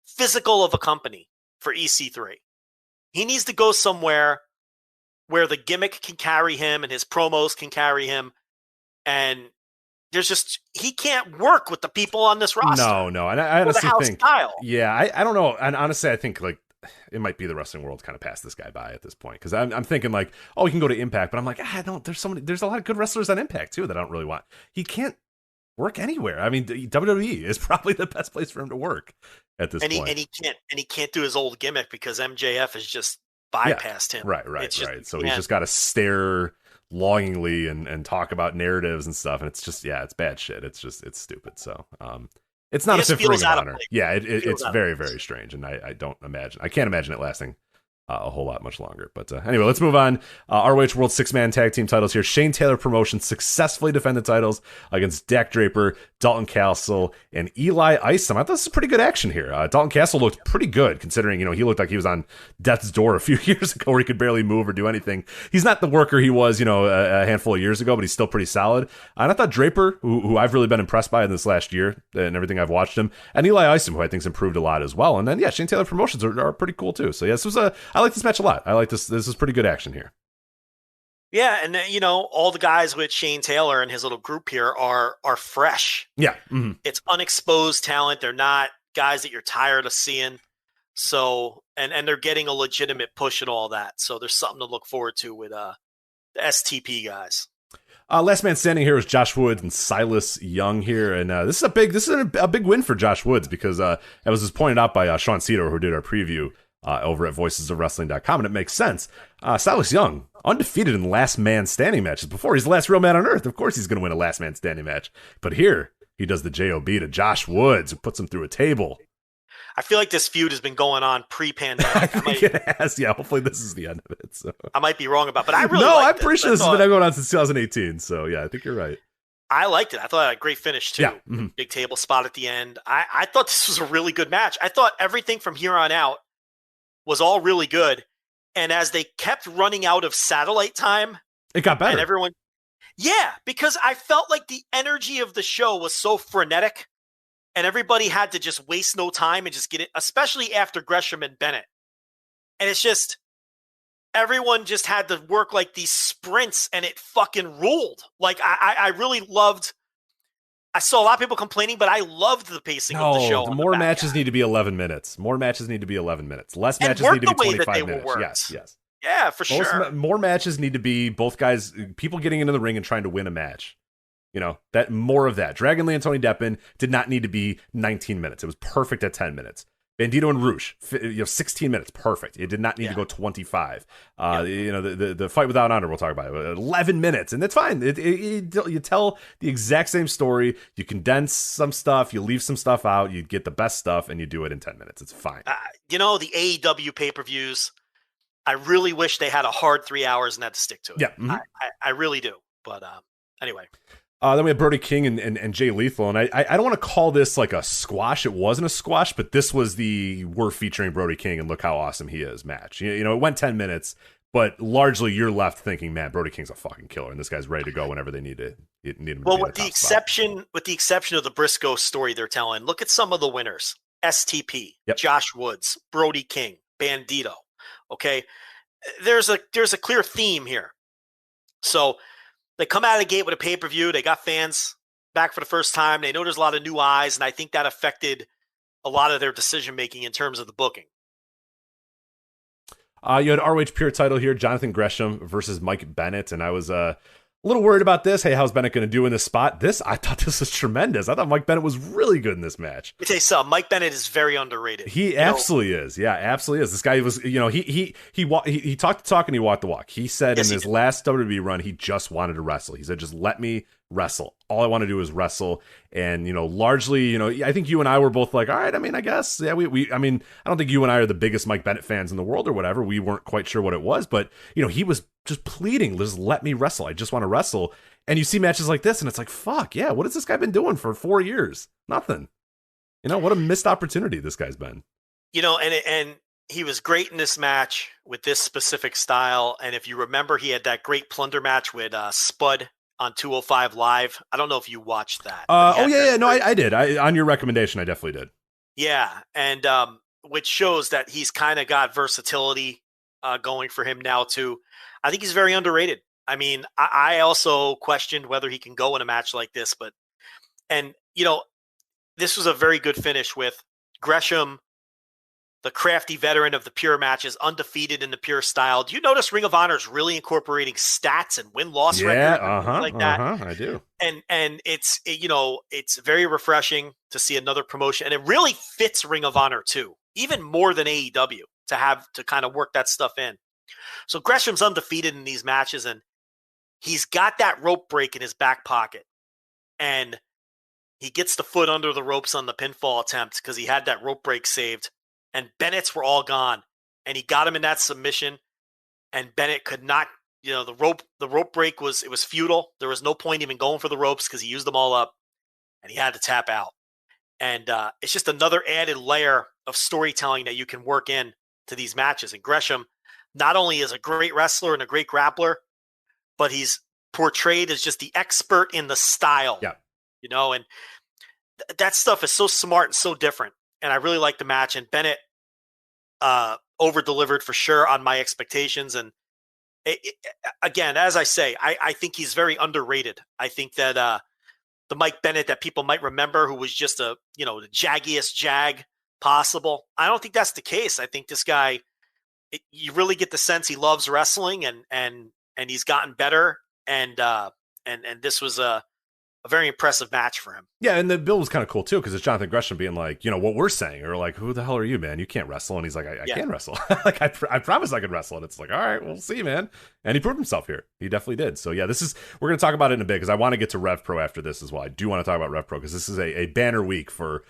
physical of a company for EC3. He needs to go somewhere where the gimmick can carry him and his promos can carry him. And he can't work with the people on this roster. No. And I honestly think, style. Yeah, I don't know. And honestly, I think like, it might be the wrestling world kind of passed this guy by at this point because I'm thinking like, oh, he can go to Impact, but I'm like, there's a lot of good wrestlers on Impact too that I don't really want. He can't work anywhere. I mean, WWE is probably the best place for him to work at this point. And he can't do his old gimmick because MJF has just bypassed him. Right. So he's just got to stare longingly and talk about narratives and stuff, and it's just it's bad shit. It's stupid. So it's not a fit for Ring of Honor. Yeah, it's very, very strange, and I can't imagine it lasting a whole lot much longer. But anyway, let's move on. ROH World Six-Man Tag Team titles here. Shane Taylor Promotions successfully defended titles against Dak Draper, Dalton Castle, and Eli Isom. I thought this was pretty good action here. Dalton Castle looked pretty good, considering he looked like he was on death's door a few years ago where he could barely move or do anything. He's not the worker he was, a handful of years ago, but he's still pretty solid. And I thought Draper, who I've really been impressed by in this last year and everything I've watched him, and Eli Isom, who I think's improved a lot as well. And then, Shane Taylor Promotions are pretty cool too. So, I like this match a lot. I like this. This is pretty good action here. Yeah, and all the guys with Shane Taylor and his little group here are fresh. Yeah, mm-hmm. It's unexposed talent. They're not guys that you're tired of seeing. So, and they're getting a legitimate push and all that. So there's something to look forward to with the STP guys. Last man standing here was Josh Woods and Silas Young here, and this is a big win for Josh Woods because it was just pointed out by Sean Cedar, who did our preview over at voicesofwrestling.com, and it makes sense. Silas Young, undefeated in last man standing matches before. He's the last real man on earth. Of course he's going to win a last man standing match. But here, he does the JOB to Josh Woods, who puts him through a table. I feel like this feud has been going on pre-pandemic. I think it has. Yeah, hopefully this is the end of it. So I might be wrong about, but I really no, liked I'm pretty this. sure this has been going on since 2018. So yeah, I think you're right. I liked it. I thought it had a great finish too. Yeah. Mm-hmm. Big table spot at the end. I thought this was a really good match. I thought everything from here on out was all really good. And as they kept running out of satellite time, it got better. And everyone, yeah, because I felt like the energy of the show was so frenetic. And everybody had to just waste no time and just get it, especially after Gresham and Bennett. And it's just, everyone just had to work like these sprints and it fucking ruled. Like, I really loved, I saw a lot of people complaining, but I loved the pacing of the show. More matches need to be 11 minutes. More matches need to be 11 minutes. Less matches need to be 25 minutes. Yes. Yeah, for sure. More matches need to be both guys, people getting into the ring and trying to win a match. You know, that more of that. Dragon Lee and Tony Deppen did not need to be 19 minutes. It was perfect at 10 minutes. Bandito and Roosh, 16 minutes, perfect. It did not need to go 25. You know, the fight without honor, we'll talk about it. 11 minutes, and that's fine. You tell the exact same story. You condense some stuff. You leave some stuff out. You get the best stuff, and you do it in 10 minutes. It's fine. You know, the AEW pay-per-views, I really wish they had a hard 3 hours and had to stick to it. Yeah, mm-hmm. I really do. But anyway. Then we have Brody King and Jay Lethal, and I don't want to call this like a squash. It wasn't a squash, but this was the we're featuring Brody King and look how awesome he is match. You know, it went 10 minutes, but largely you're left thinking, man, Brody King's a fucking killer, and this guy's ready to go whenever they need him. Well, with the exception of the Briscoe story they're telling, look at some of the winners: STP, Josh Woods, Brody King, Bandito. Okay, there's a clear theme here. So. They come out of the gate with a pay-per-view. They got fans back for the first time. They know there's a lot of new eyes, and I think that affected a lot of their decision-making in terms of the booking. You had ROH Pure title here, Jonathan Gresham versus Mike Bennett, and I was a little worried about this. Hey, how's Bennett going to do in this spot? I thought this was tremendous. I thought Mike Bennett was really good in this match. Let me tell you something. Mike Bennett is very underrated. He absolutely is. Yeah, absolutely is. This guy was, you know, he talked the talk and he walked the walk. He said in his last WWE run, he just wanted to wrestle. He said, just let me wrestle. All I want to do is wrestle. And, you know, largely, you know, I think you and I were both like, all right, I mean, I guess, yeah, I mean, I don't think you and I are the biggest Mike Bennett fans in the world or whatever. We weren't quite sure what it was, but, you know, he was just pleading, just let me wrestle. I just want to wrestle. And you see matches like this and it's like, fuck, yeah, what has this guy been doing for 4 years? Nothing. You know, what a missed opportunity this guy's been. You know, and he was great in this match with this specific style. And if you remember, he had that great plunder match with Spud on 205 Live. I don't know if you watched that. No, I did. On your recommendation, I definitely did. Yeah, and which shows that he's kind of got versatility going for him now too. I think he's very underrated. I mean, I also questioned whether he can go in a match like this, and you know, this was a very good finish with Gresham, the crafty veteran of the Pure matches, undefeated in the Pure style. Do you notice Ring of Honor is really incorporating stats and win-loss records like that? I do. And it's very refreshing to see another promotion, and it really fits Ring of Honor too, even more than AEW, to have to kind of work that stuff in. So Gresham's undefeated in these matches, and he's got that rope break in his back pocket, and he gets the foot under the ropes on the pinfall attempt because he had that rope break saved. And Bennett's were all gone, and he got him in that submission. And Bennett could not, you know, the rope break was futile. There was no point even going for the ropes because he used them all up, and he had to tap out. And it's just another added layer of storytelling that you can work in to these matches. And Gresham not only is a great wrestler and a great grappler, but he's portrayed as just the expert in the style. Yeah, you know, and that stuff is so smart and so different. And I really liked the match, and Bennett over-delivered for sure on my expectations. And again, as I say, I think he's very underrated. I think that the Mike Bennett that people might remember, who was just the jaggiest jag possible, I don't think that's the case. I think this guy, you really get the sense he loves wrestling, and he's gotten better. And this was a very impressive match for him. Yeah, and the bill was kind of cool too, because it's Jonathan Gresham being like, you know, what we're saying, or like, who the hell are you, man? You can't wrestle. And he's like, I can wrestle. Like, I promise I can wrestle. And it's like, all right, we'll see, man. And he proved himself here. He definitely did. So yeah, we're going to talk about it in a bit, because I want to get to RevPro after this as well. I do want to talk about RevPro, because this is a banner week for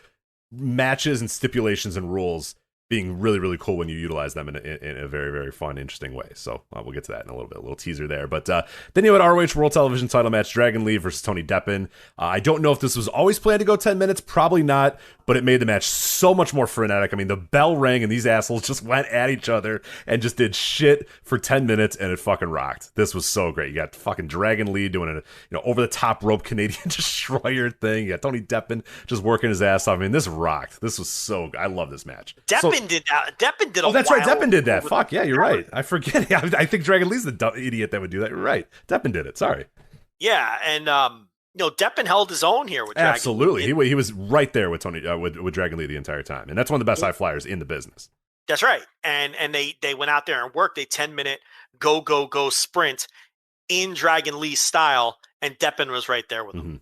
matches and stipulations and rules being really, really cool when you utilize them in a very, very fun, interesting way. So we'll get to that in a little bit, a little teaser there. But then you had ROH World Television title match, Dragon Lee versus Tony Deppen. I don't know if this was always planned to go 10 minutes, probably not, but it made the match so much more frenetic. I mean, the bell rang and these assholes just went at each other and just did shit for 10 minutes, and it fucking rocked. This was so great. You got fucking Dragon Lee doing a over the top rope Canadian destroyer thing. You got Tony Deppen just working his ass off. I mean, this rocked. This was so good. I love this match. Deppen did that. Deppen did. Oh, that's right. Deppen did that. Fuck yeah, you're right. I forget. I think Dragon Lee's the dumb idiot that would do that. You're right. Deppen did it. Sorry. Yeah, and Deppen held his own here with Dragon Absolutely. Lee. He was right there with Tony with Dragon Lee the entire time, and that's one of the best high flyers in the business. That's right. And they went out there and worked a 10-minute go sprint in Dragon Lee style, and Deppen was right there with him. Mm-hmm.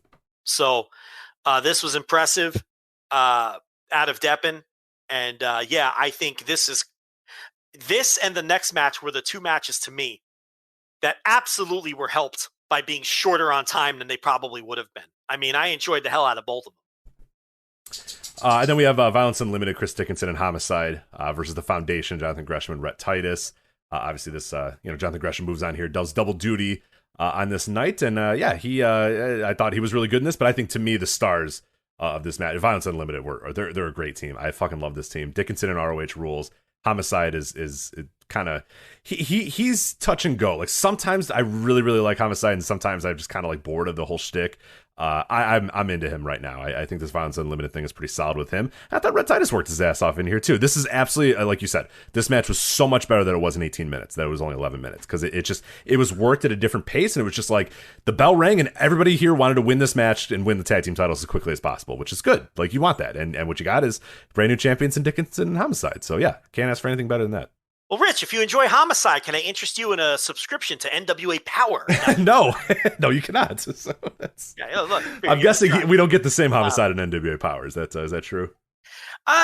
So this was impressive out of Deppen. And I think this and the next match were the two matches to me that absolutely were helped by being shorter on time than they probably would have been. I mean, I enjoyed the hell out of both of them. And then we have Violence Unlimited, Chris Dickinson and Homicide versus the Foundation, Jonathan Gresham and Rhett Titus. Obviously, this Jonathan Gresham moves on here, does double duty on this night, and I thought he was really good in this. But I think to me, the stars of this match, Violence Unlimited, they're a great team. I fucking love this team. Dickinson and ROH rules. Homicide is kind of he's touch and go. Like sometimes I really, really like Homicide, and sometimes I'm just kind of like bored of the whole shtick. I'm into him right now. I think this Violence Unlimited thing is pretty solid with him. I thought Rhett Titus worked his ass off in here too. This is absolutely, like you said, this match was so much better that it wasn't 18 minutes, that it was only 11 minutes, because it was worked at a different pace, and it was just like the bell rang and everybody here wanted to win this match and win the tag team titles as quickly as possible, which is good. Like you want that, and what you got is brand new champions in Dickinson and Homicide. So yeah, can't ask for anything better than that. Well, Rich, if you enjoy Homicide, can I interest you in a subscription to NWA Power? No, you cannot. So look, I'm guessing we don't get the same Homicide in NWA Power. Is that true?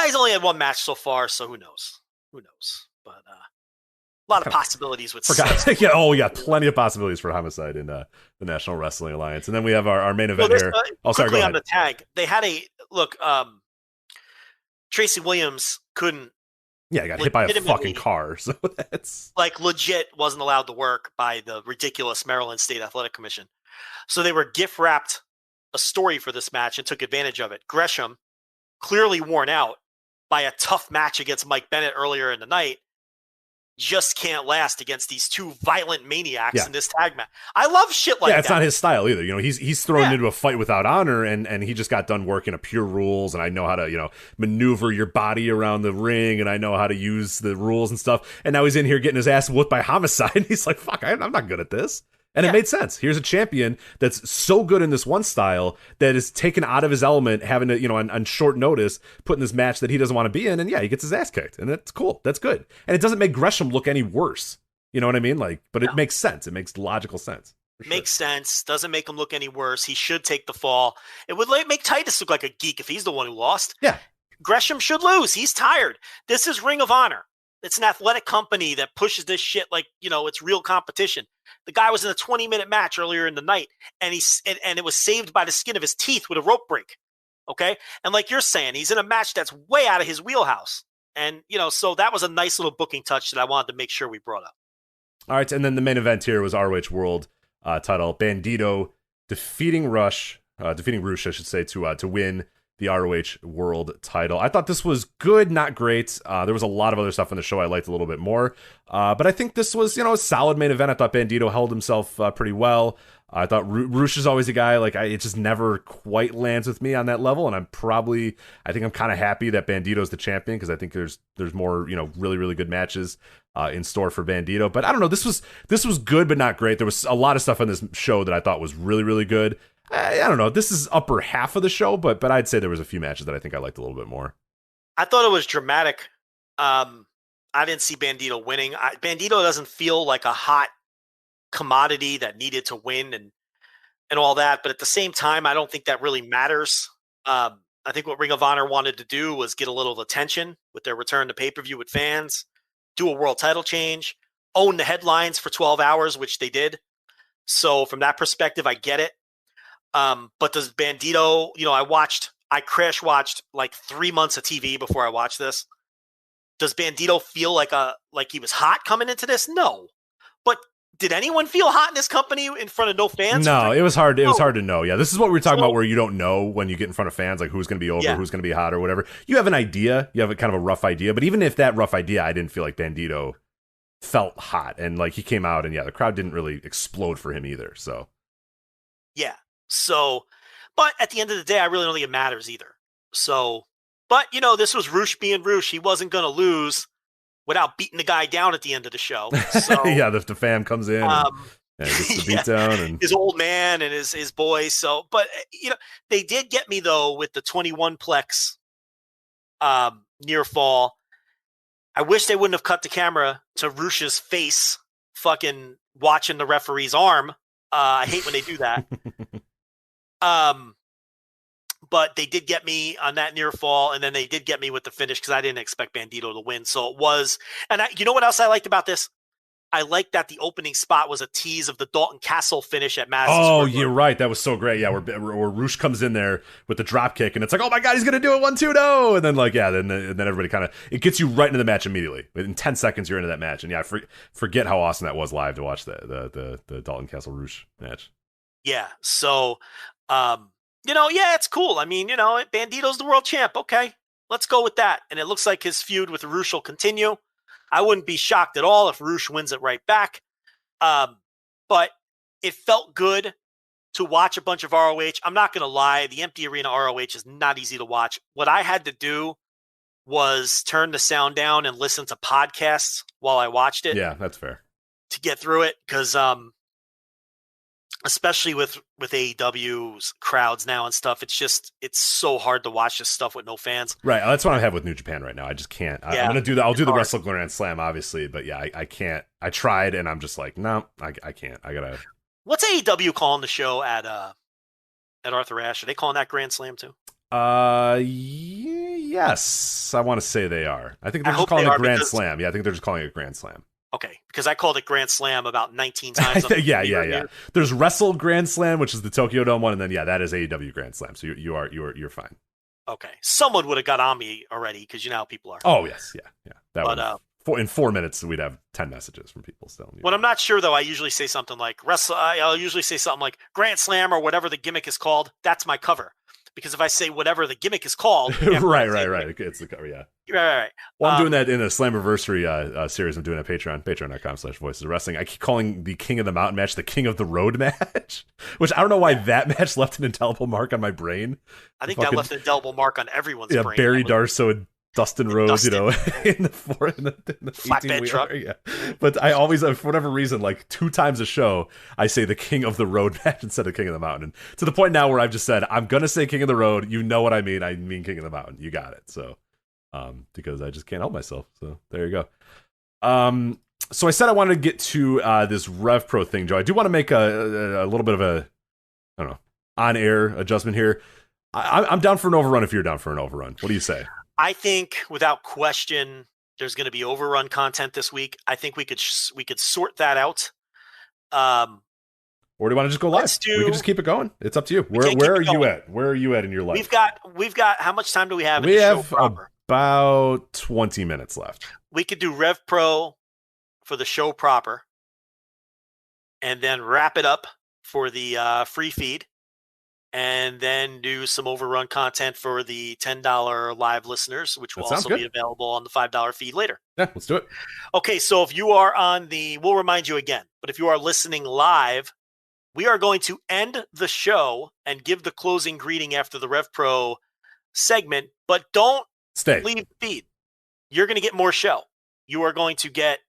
He's only had one match so far, so who knows? But a lot of possibilities with plenty of possibilities for Homicide in the National Wrestling Alliance. And then we have our main event here. Sorry, go ahead. On the tag, they had Tracy Williams couldn't. Yeah, I got hit by a fucking car, so that's like legit wasn't allowed to work by the ridiculous Maryland State Athletic Commission. So they were gift wrapped a story for this match and took advantage of it. Gresham, clearly worn out by a tough match against Mike Bennett earlier in the night, just can't last against these two violent maniacs in this tag match. I love shit like that. Yeah, it's not his style either. He's thrown into a fight without honor, and he just got done working a pure rules, and I know how to, maneuver your body around the ring, and I know how to use the rules and stuff. And now he's in here getting his ass whooped by Homicide, and he's like, fuck, I'm not good at this. And it made sense. Here's a champion that's so good in this one style that is taken out of his element, having to, on short notice, put in this match that he doesn't want to be in. And he gets his ass kicked. And that's cool. That's good. And it doesn't make Gresham look any worse. You know what I mean? It makes sense. It makes logical sense. Makes sense. Doesn't make him look any worse. He should take the fall. It would make Titus look like a geek if he's the one who lost. Yeah. Gresham should lose. He's tired. This is Ring of Honor. It's an athletic company that pushes this shit like, it's real competition. The guy was in a 20-minute match earlier in the night, and it was saved by the skin of his teeth with a rope break. Okay? And like you're saying, he's in a match that's way out of his wheelhouse. And, so that was a nice little booking touch that I wanted to make sure we brought up. All right, and then the main event here was ROH World title. Bandito defeating Rush, I should say, to win the ROH World title. I thought this was good, not great. There was a lot of other stuff in the show I liked a little bit more. But I think this was, a solid main event. I thought Bandito held himself pretty well. I thought Roosh is always a guy, it just never quite lands with me on that level. And I think I'm kind of happy that Bandito's the champion, because I think there's more, really, really good matches in store for Bandito. But I don't know, this was good, but not great. There was a lot of stuff on this show that I thought was really, really good. I don't know. This is upper half of the show, but I'd say there was a few matches that I think I liked a little bit more. I thought it was dramatic. I didn't see Bandito winning. Bandito doesn't feel like a hot commodity that needed to win and all that. But at the same time, I don't think that really matters. I think what Ring of Honor wanted to do was get a little attention with their return to pay-per-view with fans, do a world title change, own the headlines for 12 hours, which they did. So from that perspective, I get it. But does Bandito, I I crash watched like 3 months of TV before I watched this. Does Bandito feel like he was hot coming into this? No. But did anyone feel hot in this company in front of no fans? No, it was hard. It was hard to know. Yeah, this is what we were talking about, where you don't know when you get in front of fans, like who's going to be over, who's going to be hot, or whatever. You have an idea. You have a kind of a rough idea. But even if that rough idea, I didn't feel like Bandito felt hot, and like he came out, and the crowd didn't really explode for him either. So yeah. So, but at the end of the day, I really don't think it matters either. So, but this was Roosh being Roosh. He wasn't going to lose without beating the guy down at the end of the show. So, yeah, the fam comes in and gets the beat down, and his old man and his boys. So, but they did get me though with the 21 plex near fall. I wish they wouldn't have cut the camera to Roosh's face, fucking watching the referee's arm. I hate when they do that. But they did get me on that near fall, and then they did get me with the finish because I didn't expect Bandito to win. So it was, and you know what else I liked about this? I liked that the opening spot was a tease of the Dalton Castle finish at Madison Square Garden. You're right. That was so great. Yeah, where Roosh comes in there with the drop kick, and it's like, oh my God, he's gonna do it 1-2-0, and then then everybody kind of, it gets you right into the match immediately. In 10 seconds, you're into that match, and yeah, I forget how awesome that was live to watch the Dalton Castle Roosh match. Yeah. So, it's cool. I mean, Bandito's the world champ. Okay, let's go with that. And it looks like his feud with Roosh will continue. I wouldn't be shocked at all if Roosh wins it right back. But it felt good to watch a bunch of ROH. I'm not going to lie. The empty arena ROH is not easy to watch. What I had to do was turn the sound down and listen to podcasts while I watched it. Yeah, that's fair. To get through it. Because, especially with AEW's crowds now and stuff, it's so hard to watch this stuff with no fans. Right, that's what I have with New Japan right now. I just can't. I'm gonna do that. I'll do the Wrestle Grand Slam, obviously, but yeah, I can't. I tried, and I'm just like, no, I can't. I gotta. What's AEW calling the show at Arthur Ashe? Are they calling that Grand Slam too? Yes, I want to say they are. I think they're just calling it Grand Slam. Yeah, I think they're just calling it Grand Slam. Okay, because I called it Grand Slam about 19 times. Yeah. There's Wrestle Grand Slam, which is the Tokyo Dome one, and then that is AEW Grand Slam. So you're fine. Okay, someone would have got on me already because you know how people are. Oh yes, yeah. In 4 minutes, we'd have 10 messages from people still. When I'm not sure though, I usually say something like I'll usually say something like Grand Slam or whatever the gimmick is called. That's my cover. Because if I say whatever the gimmick is called, right, it's the cover, yeah. Right. Well, I'm doing that in a Slammiversary series. I'm doing at patreon.com/Voices of Wrestling. I keep calling the King of the Mountain match the King of the Road match, which I don't know why that match left an indelible mark on my brain. I think that left an indelible mark on everyone's brain. Yeah, Barry Darso and Dustin Rhodes, in the flatbed truck. Yeah, but I always, for whatever reason, like 2 times a show, I say the King of the Road match instead of King of the Mountain. And to the point now where I've just said, I'm gonna say King of the Road. You know what I mean? I mean King of the Mountain. You got it. So, because I just can't help myself. So there you go. So I said I wanted to get to this RevPro thing, Joe. I do want to make a little bit of a, I don't know, on-air adjustment here. I'm down for an overrun if you're down for an overrun. What do you say? I think without question, there's going to be overrun content this week. I think we could sort that out. Or do you want to just go live? We can just keep it going. It's up to you. Where are you at? Where are you at in your life? We've got how much time do we have? We have about 20 minutes left. We could do RevPro for the show proper, and then wrap it up for the free feed. And then do some overrun content for the $10 live listeners, which will also be available on the $5 feed later. Yeah, let's do it. Okay, so if you are we'll remind you again, but if you are listening live, we are going to end the show and give the closing greeting after the RevPro segment, but don't leave the feed. You're going to get more show. You are going to get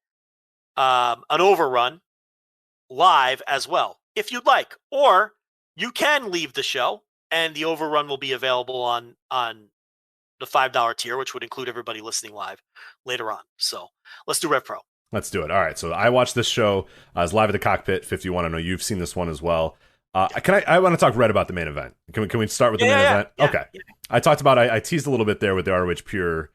an overrun live as well, if you'd like, or you can leave the show, and the overrun will be available on the $5 tier, which would include everybody listening live later on. So let's do RevPro. Let's do it. All right. So I watched this show. I was live at the Cockpit 51. I know you've seen this one as well. I want to talk Red about the main event. Can we start with the main event? Yeah, okay. Yeah. I talked about, I teased a little bit there with the ROH Pure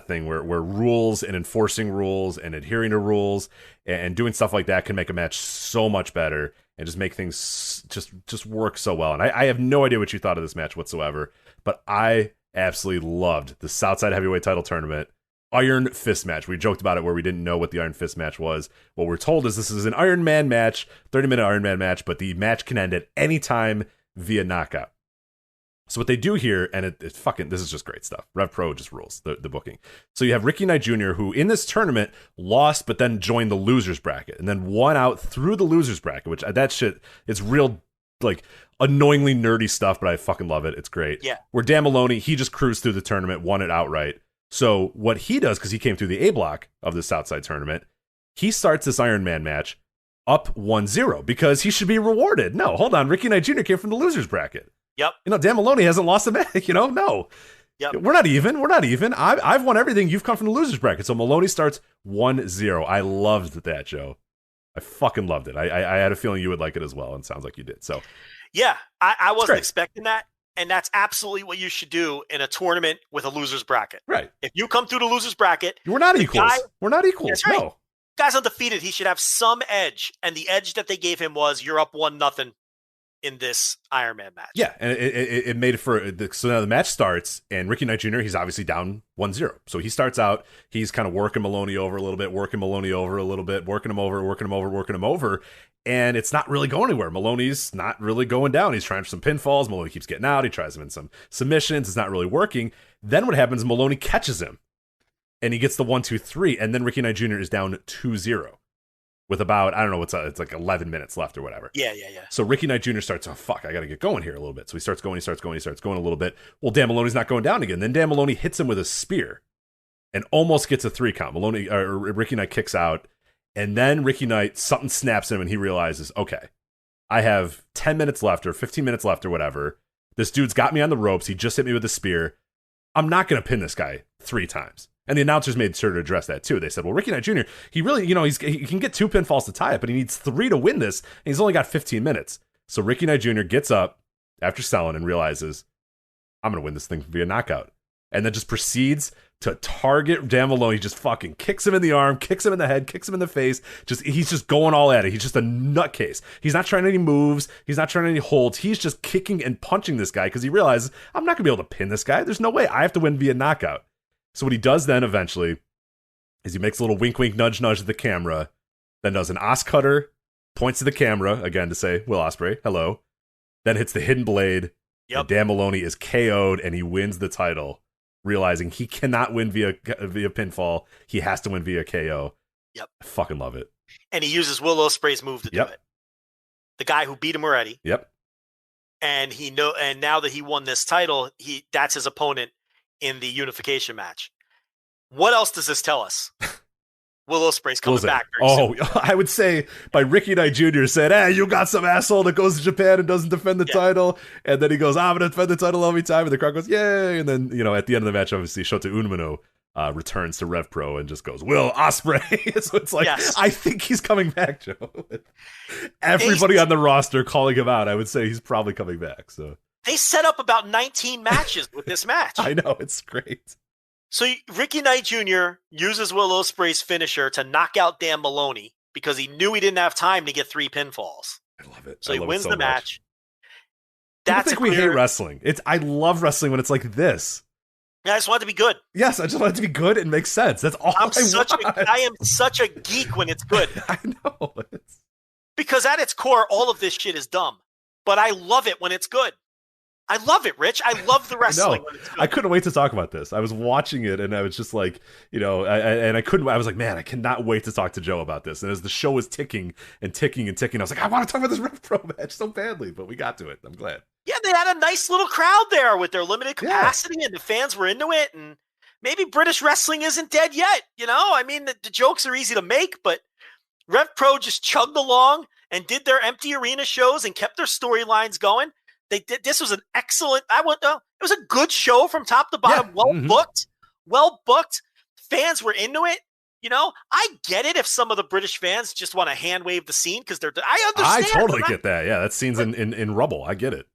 thing where rules and enforcing rules and adhering to rules and doing stuff like that can make a match so much better. and just make things just work so well. And I have no idea what you thought of this match whatsoever, but I absolutely loved the Southside Heavyweight Title Tournament Iron Fist match. We joked about it where we didn't know what the Iron Fist match was. What we're told is this is an Iron Man match, 30-minute Iron Man match, but the match can end at any time via knockout. So what they do here, and it's fucking, this is just great stuff. RevPro just rules the booking. So you have Ricky Knight Jr., who in this tournament lost, but then joined the losers bracket, and then won out through the losers bracket, which that shit, it's real, like, annoyingly nerdy stuff, but I fucking love it. It's great. Yeah. Where Dan Maloney, he just cruised through the tournament, won it outright. So what he does, because he came through the A block of the Southside tournament, he starts this Iron Man match up 1-0 because he should be rewarded. No, hold on. Ricky Knight Jr. came from the losers bracket. Yep. Dan Maloney hasn't lost a match, no. Yep. We're not even. I've won everything. You've come from the losers bracket. So Maloney starts 1-0. I loved that, Joe. I fucking loved it. I had a feeling you would like it as well, and it sounds like you did. So, yeah, I wasn't expecting that, and that's absolutely what you should do in a tournament with a losers bracket. Right. If you come through the losers bracket, we're not equals. We're not equals. That's right. No. Guy's undefeated. He should have some edge, and the edge that they gave him was you're up 1-0 in this Iron Man match. Yeah, and it made it for so now the match starts, and Ricky Knight Jr., he's obviously down 1-0. So he starts out, he's kind of working Maloney over a little bit, working him over, and it's not really going anywhere. Maloney's not really going down. He's trying for some pinfalls. Maloney keeps getting out. He tries him in some submissions. It's not really working. Then what happens, Maloney catches him, and he gets the 1-2-3, and then Ricky Knight Jr. is down 2-0. With about, I don't know, it's like 11 minutes left or whatever. Yeah. So Ricky Knight Jr. starts, I got to get going here a little bit. So he starts going a little bit. Well, Dan Maloney's not going down again. Then Dan Maloney hits him with a spear and almost gets a 3 count. Ricky Knight kicks out, and then Ricky Knight, something snaps him, and he realizes, okay, I have 10 minutes left or 15 minutes left or whatever. This dude's got me on the ropes. He just hit me with a spear. I'm not going to pin this guy 3 times. And the announcers made sure to address that too. They said, well, Ricky Knight Jr., he really, he can get 2 pinfalls to tie it, but he needs 3 to win this, and he's only got 15 minutes. So Ricky Knight Jr. gets up after selling and realizes, I'm going to win this thing via knockout. And then just proceeds to target Dan Maloney. He just fucking kicks him in the arm, kicks him in the head, kicks him in the face. He's just going all at it. He's just a nutcase. He's not trying any moves. He's not trying any holds. He's just kicking and punching this guy because he realizes, I'm not going to be able to pin this guy. There's no way. I have to win via knockout. So what he does then eventually is he makes a little wink, wink, nudge, nudge to the camera, then does an Os cutter, points to the camera, again to say, Will Ospreay, hello, then hits the hidden blade, and Dan Maloney is KO'd, and he wins the title, realizing he cannot win via pinfall. He has to win via KO. Yep. I fucking love it. And he uses Will Ospreay's move to do it. The guy who beat him already. Yep. And now that he won this title, that's his opponent in the unification match. What else does this tell us? Will Ospreay's coming back very soon. I would say by Ricky Knight Jr. said, hey, you got some asshole that goes to Japan and doesn't defend the title. And then he goes, I'm going to defend the title every time. And the crowd goes, yay. And then, at the end of the match, obviously, Shota Umino returns to RevPro and just goes, Will Ospreay. So it's like, I think he's coming back, Joe. Everybody on the roster calling him out, I would say he's probably coming back. So they set up about 19 matches with this match. I know, it's great. So Ricky Knight Jr. uses Will Ospreay's finisher to knock out Dan Maloney because he knew he didn't have time to get 3 pinfalls. I love it. So he wins the match. I think we hate wrestling. I love wrestling when it's like this. Yeah, I just want it to be good. Yes, I just want it to be good and make sense. That's all I want. I am such a geek when it's good. I know. Because at its core, all of this shit is dumb. But I love it when it's good. I love it, Rich. I love the wrestling when it's good. I couldn't wait to talk about this. I was watching it, and I was just like, I couldn't. I was like, man, I cannot wait to talk to Joe about this. And as the show was ticking and ticking and ticking, I was like, I want to talk about this RevPro match so badly, but we got to it. I'm glad. Yeah, they had a nice little crowd there with their limited capacity, and the fans were into it. And maybe British wrestling isn't dead yet. I mean, the jokes are easy to make, but RevPro just chugged along and did their empty arena shows and kept their storylines going. They did. This was an excellent. It was a good show from top to bottom. Well booked. Fans were into it. I get it if some of the British fans just want to hand wave the scene because I understand. I totally get that. Yeah, that scene's in rubble. I get it.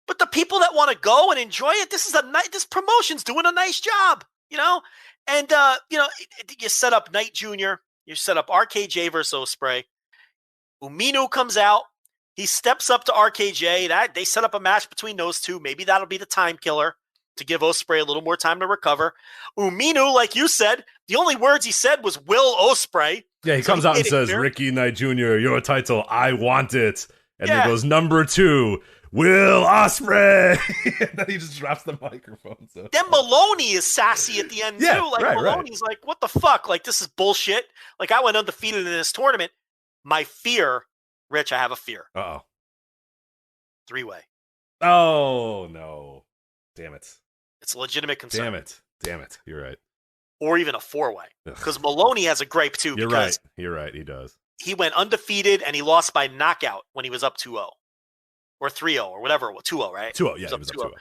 But the people that want to go and enjoy it, this promotion's doing a nice job. And you set up Knight Jr. You set up RKJ versus Ospreay. Umino comes out. He steps up to RKJ. That they set up a match between those two. Maybe that'll be the time killer to give Ospreay a little more time to recover. Umino, like you said, the only words he said was Will Ospreay. Yeah, he comes out and says, Ricky Knight Jr., your title, I want it. And then goes, number 2, Will Ospreay. And then he just drops the microphone. So. Then Maloney is sassy at the end, too. Like, Maloney's like, what the fuck? Like, this is bullshit. Like, I went undefeated in this tournament. My fear, Rich, I have a fear. Uh-oh. 3-way. Oh, no. Damn it. It's a legitimate concern. Damn it. You're right. Or even a 4-way. Because Maloney has a gripe, too. You're right. He does. He went undefeated, and he lost by knockout when he was up 2-0. Or 3-0, or whatever. 2-0, right? 2-0, yeah. He was up 2-0.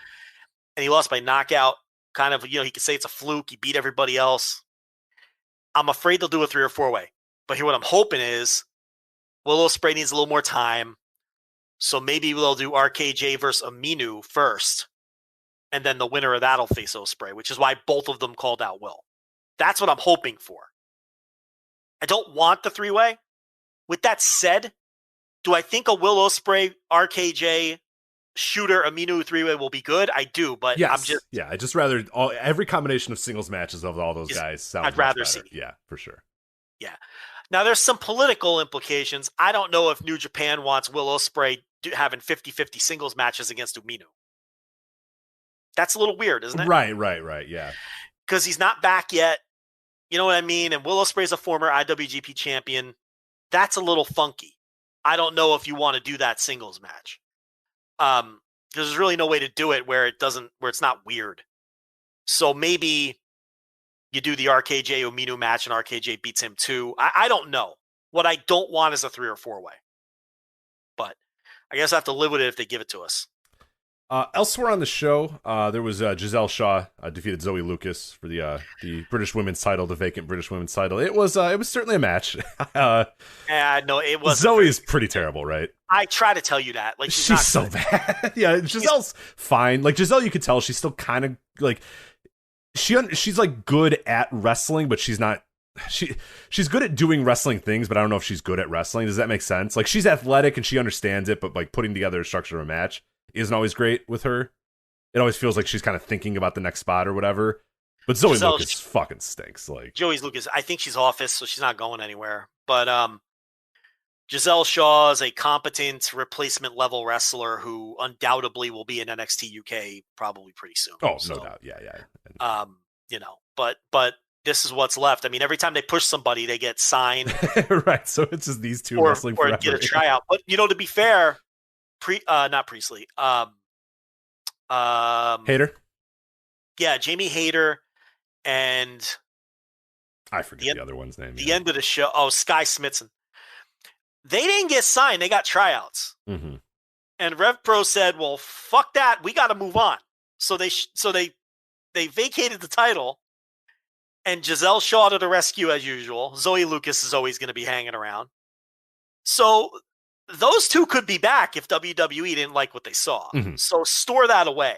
And he lost by knockout. Kind of, he could say it's a fluke. He beat everybody else. I'm afraid they'll do a 3 or 4-way. But here, what I'm hoping is Will Ospreay needs a little more time. So maybe they'll do RKJ versus Aminu first. And then the winner of that will face Ospreay, which is why both of them called out Will. That's what I'm hoping for. I don't want the 3-way. With that said, do I think a Will Ospreay, RKJ, Shooter, Aminu 3-way will be good? I do, but yes. I just rather every combination of singles matches of all those guys sounds I'd rather better. see. Yeah, for sure. Yeah. Now, there's some political implications. I don't know if New Japan wants Will Ospreay having 50-50 singles matches against Umino. That's a little weird, isn't it? Right, yeah. Because he's not back yet. You know what I mean? And Will Ospreay's a former IWGP champion. That's a little funky. I don't know if you want to do that singles match. There's really no way to do it where it's not weird. So maybe you do the RKJ Umino match and RKJ beats him too. I don't know. What I don't want is a 3 or 4-way. But I guess I have to live with it if they give it to us. Elsewhere on the show, there was Giselle Shaw defeated Zoe Lucas for the British Women's title, the vacant British Women's title. It was certainly a match. No, it was. Zoe's pretty terrible, right? I try to tell you that. Like she's so bad. Yeah, Giselle's fine. Like Giselle, you could tell she's still kind of like she's like good at wrestling, but she's not. She's good at doing wrestling things, but I don't know if she's good at wrestling. Does that make sense? Like she's athletic and she understands it, but like putting together a structure of a match isn't always great with her. It always feels like she's kind of thinking about the next spot or whatever. But Zoe Lucas fucking stinks. Like Joey Lucas, I think she's office, so she's not going anywhere. But Giselle Shaw is a competent replacement level wrestler who undoubtedly will be in NXT UK probably pretty soon. Oh, no doubt. Yeah. But this is what's left. I mean, every time they push somebody, they get signed. Right. So it's just these two wrestling or forever. Get a tryout. But to be fair, not Priestley. Hayter. Yeah, Jamie Hayter and I forget the other one's name. The end of the show. Oh, Sky Smithson. They didn't get signed. They got tryouts. Mm-hmm. And RevPro said, "Well, fuck that. We got to move on." So they vacated the title. And Giselle Shaw to the rescue as usual. Zoe Lucas is always going to be hanging around. So those two could be back if WWE didn't like what they saw. Mm-hmm. So store that away.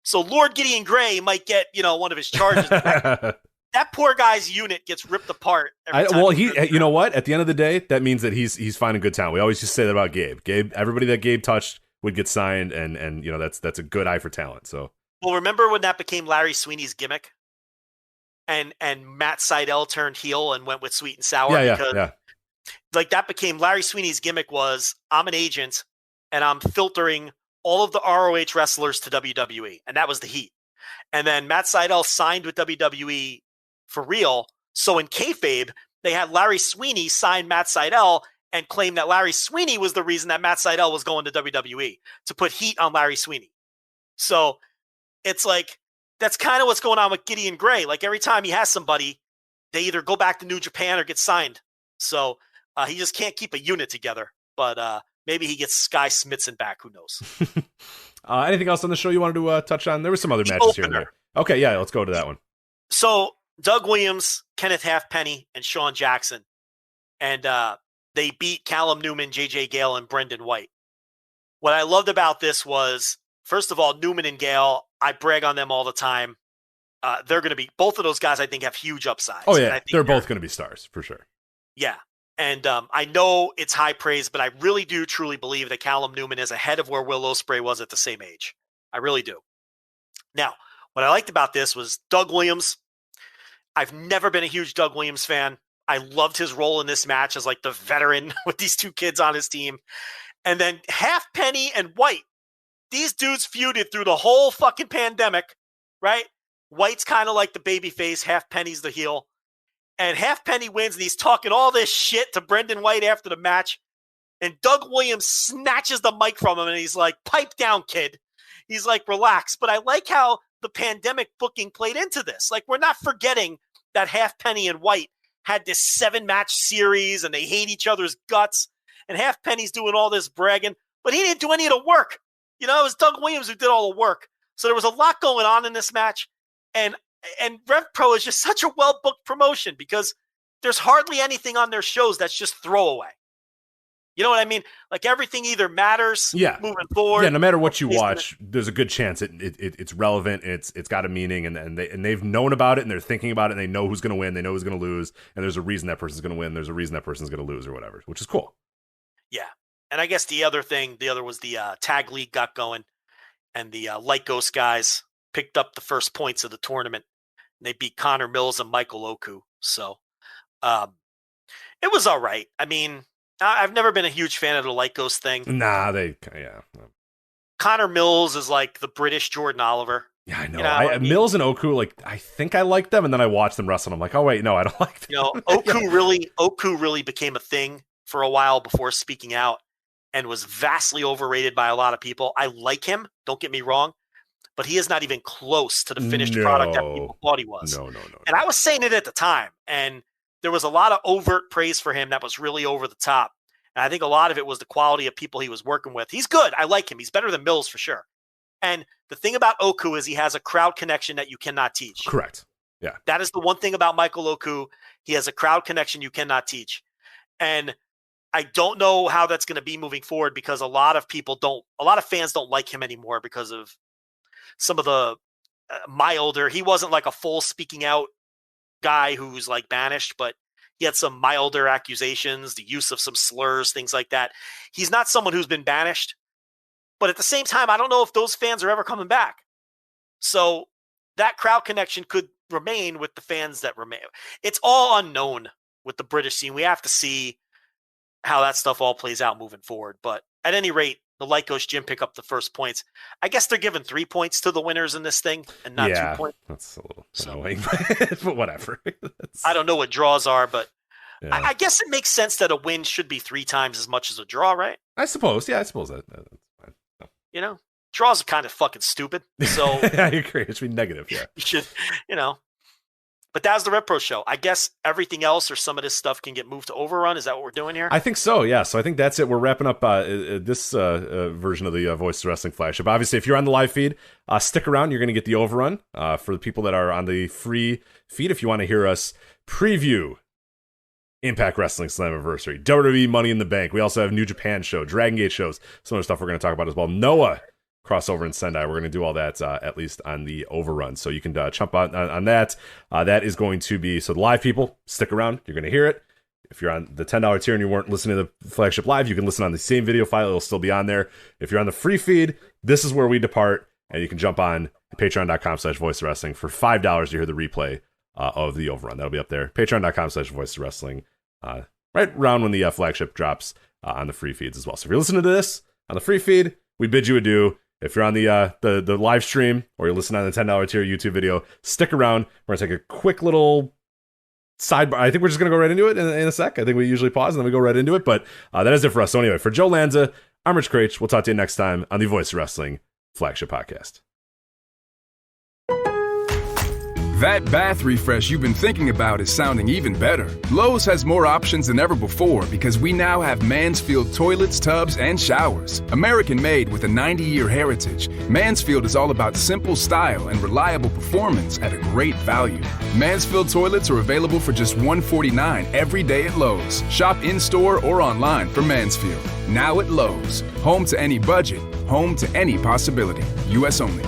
So Lord Gideon Gray might get, one of his charges back. That poor guy's unit gets ripped apart. You know what? At the end of the day, that means that he's finding good talent. We always just say that about Gabe. Everybody that Gabe touched would get signed, and that's a good eye for talent. So, well, remember when that became Larry Sweeney's gimmick? And Matt Sydal turned heel and went with Sweet and Sour. Yeah. Like that became Larry Sweeney's gimmick was I'm an agent and I'm filtering all of the ROH wrestlers to WWE. And that was the heat. And then Matt Sydal signed with WWE for real. So in kayfabe, they had Larry Sweeney sign Matt Sydal and claim that Larry Sweeney was the reason that Matt Sydal was going to WWE to put heat on Larry Sweeney. So it's like, that's kind of what's going on with Gideon Gray. Like every time he has somebody, they either go back to New Japan or get signed. So he just can't keep a unit together. But maybe he gets Sky Smithson back. Who knows? Anything else on the show you wanted to touch on? There were some other matches here and there. Okay, yeah, let's go to that one. So Doug Williams, Kenneth Halfpenny, and Sean Jackson. And they beat Callum Newman, JJ Gale, and Brendan White. What I loved about this was, first of all, Newman and Gale, I brag on them all the time. They're going to be, both of those guys I think have huge upsides. Oh, yeah. They're both going to be stars, for sure. Yeah. And I know it's high praise, but I really do truly believe that Callum Newman is ahead of where Will Ospreay was at the same age. I really do. Now, what I liked about this was Doug Williams. I've never been a huge Doug Williams fan. I loved his role in this match as like the veteran with these two kids on his team. And then Halfpenny and White. These dudes feuded through the whole fucking pandemic, right? White's kind of like the baby face. Halfpenny's the heel. And Halfpenny wins, and he's talking all this shit to Brendan White after the match. And Doug Williams snatches the mic from him, and he's like, pipe down, kid. He's like, relax. But I like how the pandemic booking played into this. Like, we're not forgetting that Halfpenny and White had this 7-match series, and they hate each other's guts. And Halfpenny's doing all this bragging, but he didn't do any of the work. You know, it was Doug Williams who did all the work. So there was a lot going on in this match. And RevPro is just such a well-booked promotion because there's hardly anything on their shows that's just throwaway. You know what I mean? Like everything either matters moving forward. Yeah, no matter what you watch, there's a good chance it's relevant. It's got a meaning, and they've known about it, and they're thinking about it, and they know who's going to win, they know who's going to lose, and there's a reason that person's going to win, there's a reason that person's going to lose or whatever, which is cool. Yeah. And I guess the other was the tag league got going, and the Light Ghost guys picked up the first points of the tournament. And they beat Connor Mills and Michael Oku. So it was all right. I mean, I've never been a huge fan of the Light Ghost thing. Nah, Connor Mills is like the British Jordan Oliver. Yeah, I know. I mean, Mills and Oku, like, I think I like them, and then I watched them wrestle, and I'm like, oh wait, no, I don't like them. You know, Oku really became a thing for a while before speaking out, and was vastly overrated by a lot of people. I like him, don't get me wrong, but he is not even close to the finished product that people thought he was. No. And I was saying it at the time, and there was a lot of overt praise for him that was really over the top. And I think a lot of it was the quality of people he was working with. He's good. I like him. He's better than Mills for sure. And the thing about Oku is he has a crowd connection that you cannot teach. Correct. Yeah. That is the one thing about Michael Oku. He has a crowd connection you cannot teach. And I don't know how that's going to be moving forward because a lot of fans don't like him anymore because of some of the milder. He wasn't like a full speaking out guy who's like banished, but he had some milder accusations, the use of some slurs, things like that. He's not someone who's been banished, but at the same time, I don't know if those fans are ever coming back. So that crowd connection could remain with the fans that remain. It's all unknown with the British scene. We have to see how that stuff all plays out moving forward. But at any rate, the Light Ghost Gym pick up the first points. I guess they're giving 3 points to the winners in this thing and not 2 points. That's a little annoying, but whatever. I don't know what draws are, but yeah. I guess it makes sense that a win should be 3 times as much as a draw, right? I suppose. Yeah, I suppose that's fine. No. You know, draws are kind of fucking stupid. So I agree. It should be negative. Yeah. You should, But that was the RevPro show. I guess everything else or some of this stuff can get moved to Overrun. Is that what we're doing here? I think so, yeah. So I think that's it. We're wrapping up this version of the Voices of Wrestling Flagship. Obviously, if you're on the live feed, stick around. You're going to get the Overrun. For the people that are on the free feed, if you want to hear us preview Impact Wrestling Slammiversary, WWE Money in the Bank. We also have New Japan show, Dragon Gate shows, some other stuff we're going to talk about as well. Noah crossover in Sendai. We're going to do all that at least on the Overrun. So you can jump on that. That is going to be, so the live people, stick around. You're going to hear it. If you're on the $10 tier and you weren't listening to the Flagship Live, you can listen on the same video file. It'll still be on there. If you're on the free feed, this is where we depart. And you can jump on patreon.com/voicewrestling for $5 to hear the replay of the Overrun. That'll be up there. Patreon.com/voicewrestling. Right around when the Flagship drops on the free feeds as well. So if you're listening to this on the free feed, we bid you adieu. If you're on the live stream or you're listening on the $10 tier YouTube video, stick around. We're going to take a quick little sidebar. I think we're just going to go right into it in a sec. I think we usually pause and then we go right into it. But that is it for us. So anyway, for Joe Lanza, I'm Rich Craich. We'll talk to you next time on the Voice of Wrestling Flagship Podcast. That bath refresh you've been thinking about is sounding even better. Lowe's has more options than ever before because we now have Mansfield toilets, tubs, and showers. American made with a 90-year heritage, Mansfield is all about simple style and reliable performance at a great value. Mansfield toilets are available for just $149 every day at Lowe's. Shop in-store or online for Mansfield. Now at Lowe's. Home to any budget, home to any possibility. U.S. only.